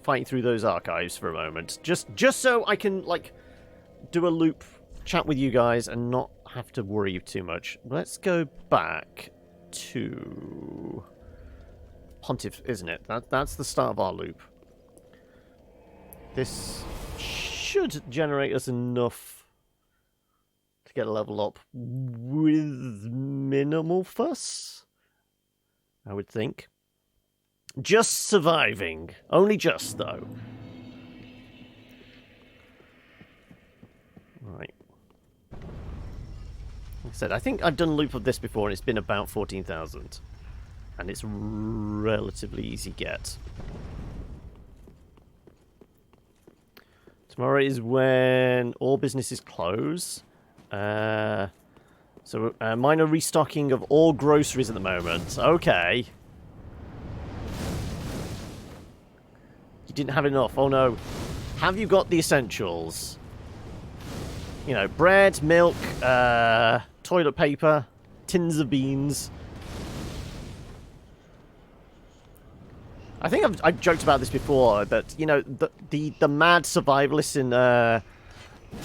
[SPEAKER 1] fighting through those archives for a moment. Just so I can, like, do a loop, chat with you guys, and not have to worry too much. Let's go back to... Pontiff, isn't it? That's the start of our loop. This should generate us enough to get a level up with minimal fuss, I would think. Just surviving. Only just, though. Right. Like I said, I think I've done a loop of this before, and it's been about 14,000. And it's relatively easy get. Tomorrow is when all businesses close. So minor restocking of all groceries at the moment. Okay. You didn't have enough. Oh no. Have you got the essentials? You know, bread, milk, toilet paper, tins of beans. I think I've joked about this before, but, you know, the mad survivalists in the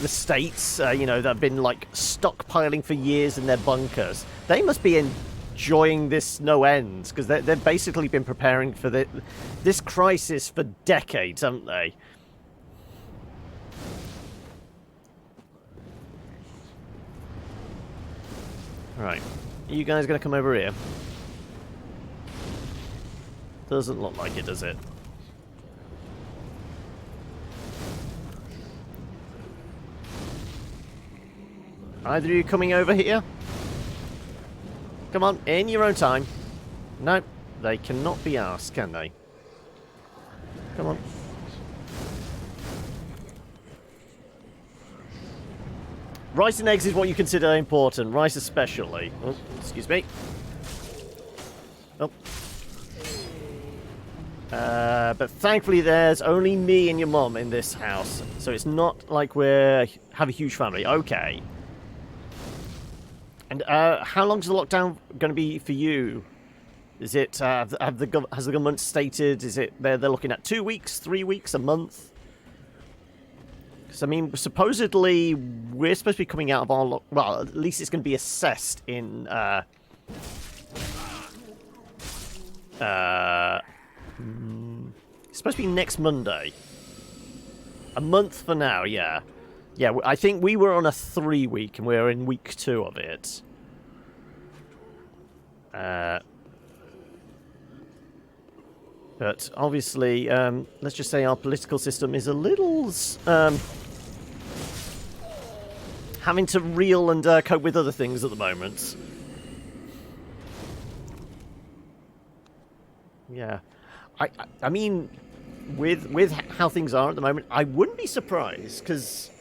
[SPEAKER 1] States, you know, that have been, like, stockpiling for years in their bunkers, they must be enjoying this no end, because they've basically been preparing for this crisis for decades, haven't they? Right. Are you guys going to come over here? Doesn't look like it, does it? Either of you coming over here? Come on, in your own time. No, they cannot be asked, can they? Come on. Rice and eggs is what you consider important. Rice especially. Oh, excuse me. Oh. But thankfully there's only me and your mum in this house. So it's not like we have a huge family. Okay. And how long is the lockdown going to be for you? Is it, has the government stated, is it, they're looking at 2 weeks, 3 weeks, a month? Because, I mean, supposedly we're supposed to be coming out of our, well, at least it's going to be assessed in, it's supposed to be next Monday. A month for now, yeah. Yeah, I think we were on a 3-week, and we're in week 2 of it. But obviously, let's just say our political system is a little having to reel and cope with other things at the moment. Yeah. I mean, with how things are at the moment, I wouldn't be surprised, because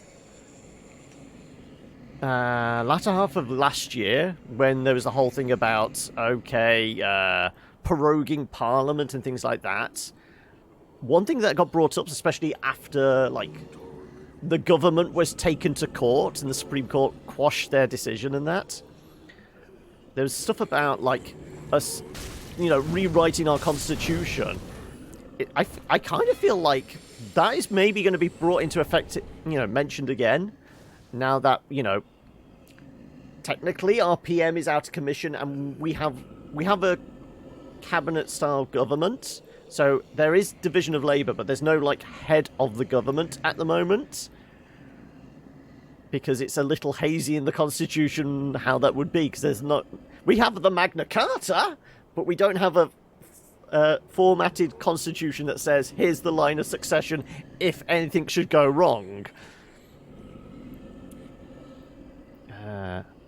[SPEAKER 1] latter half of last year, when there was the whole thing about, proroguing Parliament and things like that, one thing that got brought up, especially after, like, the government was taken to court and the Supreme Court quashed their decision and that, there was stuff about, like, us, rewriting our constitution. I kind of feel like that is maybe going to be brought into effect, mentioned again, now that, technically our PM is out of commission and we have a cabinet-style government, so there is division of labour, but there's no, like, head of the government at the moment, because it's a little hazy in the constitution how that would be, because there's not... We have the Magna Carta, but we don't have a formatted constitution that says, here's the line of succession if anything should go wrong.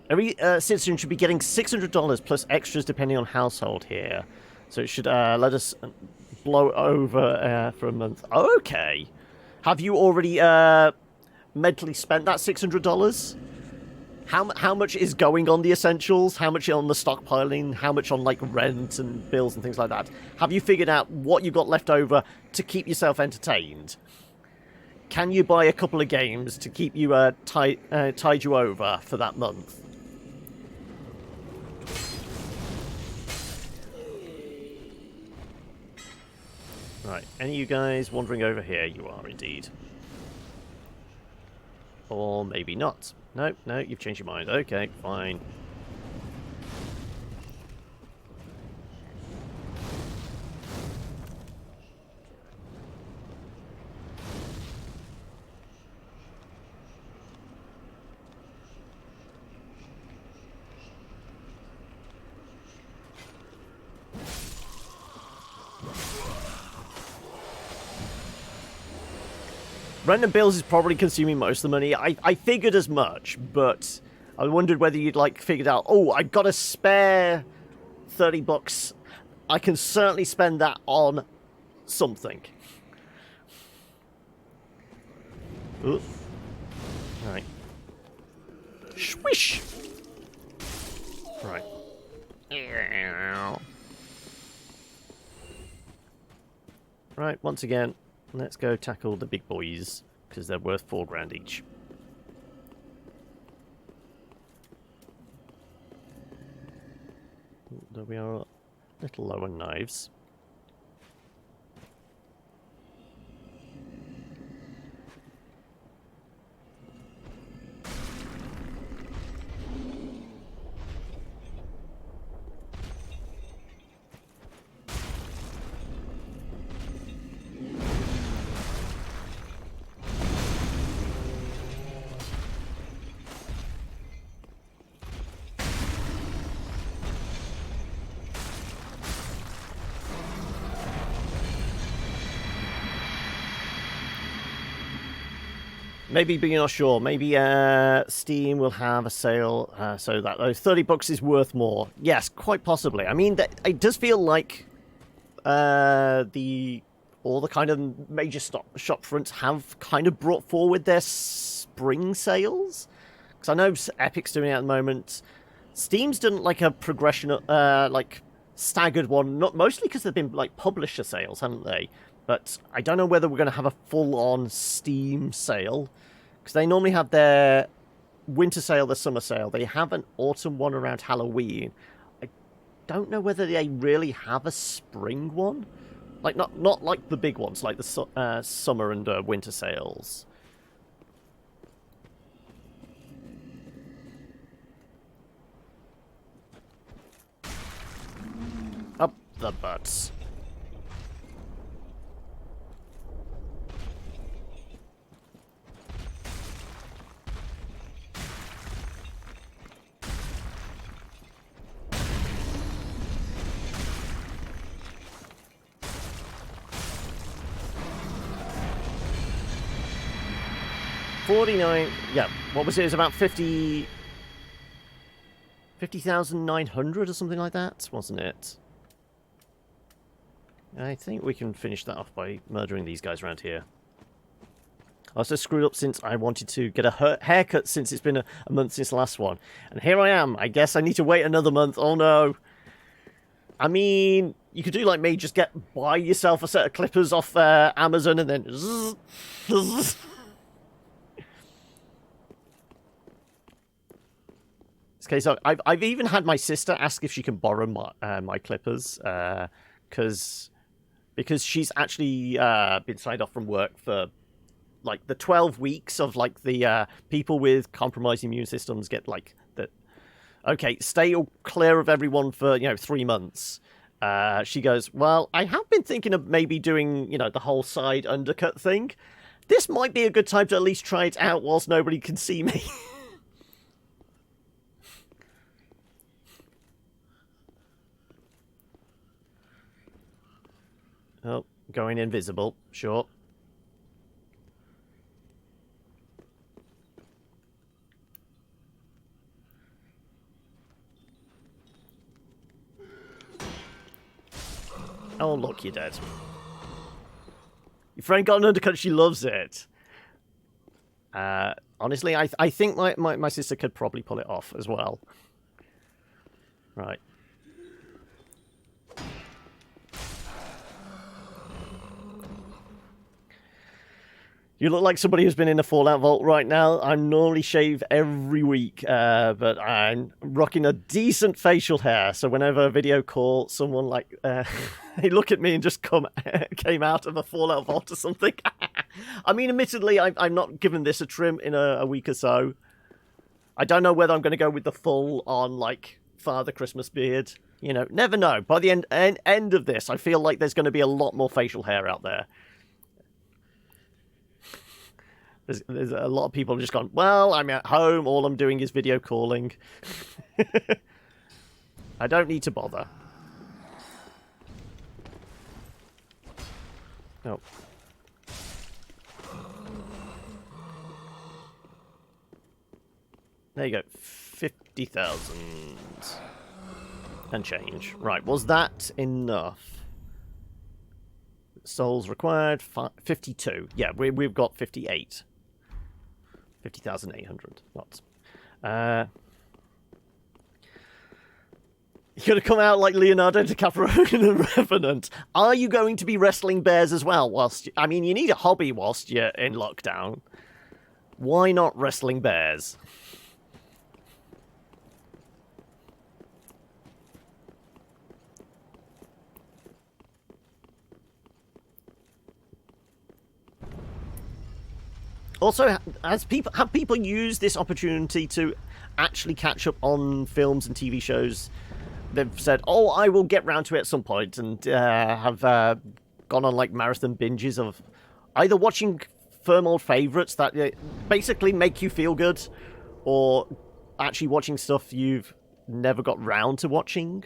[SPEAKER 1] Every citizen should be getting $600 plus extras depending on household here. So it should let us blow over for a month. Okay. Have you already mentally spent that $600? How much is going on the essentials? How much on the stockpiling? How much on, like, rent and bills and things like that? Have you figured out what you've got left over to keep yourself entertained? Can you buy a couple of games to keep you tide you over for that month? Right, any of you guys wandering over here? You are indeed. Or maybe not. No, you've changed your mind. Okay, fine. Rent and bills is probably consuming most of the money. I figured as much, but I wondered whether you'd, like, figured out, oh, I got a spare $30. I can certainly spend that on something. Ooh. Right. Swish! Right. Right, once again, let's go tackle the big boys, because they're worth $4,000 each. Though we are a little low on knives. Maybe, but you're not sure. Maybe Steam will have a sale so that those $30 is worth more. Yes, quite possibly. I mean, it does feel like all the kind of major shop fronts have kind of brought forward their spring sales. Because I know Epic's doing it at the moment. Steam's done like a progression, like staggered one, not mostly because they've been like publisher sales, haven't they? But I don't know whether we're going to have a full-on Steam sale, because they normally have their winter sale, their summer sale. They have an autumn one around Halloween. I don't know whether they really have a spring one. Like, not like the big ones, like the summer and winter sales. Up the butts. $49, yeah, what was it? It was about 50,900 or something like that, wasn't it? I think we can finish that off by murdering these guys around here. I also screwed up since I wanted to get a haircut since it's been a month since the last one. And here I am. I guess I need to wait another month. Oh no. I mean, you could do like me, just buy yourself a set of clippers off Amazon and then... Okay, so I've even had my sister ask if she can borrow my clippers, because she's actually been signed off from work for like the 12 weeks of like the people with compromised immune systems get like the okay, stay clear of everyone for 3 months. She goes, well, I have been thinking of maybe doing the whole side undercut thing. This might be a good time to at least try it out whilst nobody can see me. Oh, going invisible, sure. Oh, look, you're dead. Your friend got an undercut, she loves it. Honestly, I think my sister could probably pull it off as well. Right. You look like somebody who's been in a Fallout vault right now. I normally shave every week, but I'm rocking a decent facial hair. So whenever a video call, someone like they look at me and just came out of a Fallout vault or something. I mean, admittedly, I'm not giving this a trim in a week or so. I don't know whether I'm going to go with the full-on like Father Christmas beard. Never know. By the end of this, I feel like there's going to be a lot more facial hair out there. There's a lot of people just gone, well, I'm at home, all I'm doing is video calling. I don't need to bother. No. There you go. 50,000. And change. Right, was that enough? Souls required, 52. Yeah, we've got 58. 50,800 lots. You're going to come out like Leonardo DiCaprio in The Revenant. Are you going to be wrestling bears as well? I mean, you need a hobby whilst you're in lockdown. Why not wrestling bears? Also, have people used this opportunity to actually catch up on films and TV shows? They've said, oh, I will get round to it at some point, and have gone on like marathon binges of either watching firm old favourites that basically make you feel good, or actually watching stuff you've never got round to watching.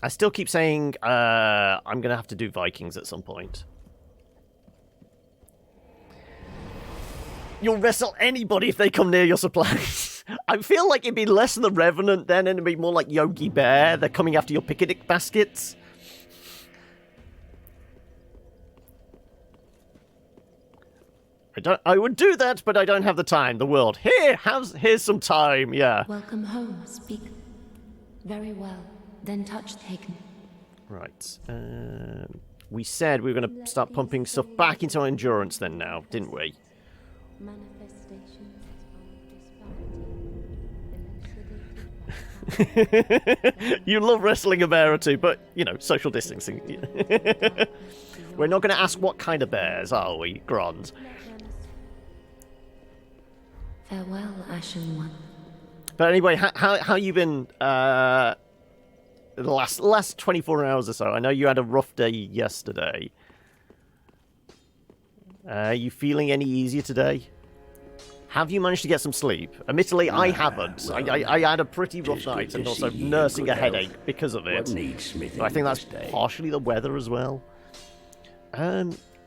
[SPEAKER 1] I still keep saying I'm going to have to do Vikings at some point. You'll wrestle anybody if they come near your supplies. I feel like it'd be less than the Revenant then, and it'd be more like Yogi Bear. They're coming after your picnic baskets. I would do that, but I don't have the time. The world. Here's some time, yeah.
[SPEAKER 4] Welcome home, speak. Very well. Then touch taken.
[SPEAKER 1] Right. We said we were going to start pumping stuff back into our endurance then now, didn't we?
[SPEAKER 4] Manifestations of
[SPEAKER 1] You love wrestling a bear or two, but, social distancing. We're not going to ask what kind of bears, are we, Grond?
[SPEAKER 4] Farewell, Ashen One.
[SPEAKER 1] But anyway, how you been the last 24 hours or so? I know you had a rough day yesterday. Are you feeling any easier today? Have you managed to get some sleep? Admittedly, I haven't.
[SPEAKER 5] Well,
[SPEAKER 1] I had a pretty rough night and also nursing a headache because of it. But I think that's partially the weather as well.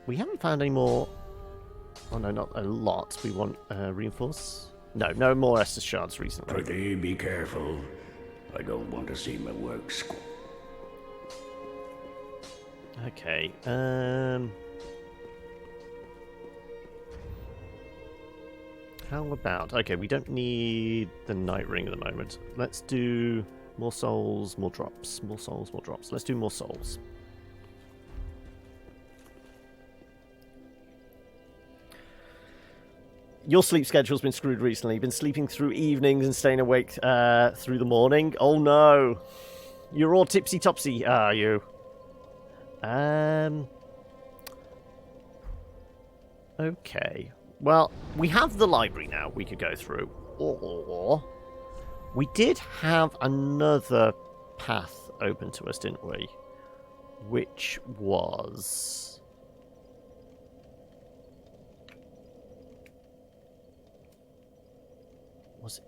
[SPEAKER 1] We haven't found any more... Oh no, not a lot. We want reinforce? No more Estus shards recently.
[SPEAKER 5] Pretty be careful. I don't want to see my work
[SPEAKER 1] Okay. How about... Okay, we don't need the night ring at the moment. Let's do more souls, more drops. More souls, more drops. Let's do more souls. Your sleep schedule's been screwed recently. You've been sleeping through evenings and staying awake through the morning. Oh no! You're all tipsy-topsy, are you? Okay. Well, we have the library now we could go through. Or we did have another path open to us, didn't we? Which was...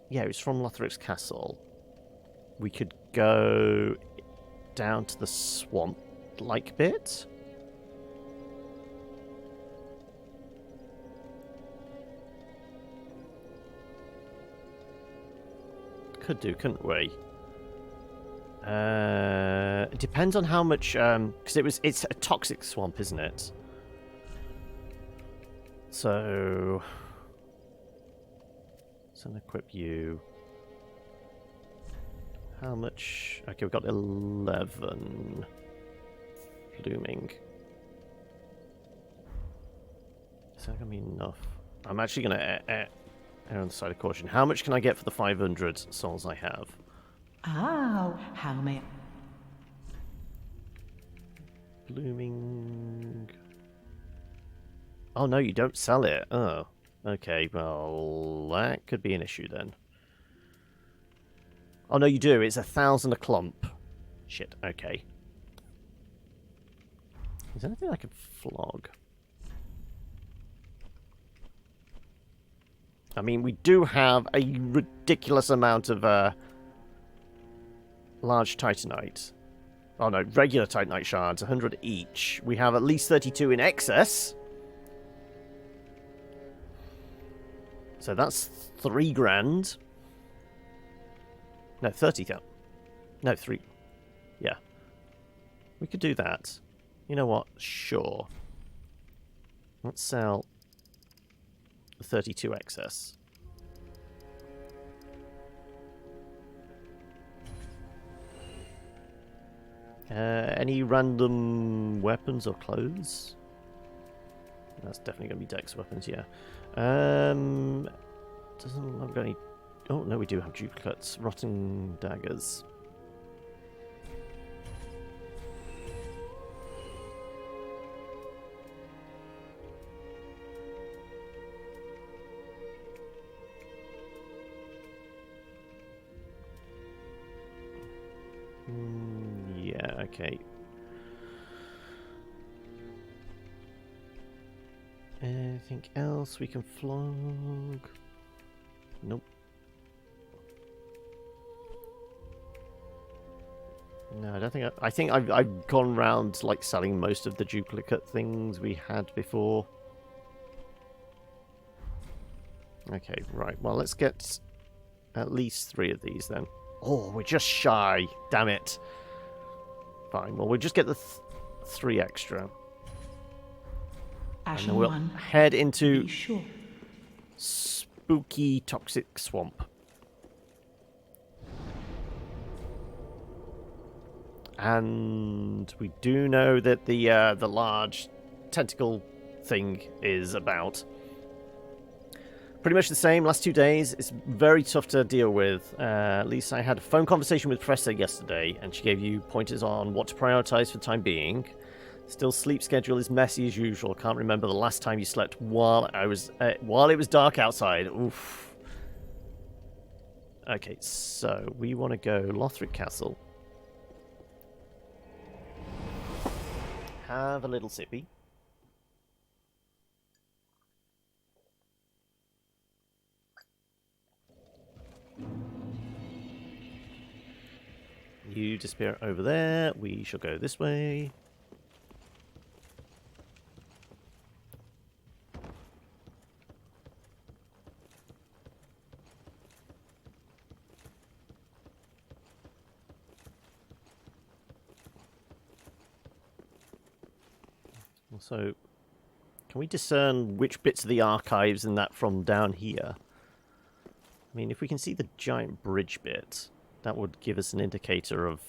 [SPEAKER 1] Yeah, it was from Lothric's Castle. We could go down to the swamp-like bit. Could do, couldn't we? It depends on how much, because it's a toxic swamp, isn't it? So... let's unequip you. How much? Okay, we've got 11 blooming. Is that going to be enough? I'm actually going to err on the side of caution. How much can I get for the 500 souls I have?
[SPEAKER 2] Oh, how may...
[SPEAKER 1] Blooming... Oh, no, you don't sell it. Oh, okay, well, that could be an issue then. Oh, no, you do. It's 1,000 a clump. Shit, okay. Is there anything I can flog? I mean, we do have a ridiculous amount of large titanite. Oh, no, regular titanite shards, 100 each. We have at least 32 in excess. So that's 3 grand. No, 30,000. No, 3. Yeah. We could do that. You know what? Sure. Let's sell the 32 excess. Any random weapons or clothes? That's definitely going to be dex weapons, yeah. Doesn't have got any... Oh, no, we do have duplicates. Rotten daggers. Yeah, okay. Anything else we can flog? Nope. No, I don't think... I think I've gone round, like, selling most of the duplicate things we had before. Okay, right. Well, let's get at least 3 of these, then. Oh, we're just shy. Damn it. Fine. Well, we'll just get the 3 extra. And then we'll head into spooky toxic swamp. And we do know that the large tentacle thing is about. Pretty much the same last 2 days. It's very tough to deal with. At least I had a phone conversation with Professor yesterday, and she gave you pointers on what to prioritize for the time being. Still, sleep schedule is messy as usual. Can't remember the last time you slept while it was dark outside. Oof. Okay, so we want to go Lothric Castle. Have a little sippy. You disappear over there. We shall go this way. So, can we discern which bits of the archives and that from down here? I mean, if we can see the giant bridge bit, that would give us an indicator of,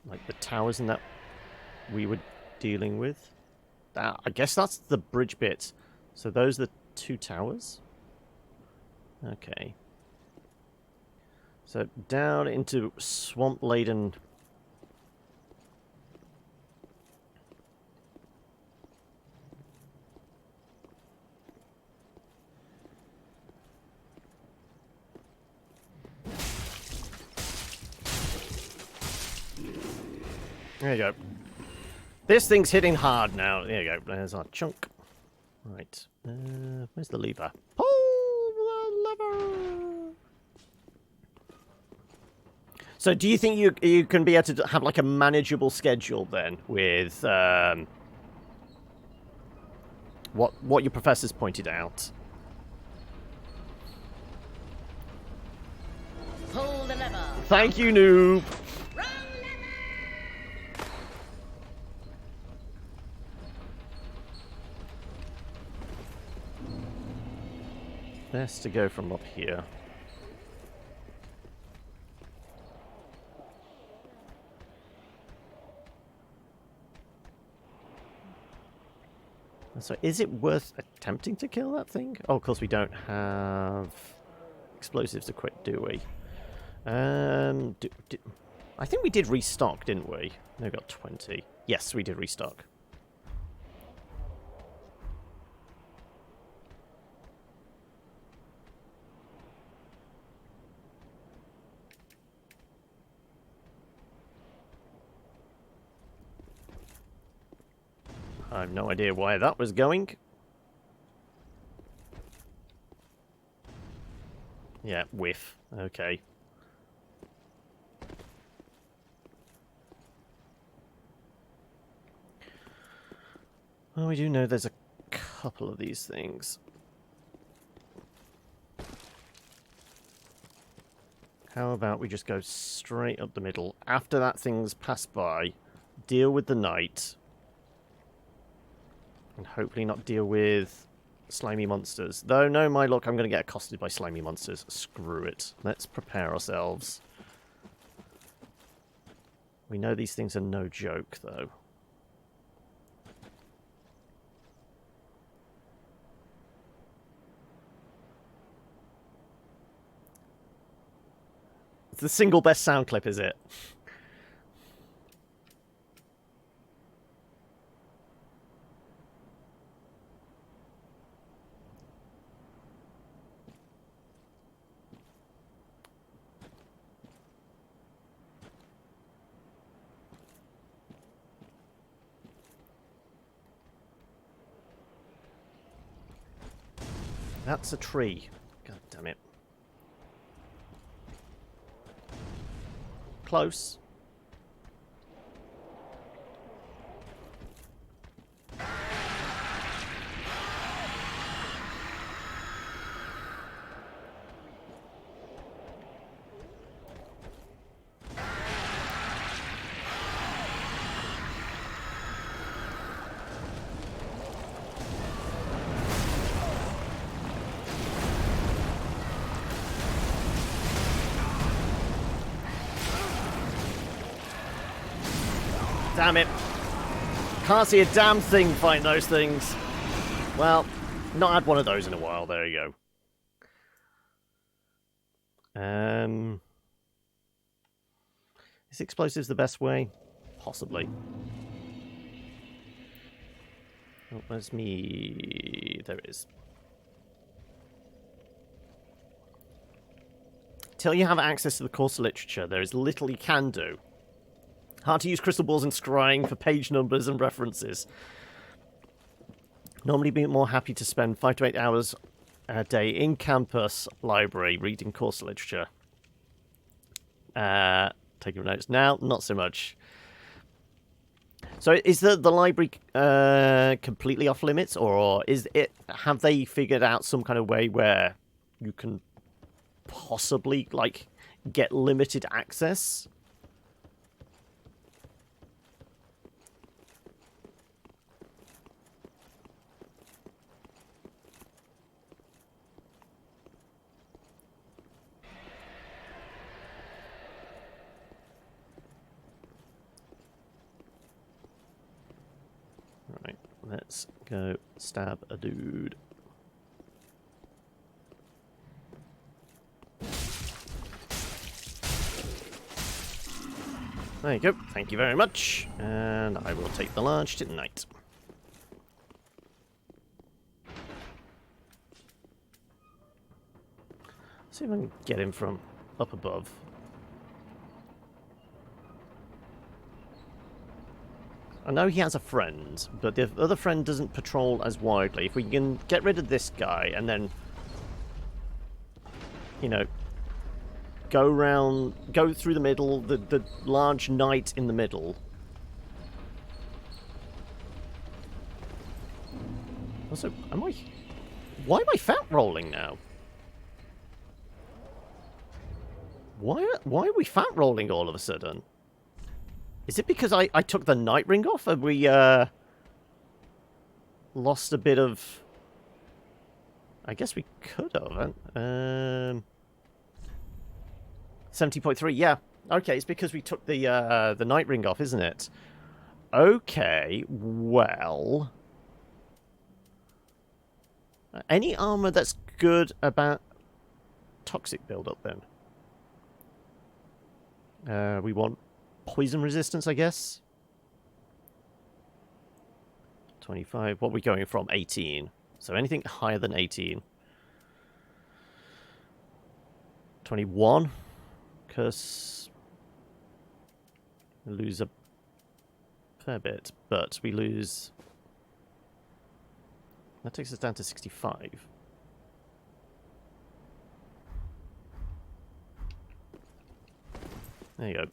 [SPEAKER 1] like, the towers and that we were dealing with. I guess that's the bridge bit. So those are the 2 towers? Okay. So down into swamp-laden... There you go. This thing's hitting hard now. There you go. There's our chunk. Right. Where's the lever? Pull the lever! So do you think you can be able to have like a manageable schedule then with what your professors pointed out?
[SPEAKER 3] Pull the lever.
[SPEAKER 1] Thank you, noob! Best to go from up here. So is it worth attempting to kill that thing? Oh, of course we don't have explosives to quit, do we? I think we did restock, didn't we? No, we got 20. Yes, we did restock. I have no idea why that was going. Yeah, whiff. Okay. Well, we do know there's a couple of these things. How about we just go straight up the middle? After that thing's passed by, deal with the knight. And hopefully not deal with slimy monsters. Though, no, my luck, I'm going to get accosted by slimy monsters. Screw it. Let's prepare ourselves. We know these things are no joke, though. It's the single best sound clip, is it? That's a tree. God damn it. Close. Damn it. Can't see a damn thing fighting those things. Well, not had one of those in a while. There you go. Is explosives the best way? Possibly. Oh, where's me? There it is. Till you have access to the course literature, there is little you can do. Hard to use crystal balls and scrying for page numbers and references. Normally be more happy to spend 5 to 8 hours a day in campus library reading course literature. Taking notes now, not so much. So is the library completely off limits, or is it? Have they figured out some kind of way where you can possibly like get limited access? Let's go stab a dude. There you go. Thank you very much. And I will take the large tonight. See if I can get him from up above. I know he has a friend, but the other friend doesn't patrol as widely. If we can get rid of this guy and then, you know, go through the middle, the large knight in the middle. Also, why am I fat rolling now? Why are we fat rolling all of a sudden? Is it because I took the night ring off? Have we lost a bit of... I guess we could have. 70.3, yeah. Okay, it's because we took the night ring off, isn't it? Okay, well... Any armor that's good about toxic build-up, then? We want poison resistance, I guess. 25. What are we going from? 18. So anything higher than 18. 21. Curse. We lose a fair bit, but we lose... That takes us down to 65. There you go.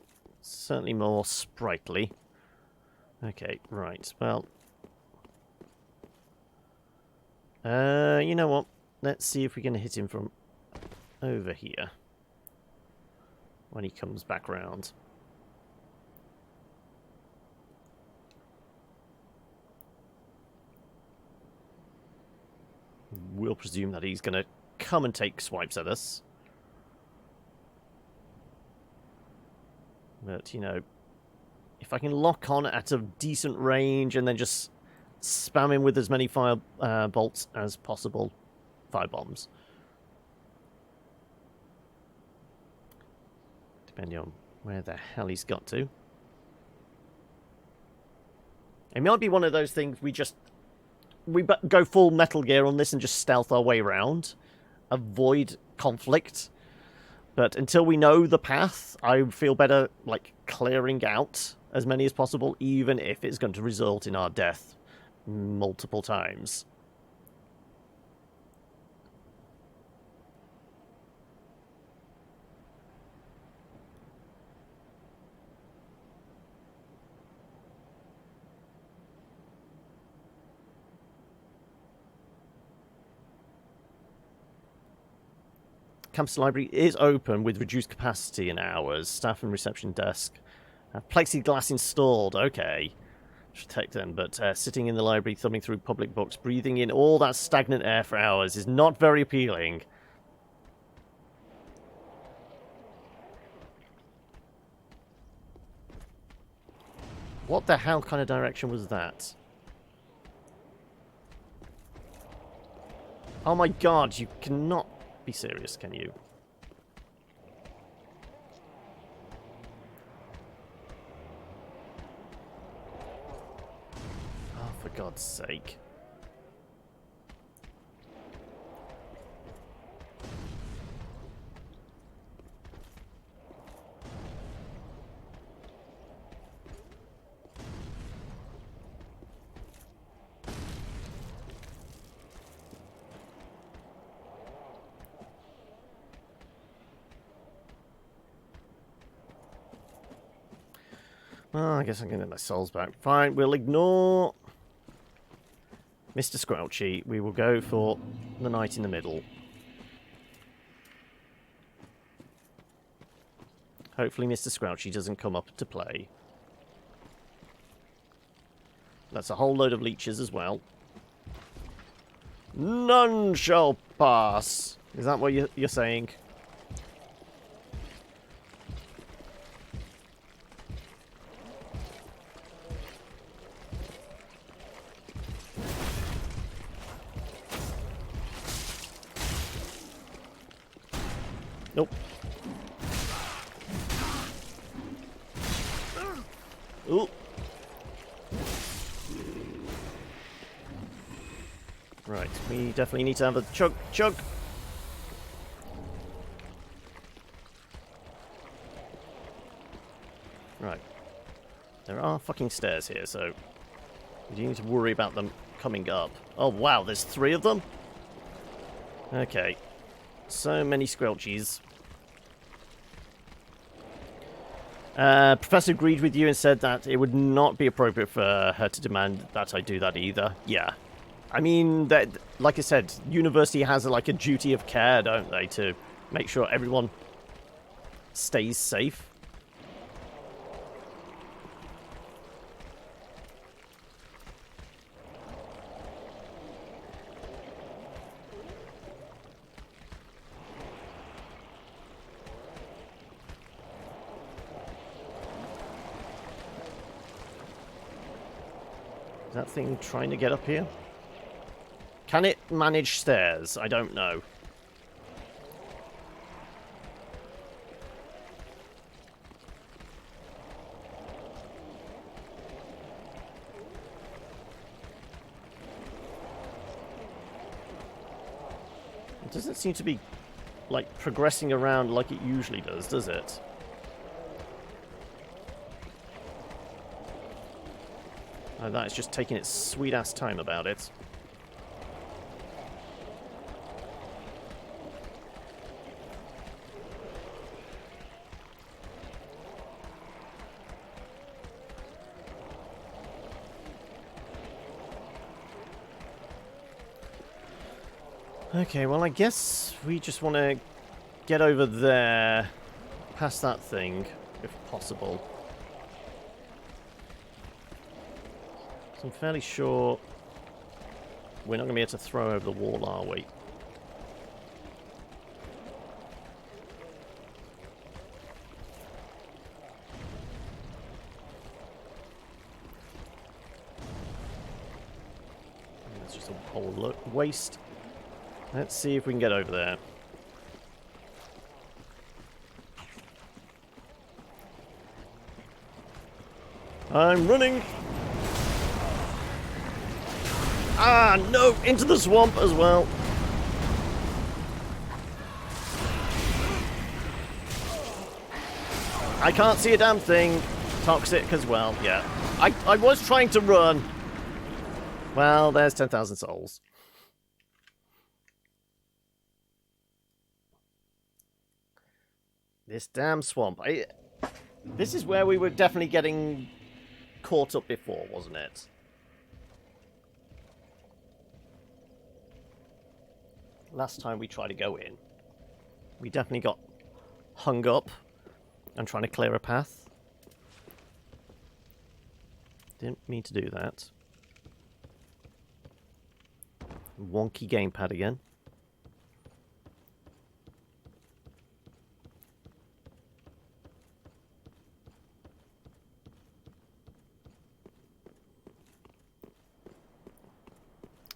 [SPEAKER 1] Certainly more sprightly. Okay, right. Well... you know what? Let's see if we can hit him from over here. When he comes back round. We'll presume that he's going to come and take swipes at us. But, you know, if I can lock on at a decent range and then just spam him with as many fire bolts as possible. Fire bombs. Depending on where the hell he's got to. It might be one of those things we go full Metal Gear on this and just stealth our way around. Avoid conflict. But until we know the path, I feel better, like, clearing out as many as possible, even if it's going to result in our death multiple times. Campus library is open with reduced capacity in hours. Staff and reception desk have plexiglass installed. Okay. Should take them, but sitting in the library, thumbing through public books, breathing in all that stagnant air for hours is not very appealing. What the hell kind of direction was that? Oh my god, you cannot be serious, can you? Oh, for God's sake. Well, I guess I'm going to get my souls back. Fine, we'll ignore Mr. Squelchy. We will go for the knight in the middle. Hopefully Mr. Squelchy doesn't come up to play. That's a whole load of leeches as well. None shall pass. Is that what you're saying? Nope. Ooh. Right, we definitely need to have a chug. Right. There are fucking stairs here, so we do need to worry about them coming up. Oh wow, there's 3 of them? Okay. So many squelchies. Professor agreed with you and said that it would not be appropriate for her to demand that I do that either. Yeah. I mean, that, like I said, university has like a duty of care, don't they, to make sure everyone stays safe. Is that thing trying to get up here? Can it manage stairs? I don't know. It doesn't seem to be, like, progressing around like it usually does it? Oh, that is just taking its sweet-ass time about it. Okay, well, I guess we just want to get over there, past that thing, if possible. So I'm fairly sure we're not going to be able to throw over the wall, are we? It's just a whole waste. Let's see if we can get over there. I'm running! Ah, no! Into the swamp as well! I can't see a damn thing. Toxic as well, yeah. I was trying to run. Well, there's 10,000 souls. This damn swamp. This is where we were definitely getting caught up before, wasn't it? Last time we tried to go in, we definitely got hung up and trying to clear a path. Didn't mean to do that. Wonky gamepad again.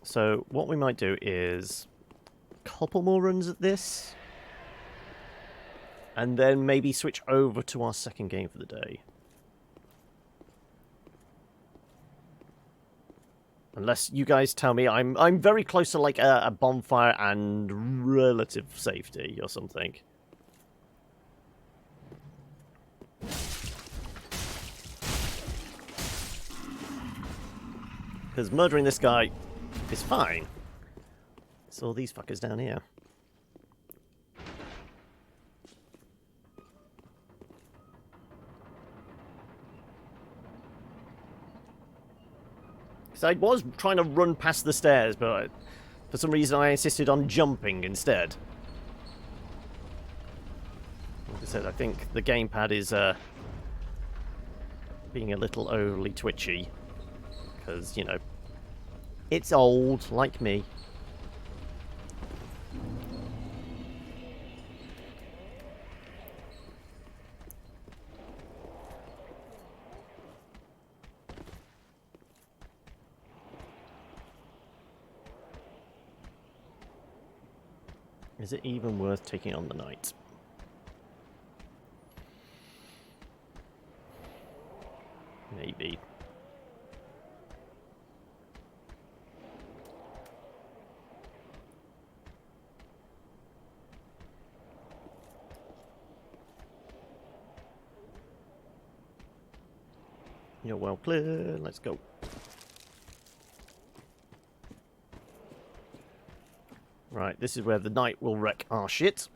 [SPEAKER 1] So what we might do is a couple more runs at this, and then maybe switch over to our second game for the day. Unless you guys tell me I'm very close to like a bonfire and relative safety or something. Because murdering this guy is fine. It's all these fuckers down here. Because I was trying to run past the stairs, but for some reason I insisted on jumping instead. Like I said, I think the gamepad is being a little overly twitchy. Because, you know, it's old, like me. Is it even worth taking on the knight? indeed. You're well clear. Let's go. Right, this is where the night will wreck our shit.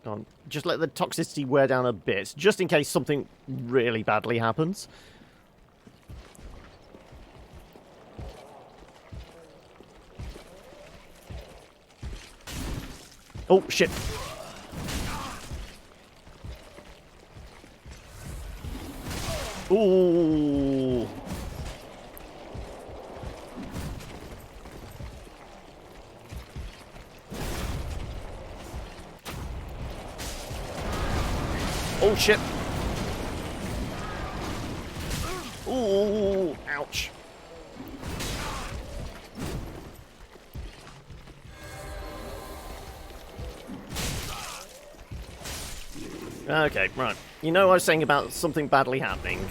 [SPEAKER 1] Go on, just let the toxicity wear down a bit, just in case something really badly happens. Oh, shit. Ooh. Oh, shit. Ooh, ouch. Okay, right. You know I was saying about something badly happening?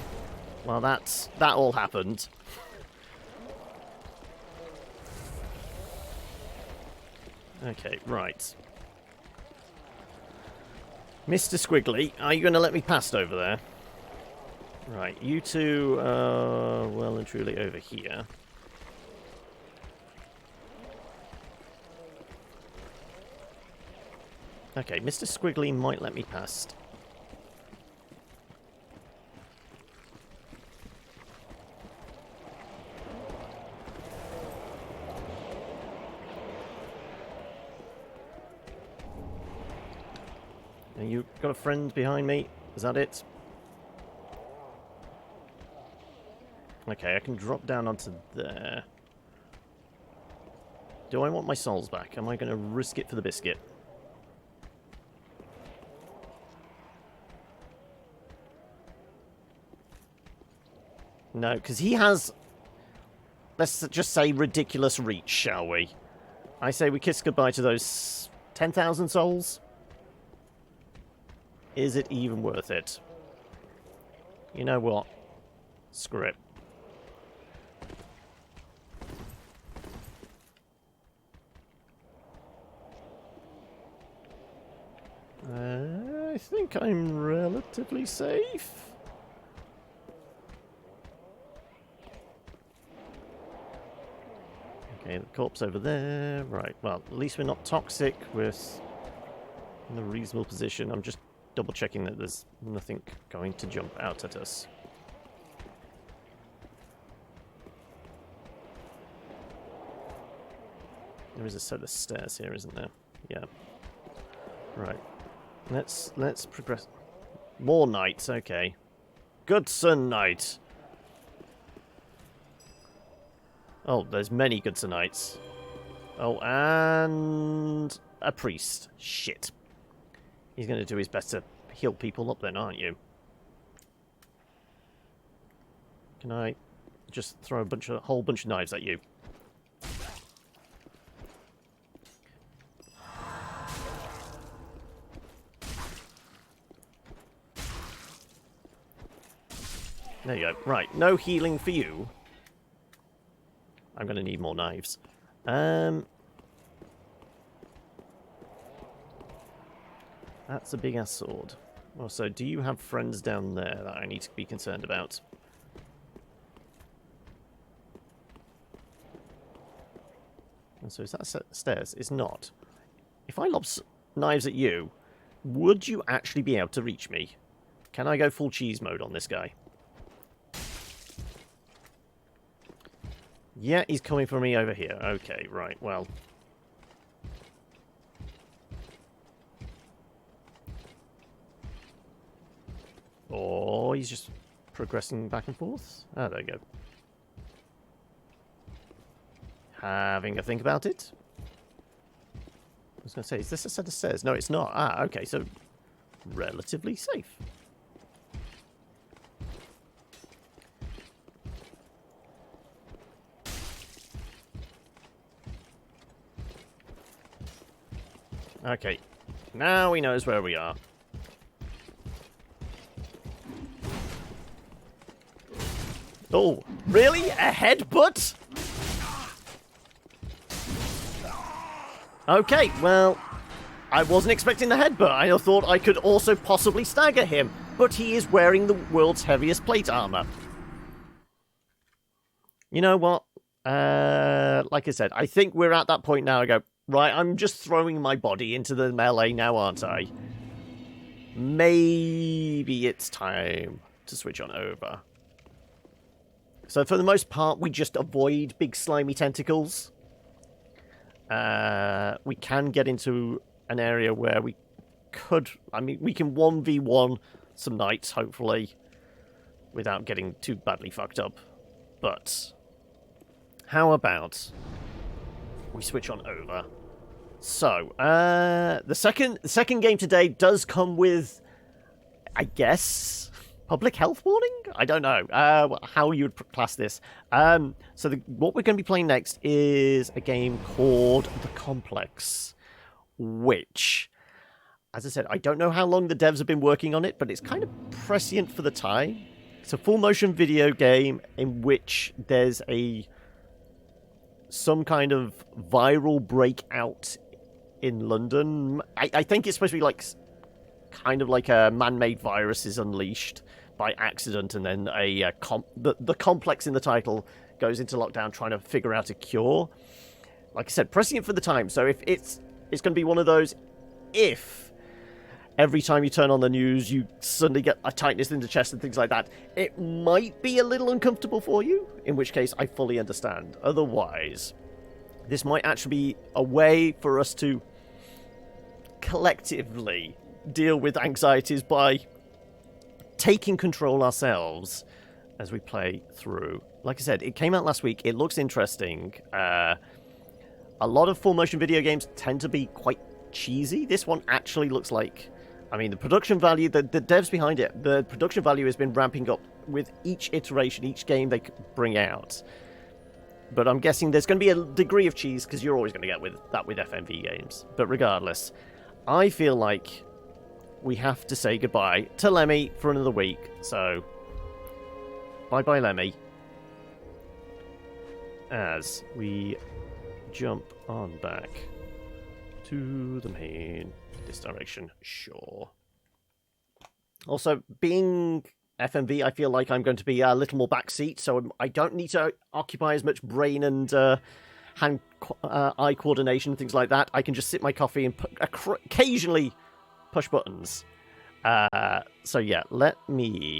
[SPEAKER 1] Well, that all happened. Okay, right. Mr. Squiggly, are you going to let me past over there? Right, you two are well and truly over here. Okay, Mr. Squiggly might let me past. And you got a friend behind me? Is that it? Okay, I can drop down onto there. Do I want my souls back? Am I going to risk it for the biscuit? No, because he has, let's just say, ridiculous reach, shall we? I say we kiss goodbye to those 10,000 souls. Is it even worth it? You know what? Screw it. I think I'm relatively safe. Okay, the corpse over there. Right, well, at least we're not toxic. We're in a reasonable position. I'm just double checking that there's nothing going to jump out at us. There is a set of stairs here, isn't there? Yeah. Right. Let's progress. More knights, okay. Good Sir Knight. Oh, there's many good Sir Knights. Oh, and a priest. Shit. He's going to do his best to heal people up then, aren't you? Can I just throw a whole bunch of knives at you? There you go. Right, no healing for you. I'm going to need more knives. That's a big-ass sword. Also, do you have friends down there that I need to be concerned about? And so is that stairs? It's not. If I lob knives at you, would you actually be able to reach me? Can I go full cheese mode on this guy? Yeah, he's coming for me over here. Okay, right, well. Or he's just progressing back and forth. Ah, there you go. Having a think about it. I was going to say, is this a set of stairs? No, it's not. Ah, okay, so relatively safe. Okay, now he knows where we are. Oh, really? A headbutt? Okay, well, I wasn't expecting the headbutt. I thought I could also possibly stagger him, but he is wearing the world's heaviest plate armor. You know what? Like I said, I think we're at that point now. I go, right, I'm just throwing my body into the melee now, aren't I? Maybe it's time to switch on over. So for the most part, we just avoid big slimy tentacles. We can get into an area where we could... I mean, we can 1v1 some knights, hopefully, without getting too badly fucked up. But how about we switch on over? So, the second game today does come with, I guess, public health warning? I don't know how you would class this. So what we're going to be playing next is a game called The Complex, which, as I said, I don't know how long the devs have been working on it, but it's kind of prescient for the time. It's a full-motion video game in which there's some kind of viral breakout in London. I think it's supposed to be like kind of like a man-made virus is unleashed by accident, and then the complex in the title goes into lockdown trying to figure out a cure. Like I said, prescient for the time. So if it's going to be one of those, if every time you turn on the news you suddenly get a tightness in the chest and things like that, it might be a little uncomfortable for you, in which case I fully understand. Otherwise, this might actually be a way for us to collectively deal with anxieties by taking control ourselves as we play through. Like I said, it came out last week. It looks interesting. A lot of full-motion video games tend to be quite cheesy. This one actually looks like... I mean, the production value, the devs behind it, the production value has been ramping up with each iteration, each game they bring out. But I'm guessing there's going to be a degree of cheese, because you're always going to get with that with FMV games. But regardless, I feel like we have to say goodbye to Lemmy for another week. So, bye-bye, Lemmy. As we jump on back to the main this direction. Sure. Also, being FMV, I feel like I'm going to be a little more backseat, so I don't need to occupy as much brain and hand-eye coordination and things like that. I can just sip my coffee and occasionally push buttons. So yeah, let me